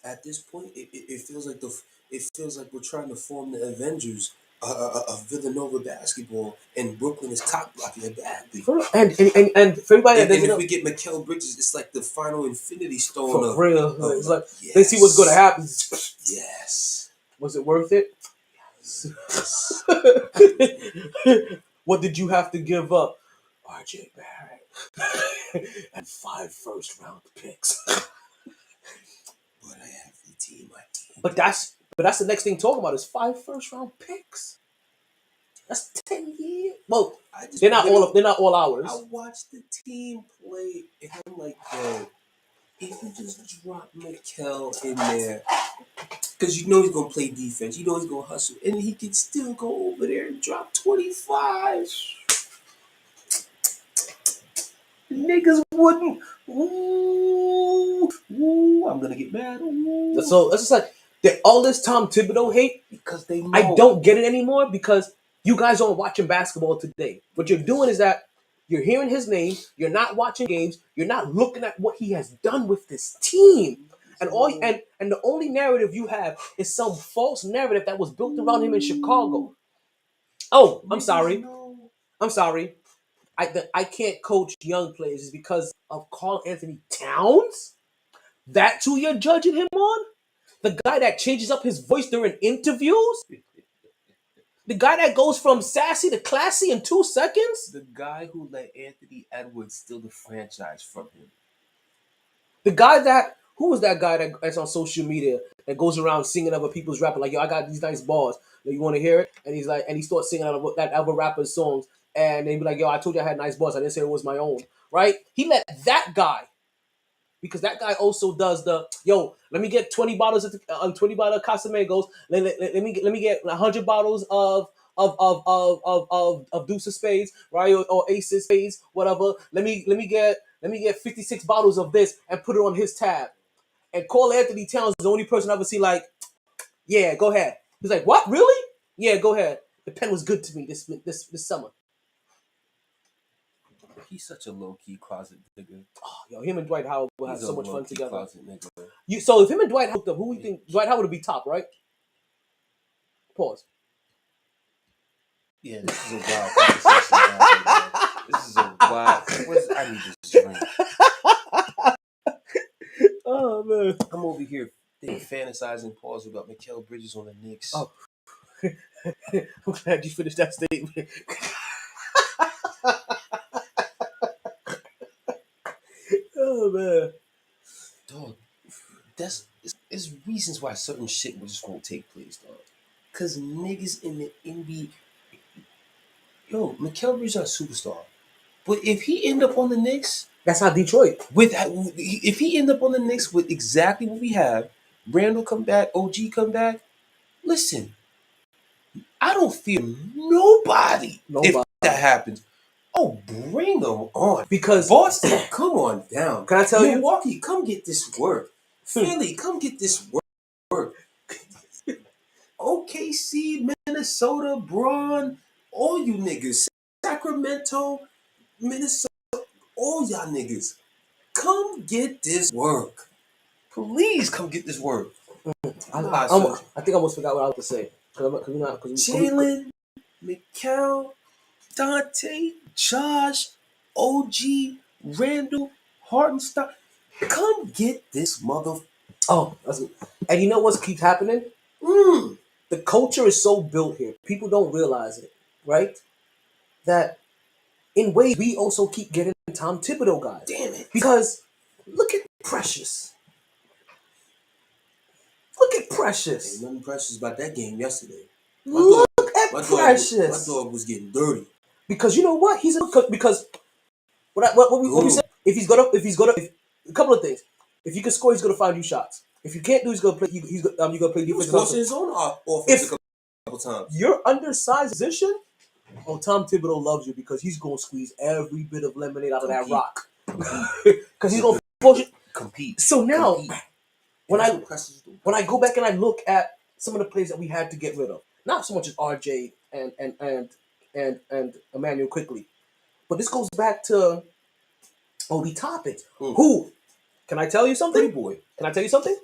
At this point, it feels like we're trying to form the Avengers of Villanova basketball, and Brooklyn is cock blocking it badly. And for everybody and if we get Mikal Bridges, it's like the final Infinity Stone. For real, it's like yes. They see what's going to happen. Yes. Was it worth it? Yes. What did you have to give up? RJ Barrett and 5 first-round picks. But I have the team. But that's the next thing talking about is 5 first-round picks. That's 10 years. Well, they're not all ours. I watched the team play, and I'm like, yo, if you just drop Mikal in there, because you know he's gonna play defense, you know he's gonna hustle, and he can still go over there and drop 25. Niggas wouldn't. Ooh, I'm gonna get mad. Ooh. So it's just like all this Tom Thibodeau hate, because they know. I don't get it anymore because you guys aren't watching basketball today. What you're doing is that you're hearing his name, you're not watching games, you're not looking at what he has done with this team. And the only narrative you have is some false narrative that was built around him in Chicago. Oh, I'm sorry. I can't coach young players is because of Karl Anthony Towns? That's who you're judging him on? The guy that changes up his voice during interviews? The guy that goes from sassy to classy in 2 seconds? The guy who let Anthony Edwards steal the franchise from him. The guy who was that guy that's on social media that goes around singing other people's rapping like, yo, I got these nice bars. You want to hear it? And he starts singing that other rapper's songs. And they be like, yo, I told you I had nice bars. I didn't say it was my own. Right? He let that guy, because that guy also does let me get 20 bottles of Casamigos. Let me get 100 bottles of Deuce of Spades, right? Or Ace of Spades, whatever. Let me get 56 bottles of this and put it on his tab. And Karl Anthony Towns is the only person I ever see like, yeah, go ahead. He's like, what? Really? Yeah, go ahead. The pen was good to me this summer. He's such a low-key closet nigga. Oh, yo, him and Dwight Howard will have so much fun together. Closet nigga. So if him and Dwight hooked up, who do you think? Dwight Howard would be top, right? Pause. Yeah, this is a wild conversation. This is a wild. I need this drink. Oh man, I'm over here fantasizing pause about Mikal Bridges on the Knicks. Oh, I'm glad you finished that statement. Oh man, dog, it's reasons why certain shit just won't take place, dog. Cause niggas in the NBA, yo, Mikal Bridges is a superstar, but if he end up on the Knicks, that's how Detroit. If he end up on the Knicks with exactly what we have, Randall come back, OG come back. Listen, I don't fear nobody. If that happens. Oh, bring them on. Because Boston, come on down. Can I tell you? Milwaukee, come get this work. Philly, come get this work. OKC, Minnesota, Braun, all you niggas. Sacramento, Minnesota, all y'all niggas. Come get this work. Please come get this work. I think I almost forgot what I was to say. Jalen, Mikal, Dante, Josh, OG, Randall, Hartenstein. Come get this mother. Oh, and you know what keeps happening? The culture is so built here. People don't realize it, right? That in ways we also keep getting Tom Thibodeau guys. Damn it. Because look at Precious. at Precious. Ain't nothing precious about that game yesterday. Look at My Precious. dog was getting dirty. Because you know what? He's because what we said. If a couple of things. If you can score, he's gonna find you shots. If you can't do, he's gonna play. He's gonna play He was defense. forcing his own offense a couple times. You're undersized position. Oh, Tom Thibodeau loves you because he's gonna squeeze every bit of lemonade out of that rock. Because he's gonna force you. Compete. So now, when I go back and I look at some of the players that we had to get rid of, not so much as RJ and Emmanuel quickly, but this goes back to Obi Toppin. Who? Can I tell you something? Pretty boy. Can I tell you something?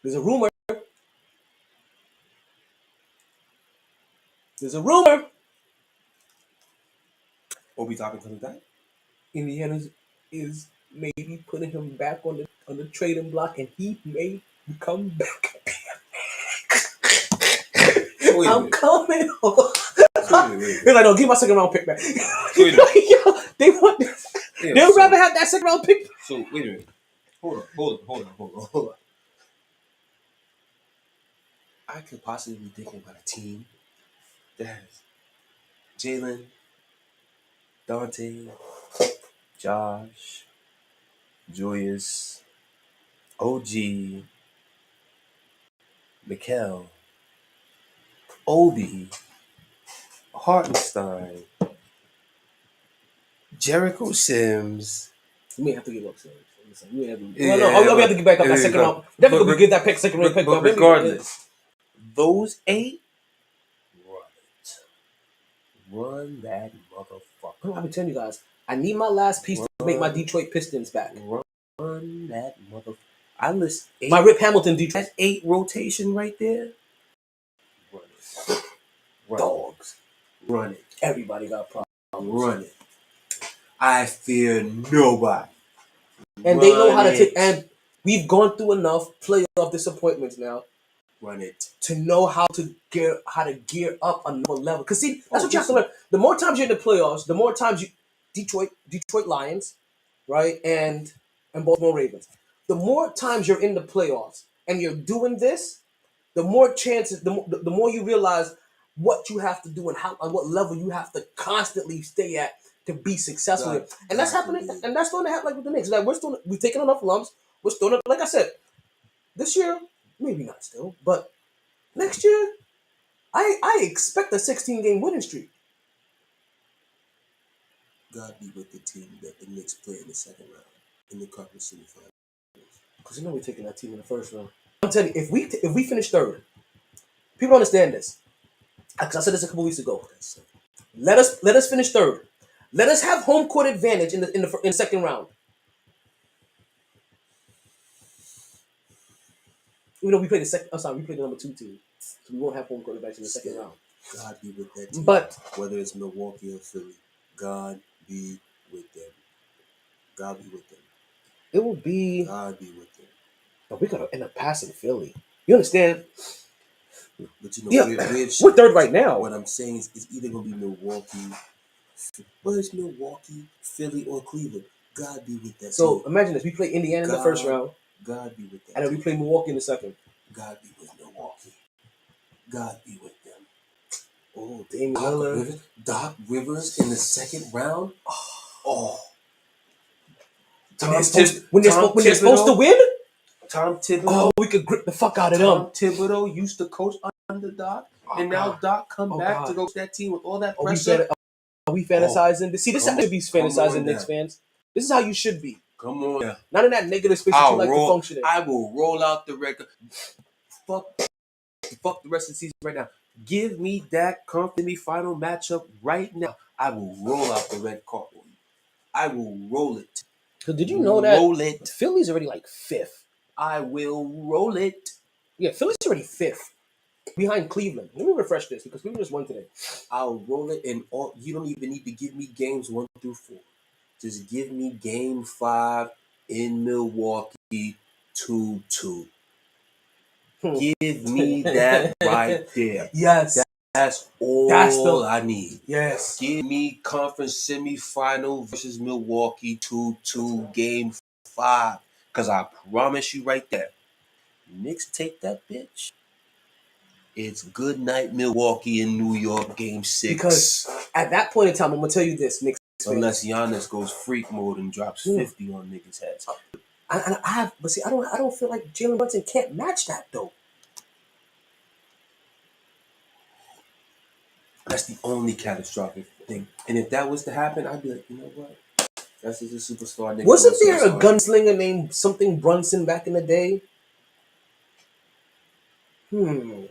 There's a rumor. Obi Toppin coming back. Indiana is maybe putting him back on the trading block, and he may come back. I'm coming home. He's like, no, give my second round pick back. They want this. They'd rather have that second round pick. So wait a minute. Hold on. I could possibly be thinking about a team that has Jalen, Dante, Josh, Julius, OG, Mikal, Obi, Hartenstein, Jericho Sims. You may have to give up, sir. I'll have to get back up that second round. Definitely get that second round pick. But regardless, those 8, run that motherfucker. I've been telling you guys, I need my last piece to make my Detroit Pistons back. Run that motherfucker. I list 8. My Rip Hamilton Detroit. That's 8 rotation right there. Run it. Dogs. Run it. Everybody got problems. Run it. I fear nobody. And they know how to take. And we've gone through enough playoff disappointments now. Run it. To know how to gear up another level. Because see, that's what you have to learn. The more times you're in the playoffs, the more times you Detroit Lions, right, and Baltimore Ravens. The more times you're in the playoffs and you're doing this, the more chances, the more you realize what you have to do and what level you have to constantly stay at to be successful. And that's happening, and that's going to happen like with the Knicks. Like we've taken enough lumps. We're still not, like I said, this year, maybe not still, but next year, I expect a 16-game winning streak. God be with the team that the Knicks play in the second round in the conference semifinals. Because you know we're taking that team in the first round. I'm telling you, if we finish third, people understand this. Because I said this a couple weeks ago. Let us finish third. Let us have home court advantage in the second round. Even though we played we played the number 2 team, so we won't have home court advantage in the second round. God be with that team. But whether it's Milwaukee or Philly, God be with them. God be with them. It will be. God be with them. But we gotta end up passing Philly. You understand? But you know, we're third right now. What I'm saying is, it's either gonna be Milwaukee, whether it's Milwaukee, Philly, or Cleveland. God be with that. So team. imagine this: we play Indiana in the first round. God be with that. And then we play Milwaukee in the second. God be with Milwaukee. God be with them. Oh, Damian Lillard. Doc Rivers in the second round. Oh. When they're supposed to win? Tom Thibodeau. Oh, we could grip the fuck out of them. Tom Thibodeau used to coach under Doc, and now Doc come back to coach that team with all that pressure. Are we fantasizing? See, this is how you be fantasizing, Knicks fans. This is how you should be. Come on. Yeah. Not in that negative space that you like to function in. I will roll out the record. Fuck the rest of the season right now. Give me that comfortably final matchup right now. I will roll out the red carpet. I will roll it. So did you know that Philly's already like 5th? I will roll it. Yeah, Philly's already 5th. Behind Cleveland. Let me refresh this because Cleveland just won today. I'll roll it, and you don't even need to give me games 1 through 4. Just give me game 5 in Milwaukee 2-2. Give me that right there. Yes. That's all I need. Yes. Give me conference semifinal versus Milwaukee 2-2 game 5. Because I promise you right there, Knicks take that bitch. It's good night Milwaukee and New York game 6. Because at that point in time, I'm gonna tell you this, Knicks fans. Unless Giannis goes freak mode and drops 50 on niggas' heads. But see, I don't feel like Jalen Brunson can't match that though. That's the only catastrophic thing. And if that was to happen, I'd be like, you know what? That's just a superstar nigga. Wasn't there a gunslinger named something Brunson back in the day? I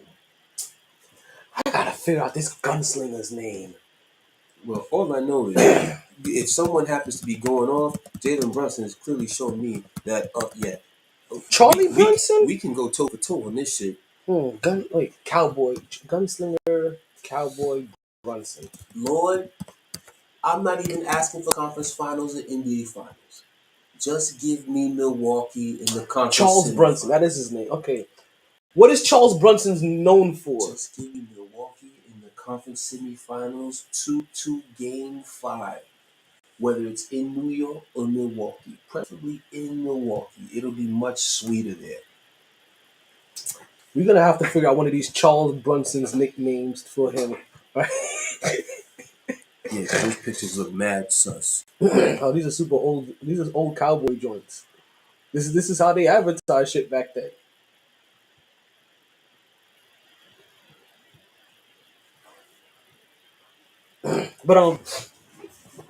gotta figure out this gunslinger's name. Well, all I know is if someone happens to be going off, Jalen Brunson has clearly shown me that, Charlie Brunson? We can go toe for toe on this shit. Gunslinger, Cowboy Brunson. Lord, I'm not even asking for conference finals or NBA finals. Just give me Milwaukee in the conference. Charles Brunson, that is his name. Okay. What is Charles Brunson's known for? Just give me Milwaukee in the conference semifinals, 2-2 game 5. Whether it's in New York or Milwaukee, preferably in Milwaukee. It'll be much sweeter there. We're gonna have to figure out one of these Charles Brunson's nicknames for him. Right? Yeah, those pictures look mad sus. Oh, these are super old. These are old cowboy joints. This is how they advertise shit back then. But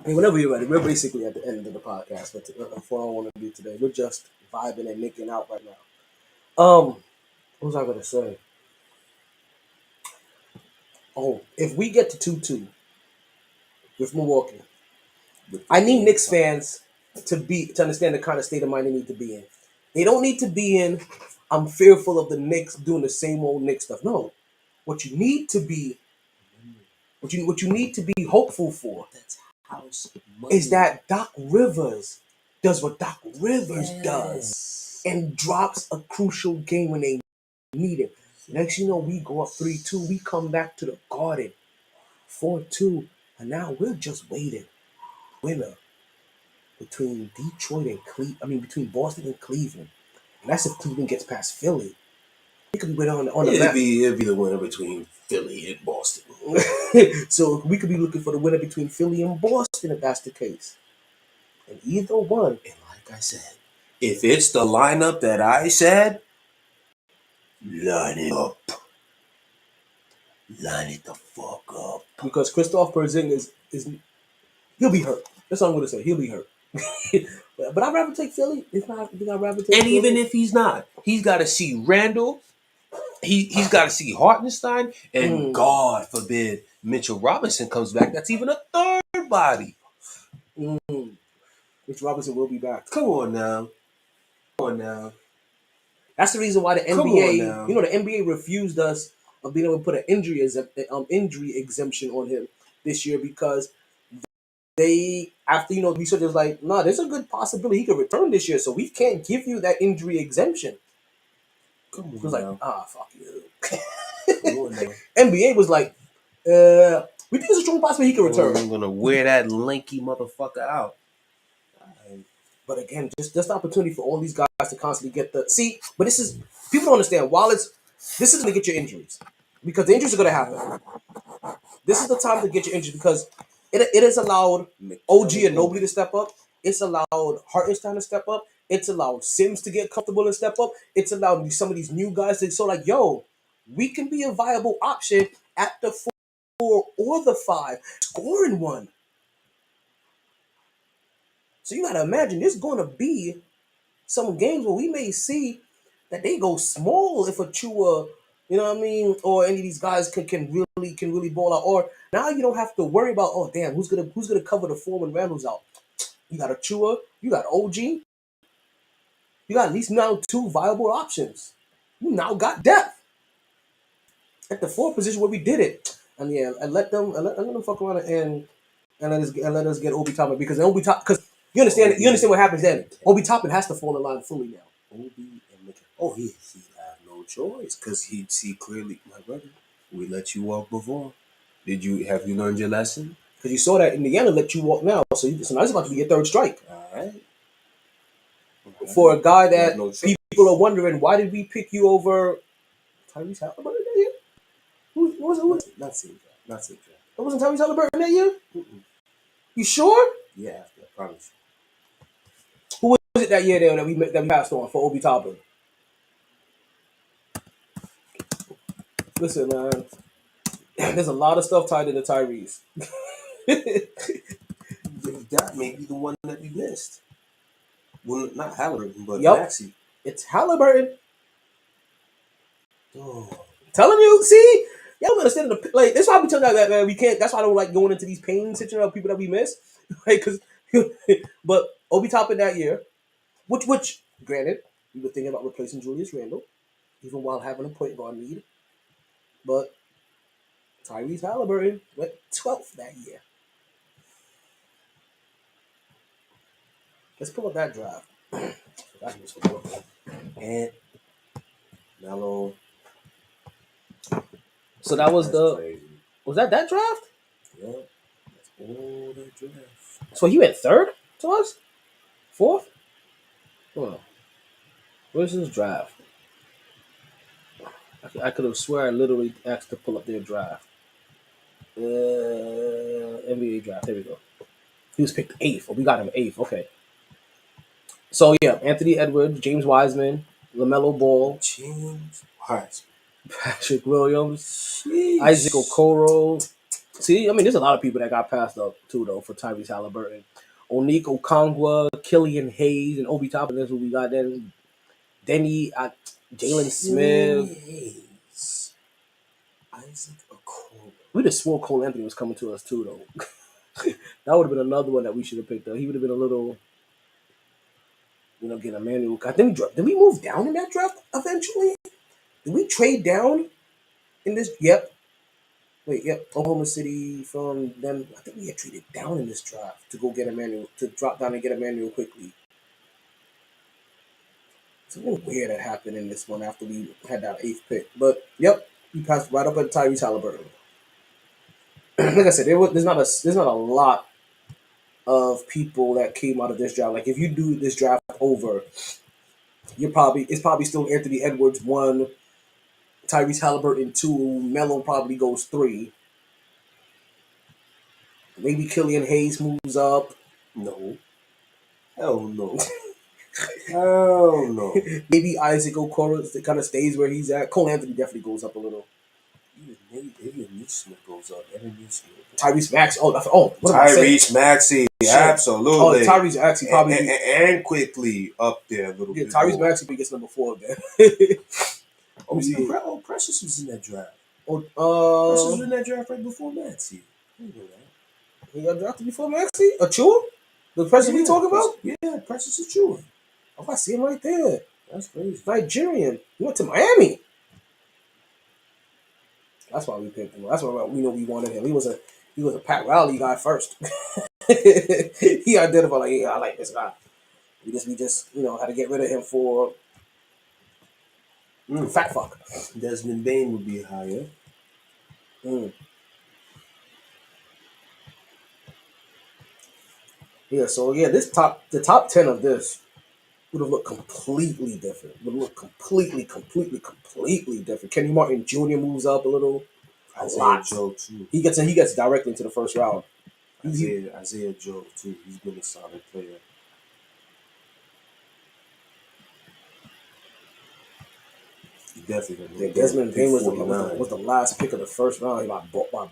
whenever you're ready, we're basically at the end of the podcast. But that's what I want to do today. We're just vibing and nicking out right now. What was I gonna say? Oh, if we get to 2-2 with Milwaukee, I need Knicks fans to understand the kind of state of mind they need to be in. They don't need to be in, I'm fearful of the Knicks doing the same old Knicks stuff. No. What you need to be hopeful for is that Doc Rivers does what Doc Rivers does and drops a crucial game when they need it. Next you know, we go up 3-2, we come back to the Garden 4-2, and now we're just waiting. Winner between Detroit and between Boston and Cleveland. And that's if Cleveland gets past Philly. We could be on the map. It'd be the winner between Philly and Boston. So we could be looking for the winner between Philly and Boston if that's the case. And either one. And like I said, if it's the lineup that I said, line it up. Line it the fuck up. Because Kristaps Porzingis he'll be hurt. That's all I'm gonna say. He'll be hurt. But I'd rather take Philly. I'd rather take Philly. Even if he's not, he's got to see Randall. He's got to see Hartenstein, and God forbid Mitchell Robinson comes back. That's even a third body. Mitchell Robinson will be back. Come on now. That's the reason why the NBA, the NBA refused us of being able to put an injury exemption on him this year because they, after research was like, no, there's a good possibility he could return this year, so we can't give you that injury exemption. Come on, it was like, fuck you. Come on now. NBA was like, we think there's a strong possibility he can return. I'm gonna wear that lanky motherfucker out. But again, just the opportunity for all these guys to constantly get but this is, people don't understand, this is going to get your injuries. Because the injuries are going to happen. This is the time to get your injuries because it has allowed OG and Nobly to step up. It's allowed Hartenstein to step up. It's allowed Sims to get comfortable and step up. It's allowed some of these new guys to we can be a viable option at the 4 or the 5, scoring one. So you gotta imagine there's gonna be some games where we may see that they go small if Achua, or any of these guys can really ball out. Or now you don't have to worry about, oh damn, who's gonna cover the 4 when Randall's out. You got Achua, you got OG, you got at least now 2 viable options. You now got depth at the 4 position where we did it, and let them fuck around and let us get Obi Toppin because you understand what happens then. Obi Toppin has to fall in line fully now. Obi and McKay. He had no choice because he'd see clearly, my brother. We let you walk before. Have you learned your lesson? Because you saw that Indiana let you walk now, so now it's about to be your 3rd strike. All right. for a guy that no choice. people are wondering, why did we pick you over Tyrese Halliburton that year? Who was it? Not same draft. Not same draft. It wasn't Tyrese Halliburton that year? Mm-mm. You sure? Yeah, after, I promise Who was it that year there that we passed on for Obi Toppin? Listen, man, there's a lot of stuff tied into Tyrese. you. That may be the one that we missed. Well, not Halliburton, but Yup. Maxey. It's Halliburton. Oh. Telling you, see? Y'all understand the like. That's why we tell that man we can't. That's why I don't like going into these pain situations of people that we miss, like because. But Obi Toppin that year, which granted we were thinking about replacing Julius Randle, even while having a point guard need, but Tyrese Halliburton went 12th that year. Let's pull up that draft. And Melo. So that was That's crazy. was that draft? Yeah. That's all that draft. So he went third to us? Fourth? Hold on. Where's his draft? I could have swear I literally asked to pull up their draft. NBA draft. There we go. He was picked 8th. Oh, we got him 8th. Okay. So yeah, Anthony Edwards, James Wiseman, LaMelo Ball, James Wiseman. Patrick Williams, Sheesh. Isaac Okoro. See, I mean, there's a lot of people that got passed up too, though, for Tyrese Halliburton. Onik Okongwa, Killian Hayes, and Obi Toppin. That's what we got then. Denny, Jalen Smith. Hayes. Isaac Okoro. We just swore Cole Anthony was coming to us too, though. That would have been another one that we should have picked up. He would have been a little, getting a manual. I think did we move down in that draft eventually? Did we trade down in this? Yep. Wait, yep. Oklahoma City from them. I think we had traded down in this draft to go get a manual, to drop down and get a manual quickly. Something weird that happened in this one after we had that 8th pick. But yep, we passed right up at Tyrese Halliburton. Like I said, there's not a lot of people that came out of this draft. Like if you do this draft over, it's probably still Anthony Edwards 1, Tyrese Halliburton 2, Melo probably goes 3. Maybe Killian Hayes moves up. No. Hell no. Hell no. Maybe Isaac Okoro kind of stays where he's at. Cole Anthony definitely goes up a little. Even Neesmith goes up. Evan Neesmith. Tyrese Maxey. What Tyrese Maxey. Absolutely. Tyrese Maxey probably and quickly up there a little bit. Tyrese Maxey gets number 4 then. Precious was in that draft. Precious Precious was in that draft right before Maxey. He got drafted before Maxey? Achua? The Precious we talking about? Yeah, Precious Achua. Oh, I see him right there. That's crazy. Nigerian. He went to Miami. That's why we picked him. That's why we know we wanted him. He was a Pat Riley guy first. He identified like, yeah, I like this guy. We just had to get rid of him for fat fuck. Desmond Bain would be higher. Yeah, so yeah, the top 10 of this would have looked completely different. Would look completely different. Kenny Martin Jr. moves up a little. Isaiah Joe too. He gets directly into the first round. Isaiah Joe too. He's been a solid player. He definitely. Yeah, Desmond Bain was the last pick of the first round by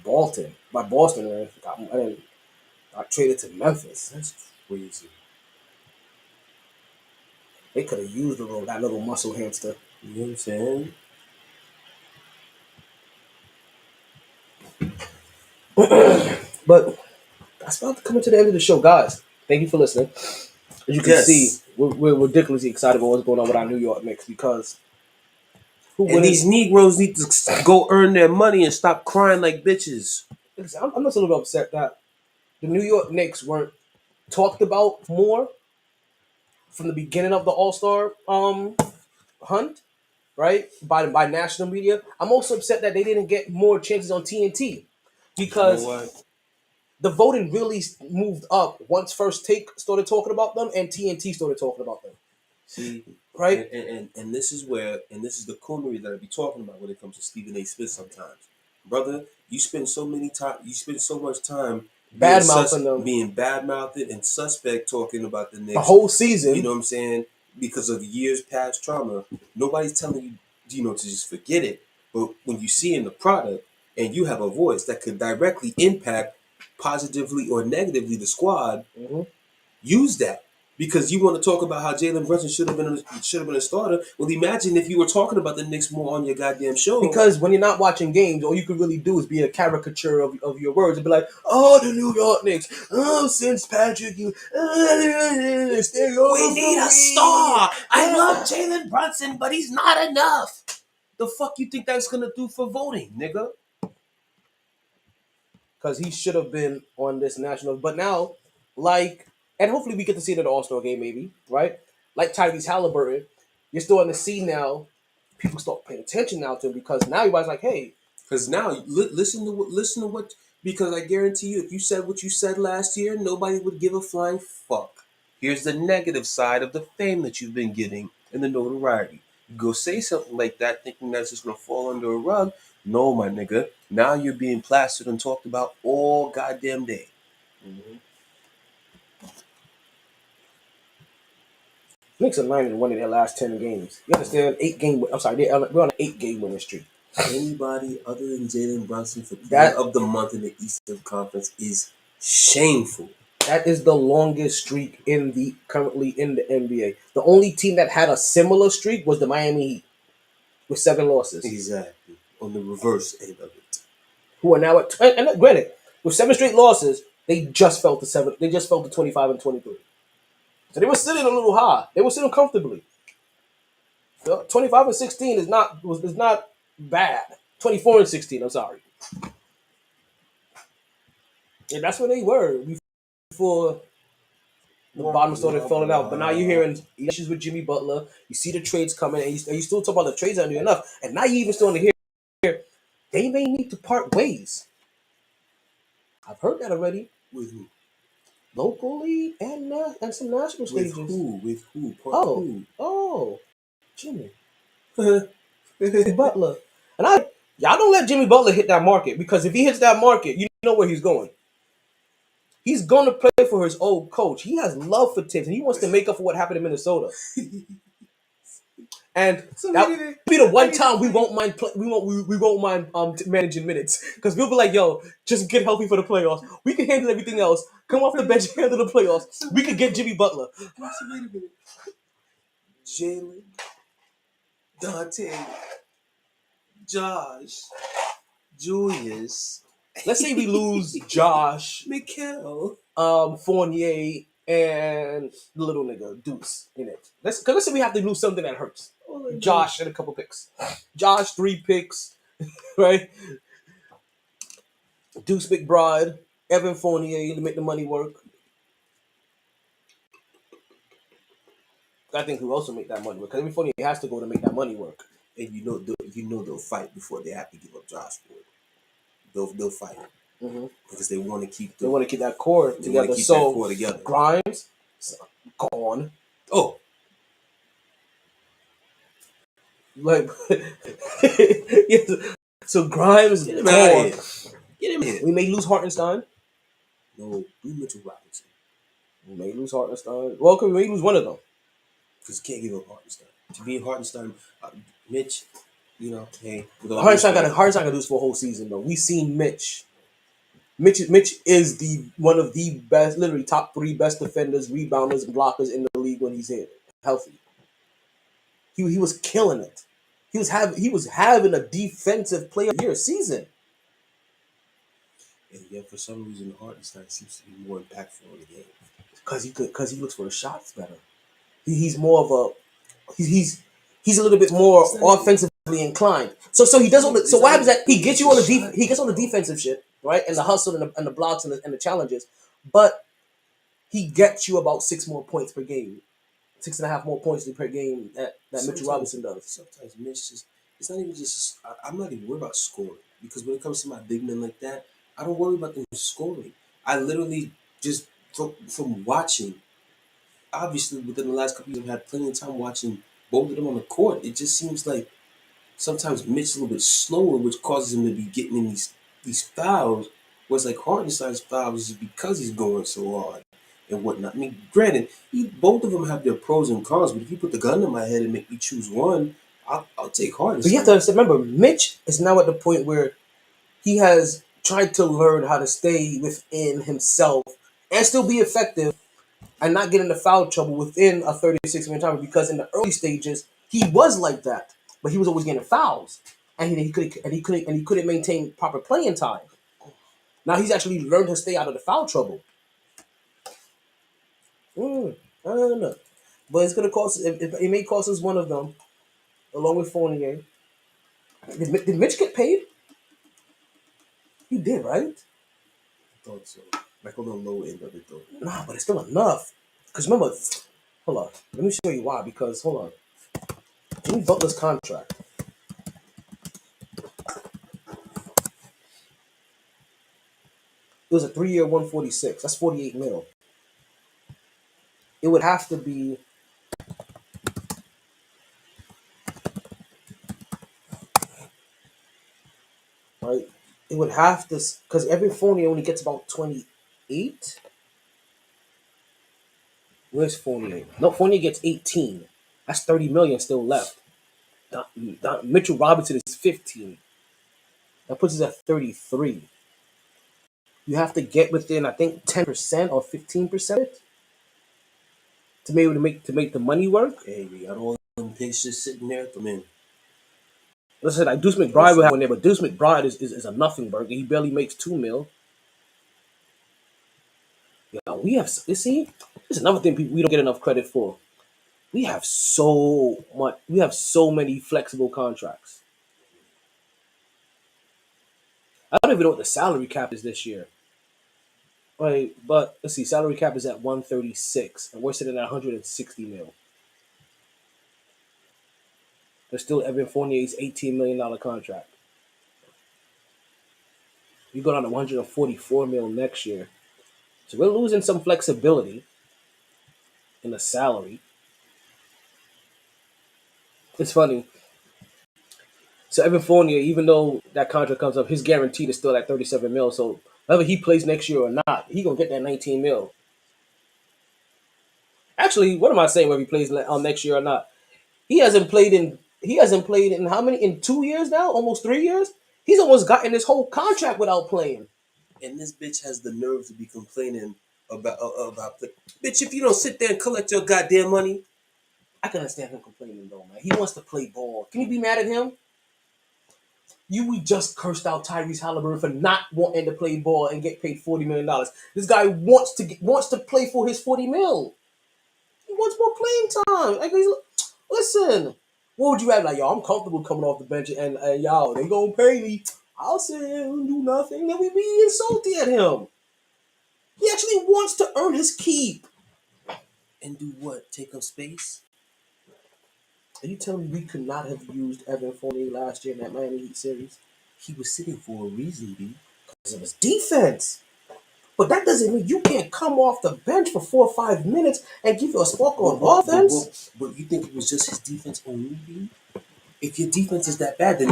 Boston. Man. Got traded to Memphis. That's crazy. They could have used that little muscle hamster. You know what I'm saying? But that's about coming to the end of the show, guys. Thank you for listening. As you can see, we're ridiculously excited about what's going on with our New York Knicks because these Negroes need to go earn their money and stop crying like bitches. I'm just a little upset that the New York Knicks weren't talked about more from the beginning of the All-Star hunt, right? By national media. I'm also upset that they didn't get more chances on TNT because the voting really moved up once First Take started talking about them and TNT started talking about them. See, right? and this is the coonery that I be talking about when it comes to Stephen A. Smith. Sometimes, brother, you spend so much time Bad mouthing them being bad mouthed and suspect talking about the the Knicks. whole season. You know what I'm saying? Because of years past trauma, nobody's telling you, to just forget it. But when you see in the product and you have a voice that could directly impact positively or negatively the squad, use that. Because you want to talk about how Jalen Brunson should have been a starter. Well, imagine if you were talking about the Knicks more on your goddamn show. Because when you're not watching games, all you can really do is be a caricature of your words and be like, "Oh, the New York Knicks. Oh, since Patrick, we need a star. I love Jalen Brunson, but he's not enough. The fuck you think that's gonna do for voting, nigga? Because he should have been on this national. But now, and hopefully we get to see it at the All-Star game, maybe, right? Like Tyrese Halliburton, you're starting to see now. People start paying attention now to him because now everybody's like, "Hey." Because now, listen to what. Because I guarantee you, if you said what you said last year, nobody would give a flying fuck. Here's the negative side of the fame that you've been getting and the notoriety. You go say something like that, thinking that's just gonna fall under a rug. No, my nigga. Now you're being plastered and talked about all goddamn day. Knicks are 9-1 in their last 10 games. You understand? We're on an 8-game winning streak. Anybody other than Jalen Brunson for Player of the Month in the Eastern Conference is shameful. That is the longest streak currently in the NBA. The only team that had a similar streak was the Miami Heat with 7 losses. Exactly. On the reverse end of it. Who are now at and granted, with 7 straight losses, they just fell to 7. They just fell to 25 and 23. So they were sitting a little high. They were sitting comfortably. 25 and 16 is not bad. 24 and 16. I'm sorry. And that's where they were before the bottom started falling out. But now you're hearing issues with Jimmy Butler. You see the trades coming, and you still talk about the trades aren't doing enough. And now you even starting to hear they may need to part ways. I've heard that already. With who? Locally and some national stages. With who? Oh, Jimmy Butler. And y'all don't let Jimmy Butler hit that market, because if he hits that market, you know where he's going. He's going to play for his old coach. He has love for Tibbs, and he wants to make up for what happened in Minnesota. And that'll be the one time we won't mind managing minutes, because we'll be like, "Yo, just get healthy for the playoffs. We can handle everything else. Come off the bench and handle the playoffs. We could get Jimmy Butler." Wait a minute. Jalen, Dante, Josh, Julius. Let's say we lose Josh, Mikal, Fournier, and the little nigga Deuce in it. Let's say we have to lose something that hurts. Josh and a couple picks. Josh 3 picks, right? Deuce McBride, Evan Fournier to make the money work. I think who else will make that money work? Because Evan Fournier has to go to make that money work. And you know they'll fight before they have to give up Josh Ford. They'll fight because they want to keep that core together. Grimes gone. Oh, like yes. So Grimes get him gone. out of here. Get him here. We may lose Hartenstein. No, do Mitchell Robinson. We may lose Hartenstein. Well, we may lose one of them. Because you can't give up Hartenstein. To be Hartenstein, Mitch, hey. Hartenstein got to do this for a whole season, though. We've seen Mitch. Mitch is one of the best, literally top 3 best defenders, rebounders, and blockers in the league when he's healthy. He was killing it. He was having a defensive player of the year season. And yet, for some reason, Hartenstein seems to be more impactful in the game. Because he looks for the shots better. He's more of a he's a little bit more offensively inclined. So he does all the. So what happens is that he gets you on he gets on the defensive shit, right, and the hustle and the blocks and the challenges, but he gets you about 6 more points per game, 6.5 more points per game that Mitchell Robinson does. Sometimes Mitch it's not even just. I'm not even worried about scoring, because when it comes to my big men like that, I don't worry about them scoring. I literally just from watching obviously within the last couple years, I've had plenty of time watching both of them on the court. It just seems like sometimes Mitch's a little bit slower, which causes him to be getting in these fouls. Whereas like Hartenstein's fouls is because he's going so hard and whatnot. I mean, granted, both of them have their pros and cons, but if you put the gun in my head and make me choose one, I'll take But you have Hartenstein. to understand, remember, Mitch is now at the point where he has tried to learn how to stay within himself and still be effective and not get into foul trouble within a 36-minute time, because in the early stages he was like that, but he was always getting fouls, and he couldn't maintain proper playing time. Now he's actually learned to stay out of the foul trouble. I don't know, but it's gonna cost. It may cost us one of them, along with Fournier. Did Mitch get paid? He did, right? I thought so. Like on the low end of it though. Nah, but it's still enough. Because remember, hold on. Let me show you why. Because hold on, Jimmy Butler's contract. It was a 3-year, 146. That's 48 mil. It would have to be right. It would have to, because every Fournier only gets about 28. Where's Fournier? No, Fournier gets 18. That's 30 million still left. Mitchell Robinson is 15. That puts us at 33. You have to get within, I think, 10% or 15% to be able to make the money work. Hey, we got all them picks just sitting there at the men. Listen, like Deuce McBride will have one there, but Deuce McBride is a nothing burger. He barely makes 2 mil. Yeah, we have. You see, this is another thing we don't get enough credit for. We have so much. We have so many flexible contracts. I don't even know what the salary cap is this year. Right, but let's see. Salary cap is at 136, and we're sitting at 160 mil. There's still Evan Fournier's $18 million contract. We go down to 144 mil next year, so we're losing some flexibility in the salary. It's funny. So Evan Fournier, even though that contract comes up, his guaranteed is still at 37 mil. So whether he plays next year or not, he gonna get that 19 mil. Actually, what am I saying? Whether he plays next year or not, he hasn't played in how many, in 2 years now, almost 3 years. He's almost gotten his whole contract without playing. And this bitch has the nerve to be complaining about the bitch. If you don't sit there and collect your goddamn money, I can understand him complaining though, man. He wants to play ball. Can you be mad at him? We just cursed out Tyrese Halliburton for not wanting to play ball and get paid $40 million. This guy wants to play for his 40 mil. He wants more playing time. Listen, what would you have? Like, yo, I'm comfortable coming off the bench and y'all, they gonna pay me. I'll sit here and do nothing. Then we be insulted at him. He actually wants to earn his keep. and do what? Take up space? Are you telling me we could not have used Evan Fournier last year in that Miami Heat series? He was sitting for a reason, B. Because of his defense. But that doesn't mean you can't come off the bench for 4 or 5 minutes and give you a spark on offense. But you think it was just his defense only, B? If your defense is that bad, then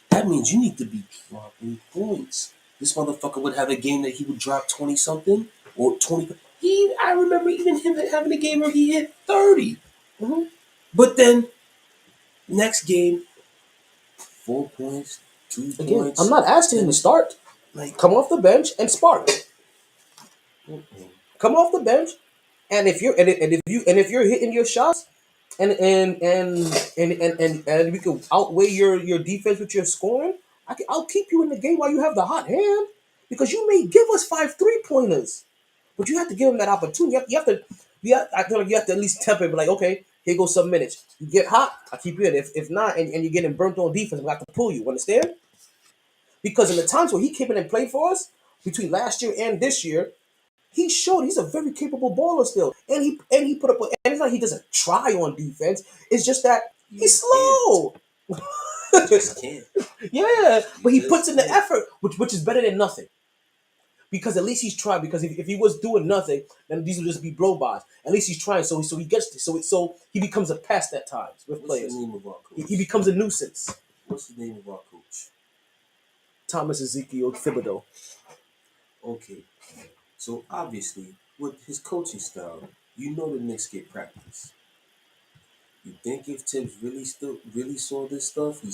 that means you need to be dropping points. This motherfucker would have a game that he would drop 20 something or 20. I remember even him having a game where he hit 30. Mm-hmm. But then next game, 4 points, 2 Again, points. I'm not asking him to start. Like, Come off the bench and spark. Come off the bench, and if you're hitting your shots, and we can outweigh your defense with your scoring, I'll keep you in the game while you have the hot hand, because you may give us 5 3-pointers, but you have to give them that opportunity. I feel like you have to at least temper it, be like, okay, here goes some minutes. You get hot, I keep you in. If not, and you're getting burnt on defense, we have to pull you. Understand? Because in the times where he came in and played for us between last year and this year, he showed he's a very capable baller still, and he put up. And it's not he doesn't try on defense. It's just that he's slow. just can't. Yeah, but he just puts in the can't. effort, which is better than nothing. because at least he's trying. Because if he was doing nothing, then these would just be blow-bys. At least he's trying. So he gets so he becomes a pest at times with What's players. the name of our coach? He becomes a nuisance. What's the name of our coach? Thomas Ezekiel Thibodeau. Okay, so obviously with his coaching style, you know the Knicks get practice. You think if Tibbs really saw this stuff, he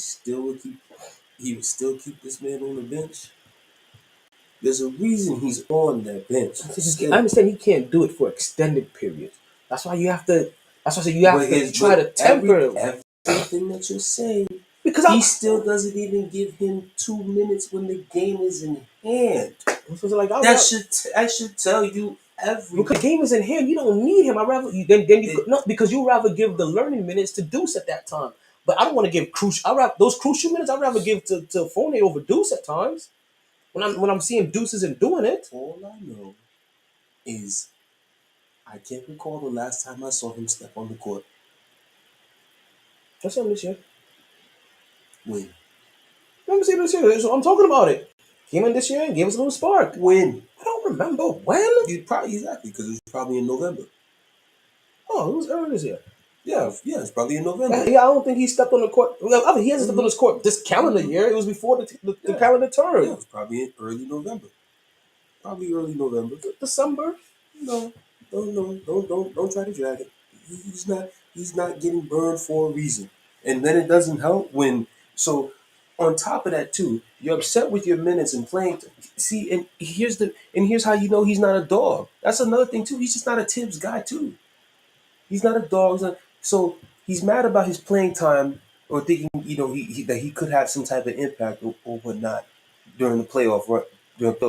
would still keep this man on the bench? There's a reason he's on that bench. I understand he can't do it for extended periods. That's why you have to. That's why I say you have to try to temper him. Everything that you're saying, Because he still doesn't even give him 2 minutes when the game is in hand. That should tell you everything. Because the game is in hand, you don't need him. Because you rather give the learning minutes to Deuce at that time. But I don't want to give those crucial minutes. I'd rather give to Fournier over Deuce at times. When I'm seeing Deuce isn't doing it. All I know is I can't recall the last time I saw him step on the court. I saw him this year. When? Remember seeing this year? So I'm talking about it. Came in this year and gave us a little spark. When? I don't remember when. You probably exactly because it was probably in November. Oh, it was early this year. Yeah, it's probably in November. Yeah, I don't think he stepped on the court. Well, he hasn't stepped on his court this calendar year. It was before the calendar turn. Yeah, it was probably in early November. Probably early November. December. No, don't try to drag it. He's not getting burned for a reason. And then it doesn't help when on top of that too, you're upset with your minutes and playing. See, and here's how you know he's not a dog. That's another thing too. He's just not a Tibbs guy too. He's not a dog. So he's mad about his playing time or thinking that he could have some type of impact or whatnot during the playoff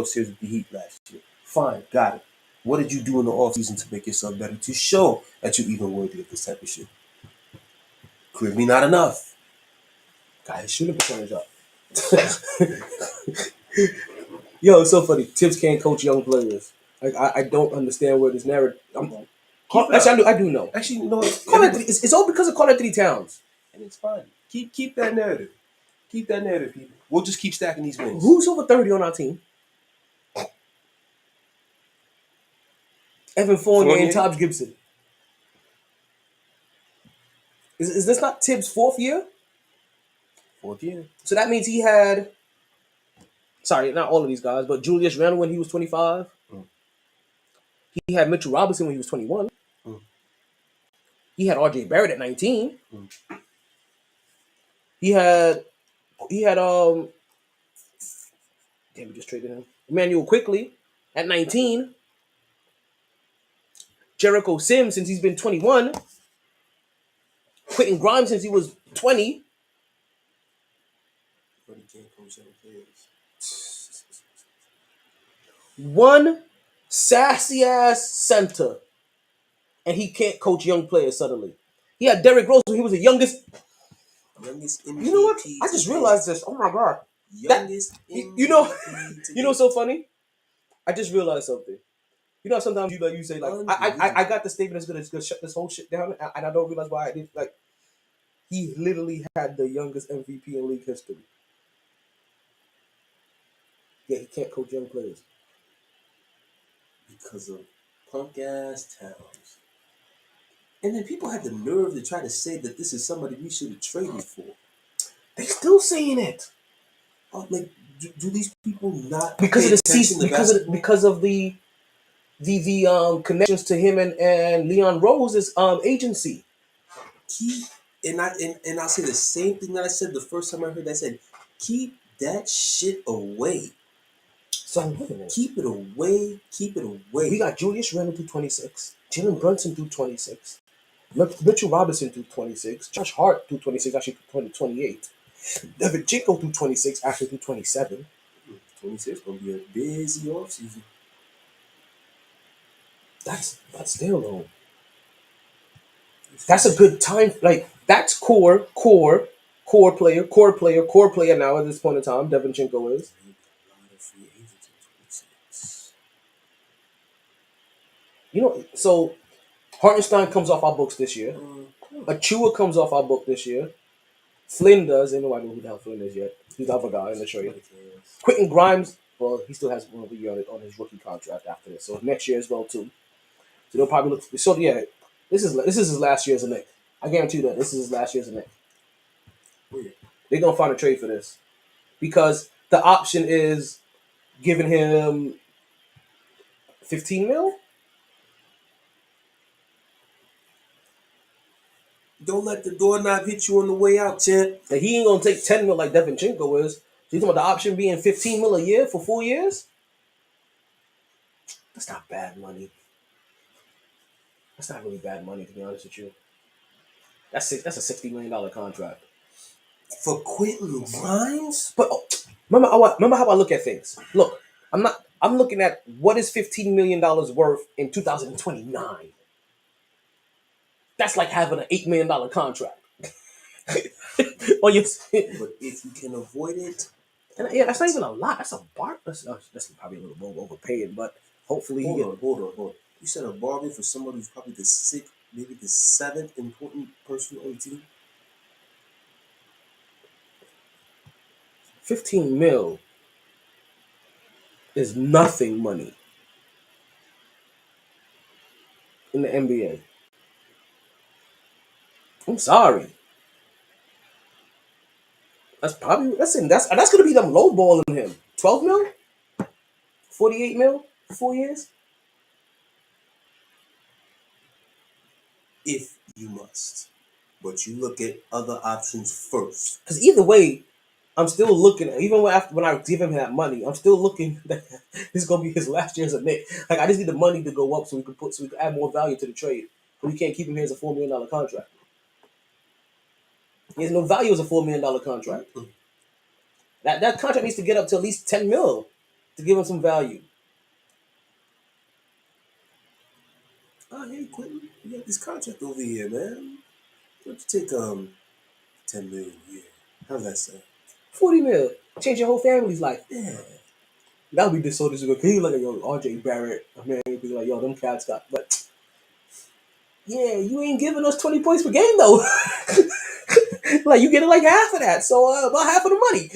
series with the Heat last year. Fine, got it. What did you do in the offseason to make yourself better to show that you're even worthy of this type of shit? Clearly not enough. Got his shooting percentage up. Yo, it's so funny. Tibbs can't coach young players. Like I don't understand where this narrative. Actually, I do know. Actually, no. It's all because of Karl Anthony Towns, and it's fine. Keep that narrative. Keep that narrative, people. We'll just keep stacking these wins. Who's over 30 on our team? Evan Fournier and Taj Gibson. Is this not Tibbs' fourth year? Fourth year. So that means he had. Sorry, not all of these guys, but Julius Randle when he was 25. He had Mitchell Robinson when he was 21. He had R.J. Barrett at 19. He had damn, we just traded him. Emmanuel Quickly at 19. Jericho Sims since he's been 21. Quentin Grimes since he was 20. But he can't coach young players. One sassy ass center, and he can't coach young players suddenly. He had Derrick Rose when he was the youngest. MVP. You know what? I just realized this. Oh my god. Youngest. You know, so funny. I just realized something. You know, sometimes you say like I got the statement that's gonna shut this whole shit down, and I don't realize why I did. Like he literally had the youngest MVP in league history. Yeah, he can't coach young players because of punk ass Towns. And then people had the nerve to try to say that this is somebody we should have traded for. They still saying it. Oh, like, do these people not because of the season? Because of the connections to him and Leon Rose's agency. I'll say the same thing that I said the first time I heard that. I said, keep that shit away. So keep it away. Keep it away. We got Julius Randle through 26, Jalen Brunson through 26, Mitchell Robinson through 26, Josh Hart through 26, actually through 28, David Jinko through 26, actually through 27. 26 gonna be a busy offseason. That's still low. That's a good time. Like that's core player now at this point in time. Devin Chinko is. You know, so Hartenstein comes off our books this year. Achua comes off our book this year. Flynn does. Ain't nobody know who the hell Flynn is yet. He's the other guy. I'm gonna show you. Quentin Grimes. Well, he still has 1 year on his rookie contract after this, so next year as well too. So they'll probably look. So yeah, this is his last year as a Knick. I guarantee you that this is his last year as a Knick. Weird. They're gonna find a trade for this because the option is giving him 15 mil. Don't let the doorknob hit you on the way out, champ. And he ain't gonna take 10 mil like Devinchenko is. So you talking about the option being 15 mil a year for 4 years? That's not bad money. That's not really bad money, to be honest with you. That's a $60 million contract. For Quentin Grimes? But remember how I look at things. Look, I'm looking at what is $15 million worth in 2029. That's like having an $8 million contract. On your, But if you can avoid it, and yeah, that's not even a lot. That's a bar. That's probably a little overpaying, but hopefully hold on. You said a bargain for somebody who's probably the sixth, maybe the seventh important person on the team? 15 mil is nothing money in the NBA. I'm sorry. That's gonna be them lowballing him. 12 mil? 48 mil? 4 years? If you must. But you look at other options first. Because either way, I'm still looking. Even when I give him that money, I'm still looking that this is gonna be his last year as a Knick. Like I just need the money to go up so we can add more value to the trade. But we can't keep him here as a $4 million contract. He has no value as a $4 million contract. That contract needs to get up to at least 10 mil to give him some value. Oh, hey, Quentin, you got this contract over here, man. Why don't you take 10 million a year? How's that sound? 40 mil. Change your whole family's life. Yeah. That would be so disrespectful. He look like yo, RJ Barrett. I mean, he'd be like, yo, them cats got. But yeah, you ain't giving us 20 points per game though. Like you getting like half of that, so about half of the money.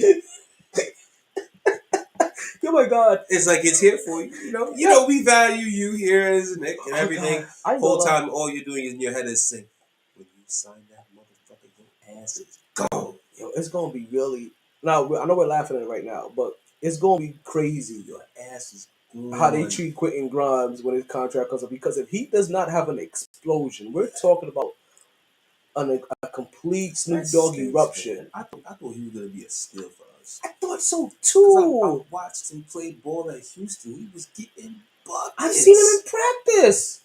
Oh my god! It's like it's here for you. You know, we value you here as a Knick and everything. Whole time, all you're doing is in your head is saying, when you sign that motherfucker, your ass is gone. Yo, it's gonna be really. Now I know we're laughing at it right now, but it's gonna be crazy. Your ass is gone. How they treat Quentin Grimes when his contract comes up. Because if he does not have an explosion, we're talking about a complete Snoop Dogg eruption. I thought he was gonna be a steal for us. I thought so too. I watched him play ball at Houston. He was getting buckets. I've seen him in practice.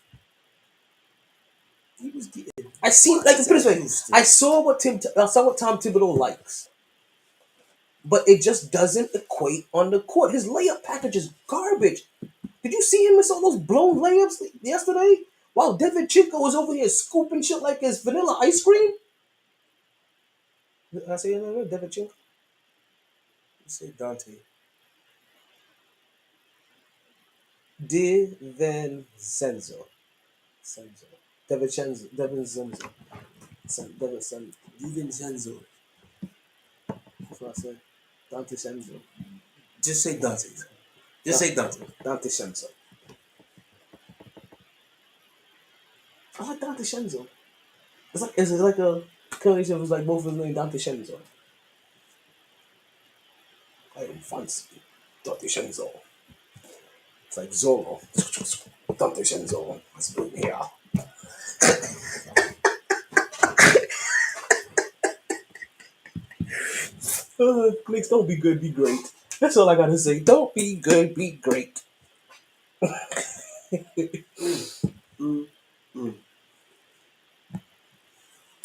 He was getting. I seen like put it this way. I saw what Tom Thibodeau likes, but it just doesn't equate on the court. His layup package is garbage. Did you see him miss all those blown layups yesterday? While Devinchenko was over here scooping shit like it's vanilla ice cream. Did I say your name? Devinchenko? You say Dante. DiVincenzo. DiVincenzo. DiVincenzo. That's what I said. Dante Senzo. Just say Dante. Just say Dante. Dante Senzo. I like Dante Shenzo. It's like a combination of like both of his name, Dante Shenzo. I am fancy. Dante Shenzo. It's like Zorro. Dante Shenzo. Let's bring here. Knicks, don't be good, be great. That's all I gotta say. Don't be good, be great.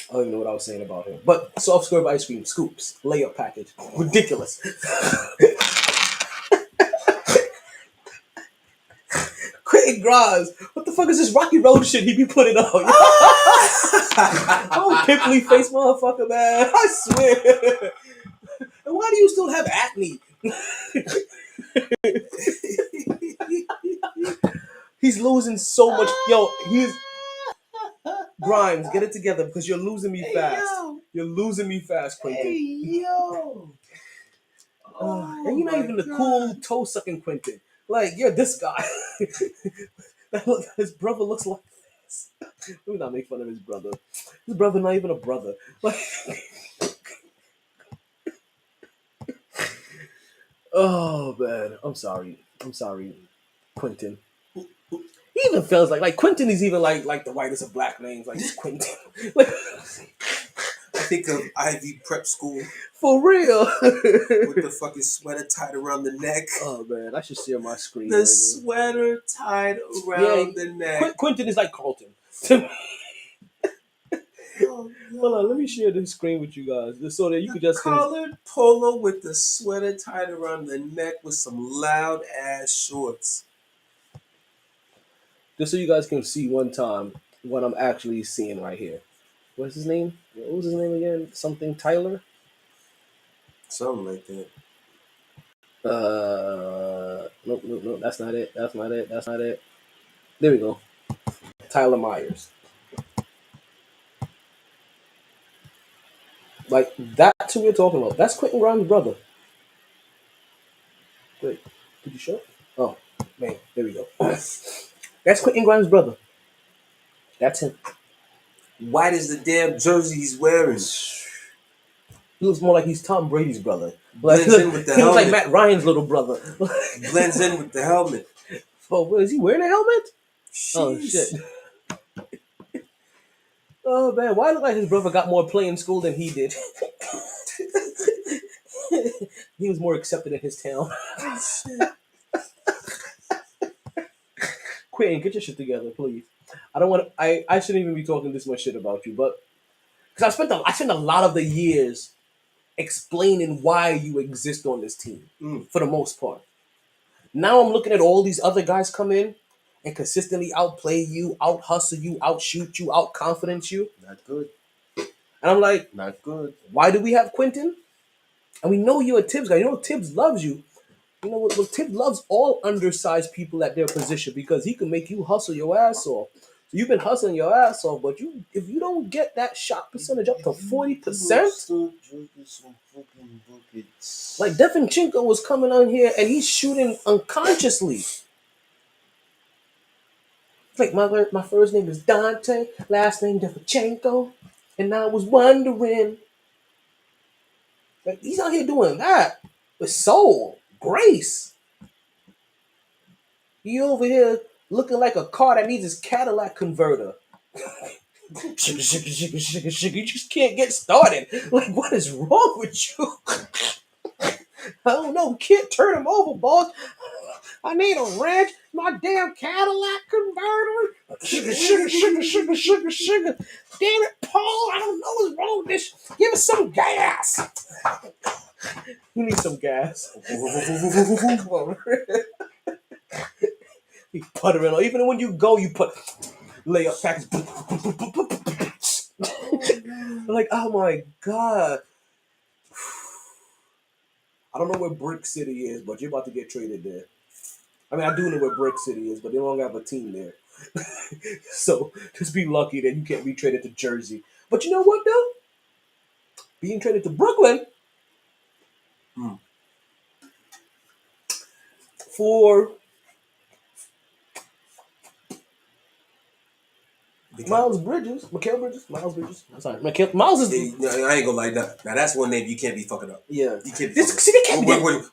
I don't even know what I was saying about him. But soft serve ice cream, scoops, layup package. Ridiculous. Quentin Grimes. What the fuck is this Rocky Road shit he be putting on? Oh, pimply face motherfucker, man. I swear. And why do you still have acne? He's losing so much. Yo, Grimes, get it together because you're losing me fast. You're losing me fast, Quentin. Hey, yo. And you're not even the cool toe sucking Quentin. Like, you're this guy. His brother looks like this. Let me not make fun of his brother. His brother not even a brother. Like, oh man, I'm sorry, Quentin. He even feels like Quentin is even like the whitest of black names. Like, it's Quentin. Like, I think of Ivy Prep School for real. with the fucking sweater tied around the neck. Oh man, I should share my screen. The right sweater tied now. around the neck. Quentin is like Carlton. Oh, Hold on, let me share this screen with you guys, just so that you can just colored polo with the sweater tied around the neck with some loud ass shorts. just so you guys can see one time what I'm actually seeing right here. What's his name? What was his name again? Something Tyler? Something like that. Nope, that's not it. That's not it. There we go. Tyler Myers. Like, that's who we're talking about. That's Quentin Grimes' brother. Wait, did you show it? Oh, man, there we go. That's Quentin Grimes' brother. That's him. White is the damn jersey he's wearing. He looks more like he's Tom Brady's brother. Blends in with the he looks like helmet. Matt Ryan's little brother. Blends in with the helmet. Oh, is he wearing a helmet? Sheesh. Oh, shit. Oh, man, why look like his brother got more play in school than he did? He was more accepted in his town. Quentin, get your shit together, please. I don't want to. I shouldn't even be talking this much shit about you, but because I spent a lot of the years explaining why you exist on this team for the most part. Now I'm looking at all these other guys come in and consistently outplay you, out hustle you, outshoot you, out confidence you. Not good. And I'm like, Not good. why do we have Quentin? And we know you're a Tibbs guy. You know Tibbs loves you. You know what? Tibbs loves all undersized people at their position because he can make you hustle your ass off. So you've been hustling your ass off, but if you don't get that shot percentage up to 40%, like Devinchenko was coming on here and he's shooting unconsciously. Like my first name is Dante, last name Devinchenko, and I was wondering, like he's out here doing that with soul, grace. He over here looking like a car that needs his Cadillac converter. You just can't get started. Like, what is wrong with you? I don't know. Can't turn him over, boss. I need a wrench. My damn Cadillac converter. Sugar. Damn it, Paul. I don't know what's wrong with this. Give us some gas. You need some gas. Come on. You puttering on. Even when you go, you put lay up package. Like, oh my god. I don't know where Brick City is, but you're about to get traded there. I mean, I do know where Brick City is, but they don't have a team there. So just be lucky that you can't be traded to Jersey. But you know what, though? Being traded to Brooklyn for Miles Bridges. I'm sorry. Miles is... I ain't gonna lie. Now that's one name you can't be fucking up. Yeah. You can't be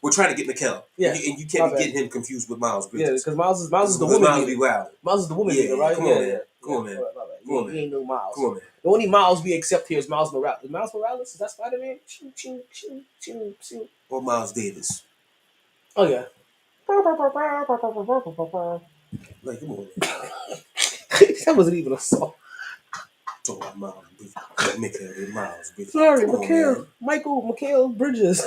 we're trying to get Mikal. Yeah. And you can't be getting him confused with Miles Bridges. Yeah, because Miles is the woman Miles beater. be wild. Miles is the woman beater, right? Come on, man. Come on, man. He ain't no Miles. Come on, man. The only Miles we accept here is Miles Morales. Is Miles Morales? Is that Spider-Man? Or Miles Davis. Oh, yeah. Like, come on. That wasn't even a song. Talk about Miles Bridges. Mikal, Miles Bridges. Sorry, Come on, Mikal Bridges.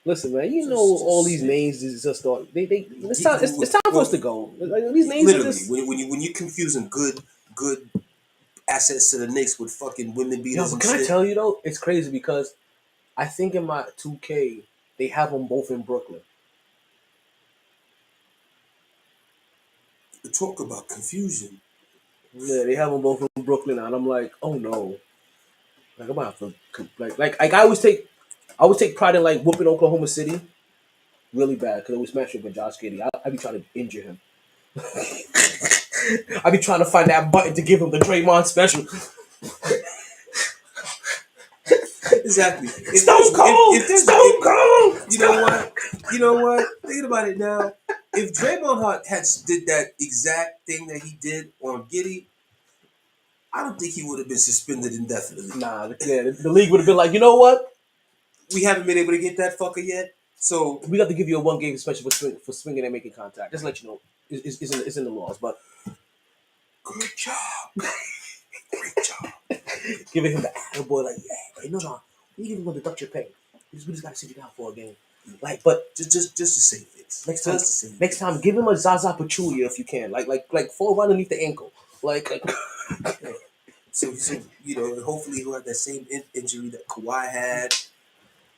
Listen, man, you know all these names is just start. It's time for us to go. Like, these names literally, are just... when you confusing good assets to the Knicks with fucking women beaters and Can shit. I tell you though? It's crazy because I think in my 2K they have them both in Brooklyn. Talk about confusion. Yeah, they have them both in Brooklyn, and I'm like, oh no. Like I'm gonna have to like I always take pride in like whooping Oklahoma City really bad because it was matched up with Josh Giddey. I be trying to injure him. I be trying to find that button to give him the Draymond special. Exactly. Stone Cold. Stone Cold. You know what? Thinking about it now, if Draymond did that exact thing that he did on Giddy, I don't think he would have been suspended indefinitely. Nah, yeah, the league would have been like, you know what? We haven't been able to get that fucker yet, so We got to give you a 1 game special for swinging and making contact. Just to let you know, it's in the laws. But good job, great job. giving him the attaboy like, yeah, hey, no, we ain't even gonna deduct your pay. We just gotta sit you down for a game. Like, but Just to save it. next time, give him a Zaza Pachulia if you can. Like fall right underneath the ankle. Like So hopefully he'll have that same injury that Kawhi had.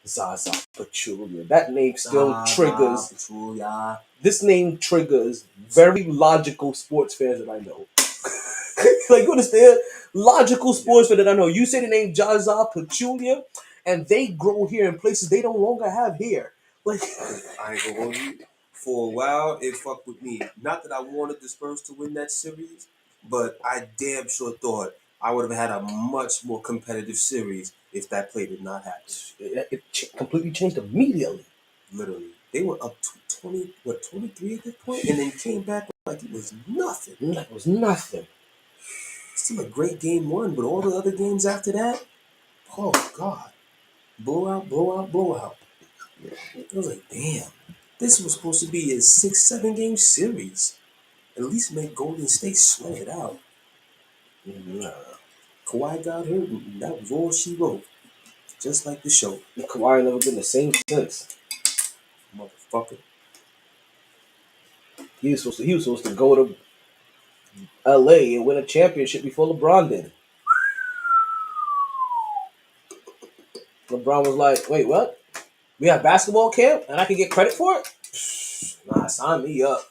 Zaza Pachulia. That name still triggers. Pachulia. This name triggers very logical sports fans that I know. Like, you understand? Logical sports fans that I know. You say the name Zaza Pachulia, and they grow here in places they no longer have here. Like, I ain't gonna hold you. For a while, it fucked with me. Not that I wanted the Spurs to win that series, but I damn sure thought I would have had a much more competitive series if that play did not happen. it completely changed immediately. Literally, they were up to 23 at that point, and then came back like it was nothing. Like it was nothing. Still a great game one, but all the other games after that, oh god, blowout, blowout, blowout. I was like, damn, this was supposed to be a 6-7 game series. At least make Golden State sweat it out. Nah. Kawhi got hurt, and that was all she wrote. Just like the show. Kawhi never been the same since. Motherfucker. He was supposed to go to LA and win a championship before LeBron did. LeBron was like, wait, what? We have basketball camp and I can get credit for it? Nah, sign me up.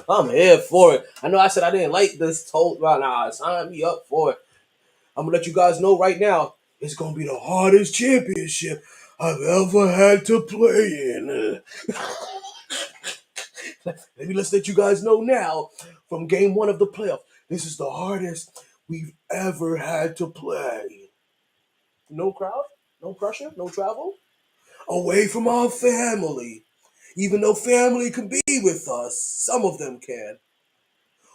I'm here for it. I know I said I didn't like this told nah, sign me up for it. I'm gonna let you guys know right now, it's gonna be the hardest championship I've ever had to play in. Let's let you guys know now, from game one of the playoff, this is the hardest we've ever had to play. No crowd, no pressure, no travel. Away from our family. Even though family can be with us, some of them can.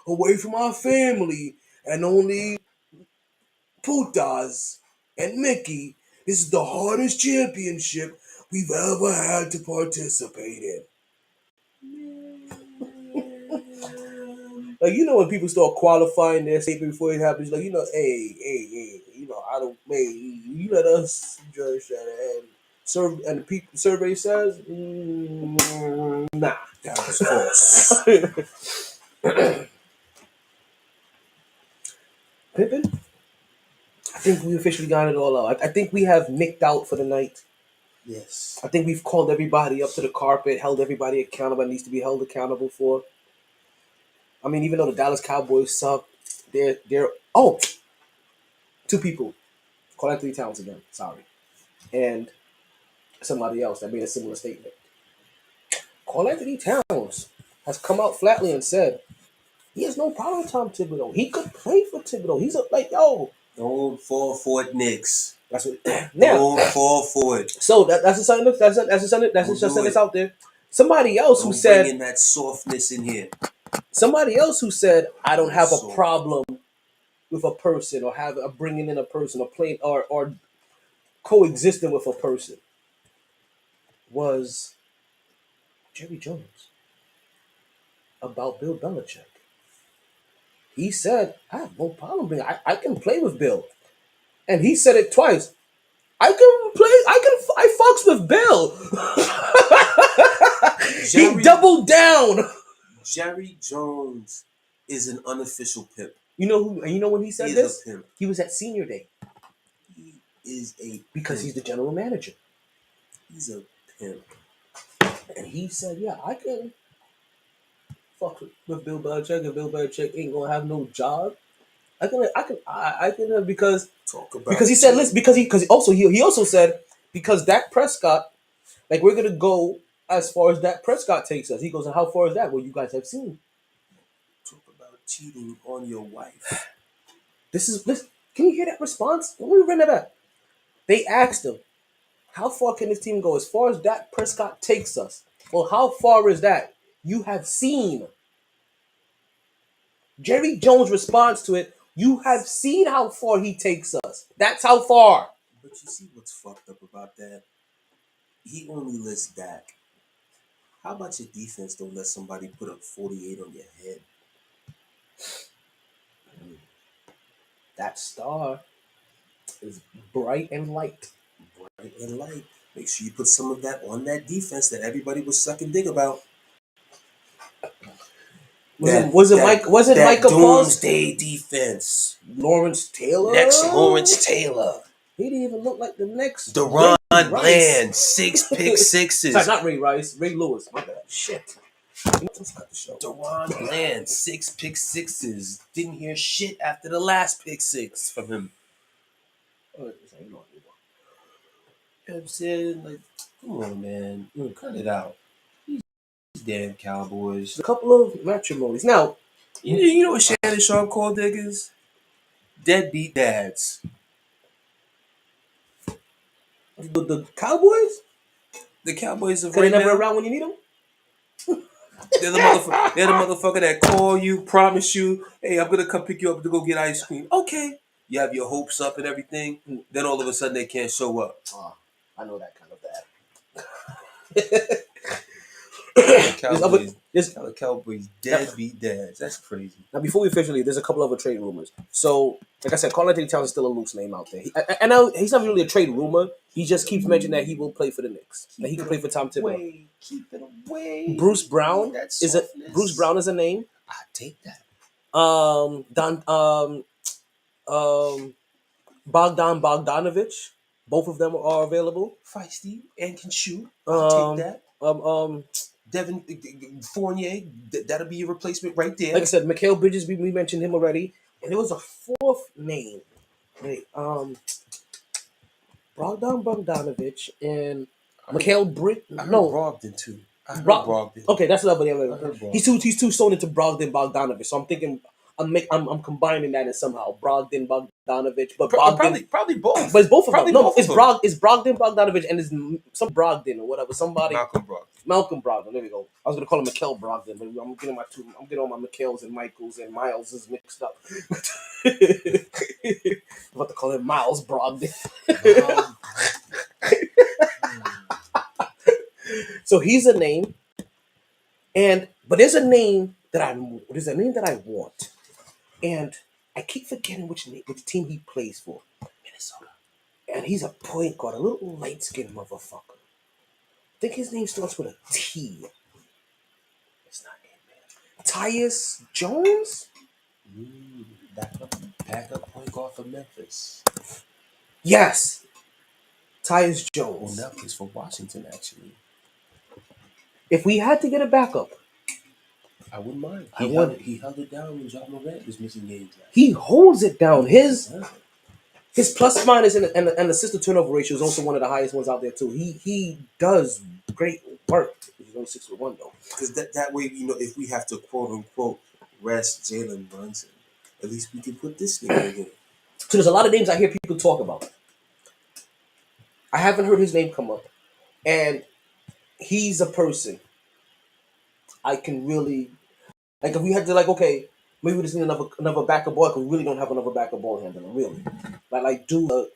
Away from our family and only Putas and Mickey, this is the hardest championship we've ever had to participate in. Like, when people start qualifying their statement before it happens, like, hey, I don't, hey, you let us judge that. And the survey says, nah. That was false. Pippen, I think we officially got it all out. I think we have nicked out for the night. Yes. I think we've called everybody up to the carpet, held everybody accountable that needs to be held accountable for. I mean, even though the Dallas Cowboys suck, they're two people. Call Anthony Towns again. Sorry. And somebody else that made a similar statement. Call Anthony Towns has come out flatly and said he has no problem with Tom Thibodeau. He could play for Thibodeau. He's Don't fall for it, Knicks. That's what. Now, don't fall for it. So that's the sign. That's the sign that's out there. Somebody else who said bring in that softness in here. Somebody else who said I don't have a problem with a person or have a bringing in a person or playing or coexisting with a person was Jerry Jones about Bill Belichick. He said, I have no problem bringing I can play with Bill. And he said it twice. I fucks with Bill. He doubled down. Jerry Jones is an unofficial pimp. You know when he said this? He was at senior day. He is because he's the general manager. He's a pimp. And he said, yeah, I can fuck with Bill Belichick, and Bill Belichick ain't gonna have no job I can because Talk about because he said listen because he also said because Dak Prescott, like, we're gonna go as far as Dak Prescott takes us. He goes, and how far is that? Well, you guys have seen. talk about cheating on your wife. This. Can you hear that response? When we ran it up, they asked him, how far can this team go as far as Dak Prescott takes us? Well, how far is that? You have seen. Jerry Jones' response to it, you have seen how far he takes us. That's how far. But you see what's fucked up about that? He only lists Dak. How about your defense don't let somebody put up 48 on your head? That star is bright and light. Bright and light. Make sure you put some of that on that defense that everybody was sucking dick about. Was it Micah Paul's doomsday defense? Lawrence Taylor? Next Lawrence Taylor. He didn't even look like the next Deron Ray Bland, Rice. 6 pick sixes. Sorry, not Ray Rice, Ray Lewis. My bad. Shit. Let's cut the show. Deron Bland, 6 pick sixes. Didn't hear shit after the last pick six from him. You know what I'm saying? Like, come on, man. Cut it out. These damn Cowboys. A couple of matrimonies. Now, you know what Shannon Sharp called niggas? Deadbeat dads. the Cowboys? The Cowboys of Because right they never now, around when you need them? they're the motherfucker that call you, promise you, hey, I'm gonna come pick you up to go get ice cream. Okay. You have your hopes up and everything. Then all of a sudden they can't show up. Oh, I know that kind of dad. Cowboys deadbeat dads. That's crazy. Now, before we officially, there's a couple other trade rumors. So, like I said, Karl Anthony Towns is still a loose name out there. He's not really a trade rumor. He just keeps mentioning that he will play for the Knicks. That he can play for Tom Thibodeau. Keep it away. Bruce Brown is a name. I take that. Bogdan Bogdanovic. Both of them are available. Feisty and can shoot. I'll take that. Devin Fournier, that'll be your replacement right there. Like I said, Mikal Bridges, we mentioned him already. And there was a fourth name. Wait, Bogdan Bogdanovic and Mikal Bridges. No, Brogdon too. I heard Brogdon. Okay, that's another name. He's too sewn into Brogdon Bogdanovic. So I'm thinking I'm combining that in somehow. Brogdon Bogdanovic, but Brogdon, probably both. But it's both of them. No, it's Brogdon. It's Brogdon Bogdanovic and it's some Brogdon or whatever. Somebody Malcolm Brogdon. There we go. I was gonna call him Mikal Brogdon, but I'm getting all my Mikals and Michaels and Miles is mixed up. I'm about to call him Miles Brogdon. So he's a name, but there's a name that I want, and I keep forgetting which team he plays for. Minnesota, and he's a point guard, a little light skinned motherfucker. I think his name starts with a T. It's not him, man. Tyus Jones. Backup point guard for Memphis. Yes, Tyus Jones. Well, now he's for Washington actually. If we had to get a backup, I wouldn't mind. He held it down when John Morant was missing games. He holds it down. His plus minus and assist to turnover ratio is also one of the highest ones out there too. He does great work. He's only 6'1" though. Because that way, if we have to quote unquote rest Jalen Brunson, at least we can put this nigga in. So there's a lot of names I hear people talk about. I haven't heard his name come up, and he's a person I can really if we had to okay, maybe we just need another backup ball because we really don't have another backup ball handler, really. Do a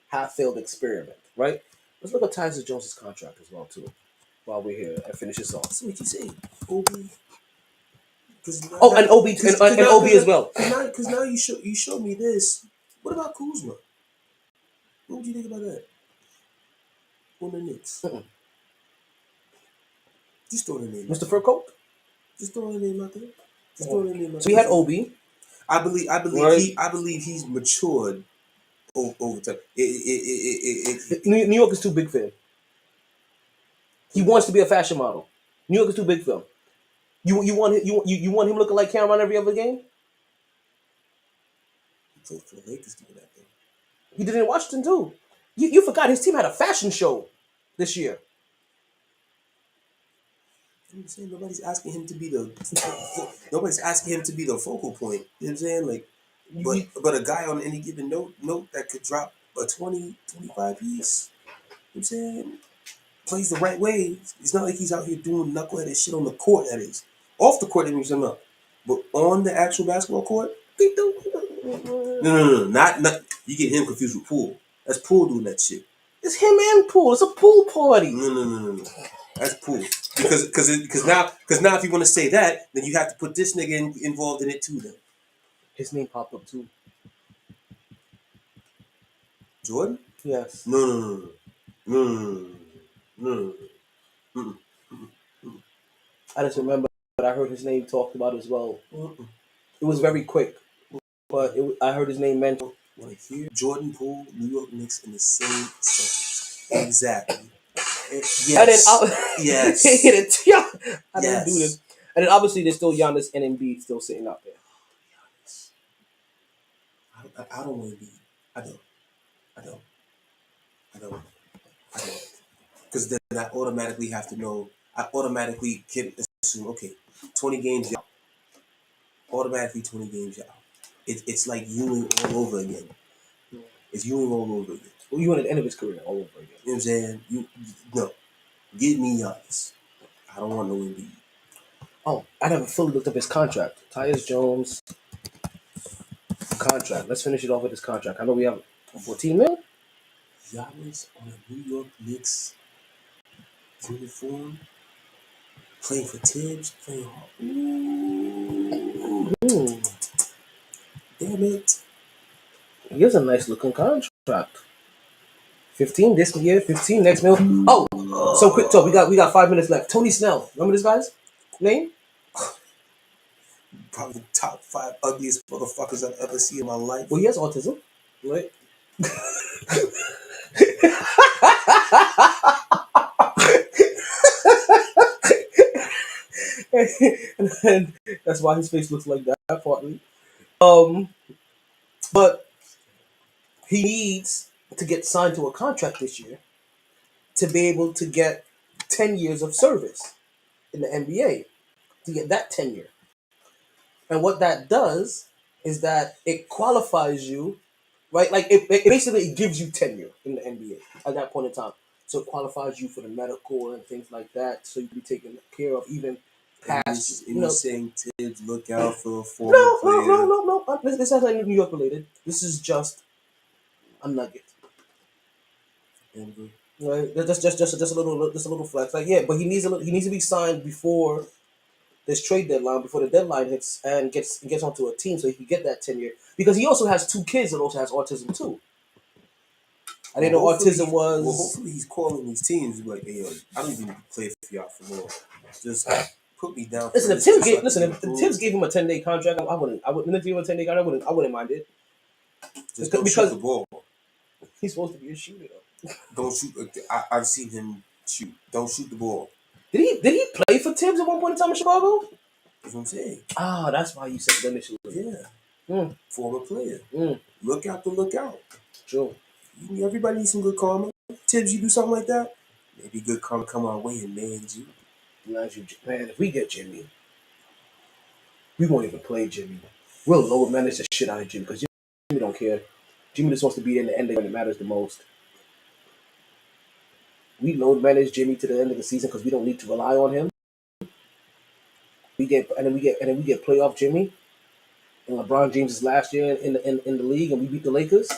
half-failed experiment, right? Let's look at Tyus Jones' contract as well too, while we're here and finish this off. So what you say, Obi? And Obi as well. Because now you showed me this. What about Kuzma? What would you think about that? On the Knicks. Just throw the name. Mr. Fur Coat? Just throw the name out there. So we had Obi. I believe he's matured over time. New York is too big for him. He wants to be a fashion model. New York is too big for him. You want him looking like Cameron every other game? played for the Lakers doing that thing. He did it in Washington too. You forgot his team had a fashion show this year. I'm saying nobody's asking him to be the focal point. You know what I'm saying? Like, but a guy on any given note that could drop a 20, 25 piece. You know what I'm saying? Plays the right way. It's not like he's out here doing knuckleheaded shit on the court. That is off the court. That means enough. But on the actual basketball court, no, not you get him confused with Poole. That's Poole doing that shit. It's him and Poole. It's a pool party. No. That's Poole. Because now if you want to say that, then you have to put this nigga involved in it too. Then His name popped up too. Jordan? Yes. No. I just remember that I heard his name talked about as well. It was very quick, but I heard his name mentioned. When I hear Jordan Poole, New York Knicks in the same sentence. Exactly. Yes. And then yes. I didn't do this. And then obviously there's still Giannis and Embiid still sitting out there. I don't want to be. I don't. Because then I automatically have to know. I automatically can assume, okay, 20 games out. Automatically 20 games out. It's like Ewing all over again. It's Ewing all over again. Well, Ewing at the end of his career all over again. You know what I'm saying? No. Give me Giannis. I don't want no Embiid. Oh, I never fully looked up his contract. Tyus Jones contract. Let's finish it off with his contract. I know we have 14 mil. Giannis on a New York Knicks uniform, playing for Tibbs, playing hard. Damn it. Here's a nice looking contract. 15 this year, 15 next mil. Oh, so quick talk. We got 5 minutes left. Tony Snell. Remember this guy's name? Probably the top 5 ugliest motherfuckers I've ever seen in my life. Well, he has autism, right? and that's why his face looks like that, partly. But he needs to get signed to a contract this year to be able to get 10 years of service in the NBA, to get that tenure. And what that does is that it qualifies you, right? Like it basically gives you tenure in the NBA at that point in time. So it qualifies you for the medical and things like that. So you can be taken care of even past. And you're saying Tibbs look out for a former No. player. This is not New York related. This is just a nugget. Denver. Right? Just a little flex. Like, yeah, but he needs to be signed before this trade deadline, before the deadline hits, and gets onto a team so he can get that tenure. Because he also has 2 kids that also has autism too. I didn't know autism was. Well, hopefully he's calling these teams like, hey, yo, I don't even play for y'all for more. Just put me down. Listen, if Tibbs gave him a 10-day contract, I wouldn't. If he gave him a 10-day contract, I wouldn't mind it. Just don't shoot the ball. He's supposed to be a shooter though. Don't shoot. I've seen him shoot. Don't shoot the ball. Did he play for Tibbs at one point in time in Chicago? That's what I'm saying. Ah, that's why you said that initially. Yeah. Former player. Look out. True. Everybody needs some good karma. Tibbs, you do something like that, maybe good karma come our way and manage you. Man, if we get Jimmy, we won't even play Jimmy. We'll load manage the shit out of Jimmy because Jimmy don't care. Jimmy just wants to be in the end when it matters the most. We load manage Jimmy to the end of the season because we don't need to rely on him. We get playoff Jimmy and LeBron James' last year in the league, and we beat the Lakers.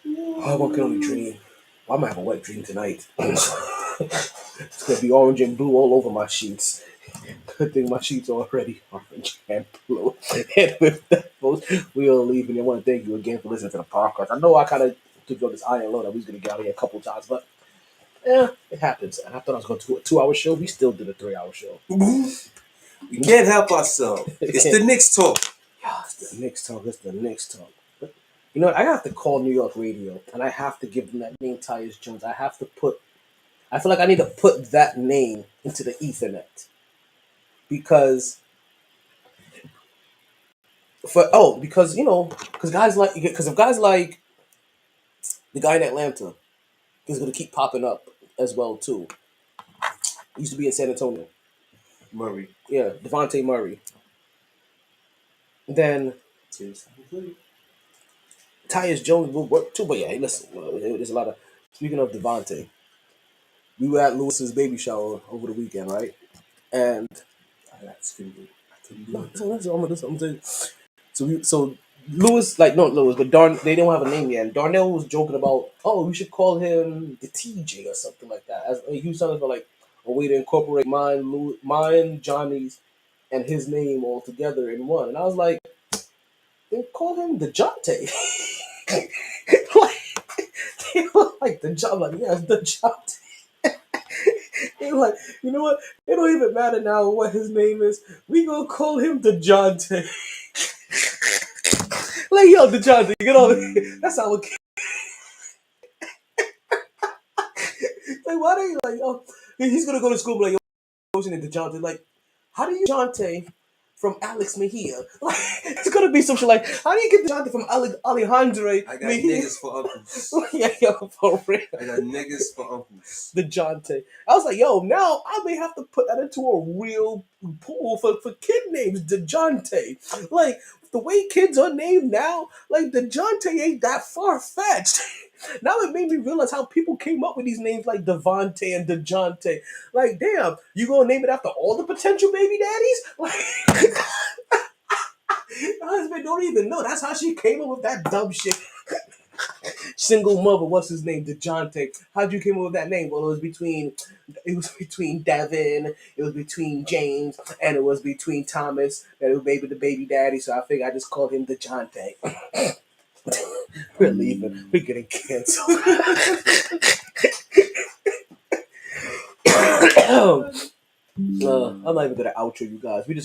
Oh, one can only dream. Well, I might have a wet dream tonight. It's gonna be orange and blue all over my sheets. Good thing my sheets are already orange and blue. And with that, folks, we'll leave. And I want to thank you again for listening to the podcast. I know I kind of took you on this iron load that we was gonna get out here a couple times, but yeah, it happens. And I thought I was going to do a 2-hour show. We still did a 3-hour show. We can't help ourselves. It's the Knicks talk. Yeah, it's the Knicks talk. But, you know what? I have to call New York radio, and I have to give them that name, Tyus Jones. I feel like I need to put that name into the Ethernet. Because Because if guys like the guy in Atlanta is gonna keep popping up as well too. He used to be in San Antonio. Murray. Yeah, Devontae Murray. Then Tyus Jones will work too. But yeah, listen, there's a lot of. Speaking of Devontae, we were at Lewis's baby shower over the weekend, right? And I couldn't do no, it. that's what I'm saying. So Lewis, like not Lewis, but they don't have a name yet. And Darnell was joking about, oh, we should call him the TJ or something like that. As he was talking about like a way to incorporate mine, Johnny's, and his name all together in one. And I was like, they call him the Jonte. like, they were like the John, like yes, the Jonte. They were like, you know what? It don't even matter now what his name is. We gonna call him the Jonte. Like yo, the Jonte, get over here. That's how it. Like why they like? Oh, he's gonna go to school, but like, yo, the Jonte. Like, how do you Jonte from Alex Mejia? Like, it's gonna be some shit like, how do you get the Jonte from Alejandro I got Mejia? niggas for uncles. Yeah, yo, for real. I got niggas for uncles. The Jonte. I was like, yo, now I may have to put that into a real pool for kid names, the Jonte. Like, the way kids are named now, like, the Jonte ain't that far fetched. Now it made me realize how people came up with these names like Devontae and DeJounte. Like, damn, you gonna name it after all the potential baby daddies? Like, my husband don't even know. That's how she came up with that dumb shit. Single mother, what's his name? DeJounte. How'd you come up with that name? Well, it was between Devin, it was between James, and it was between Thomas. That it was maybe the baby daddy. So I figured I just called him DeJounte. We're leaving. We're getting canceled. I'm not even gonna outro you guys. We just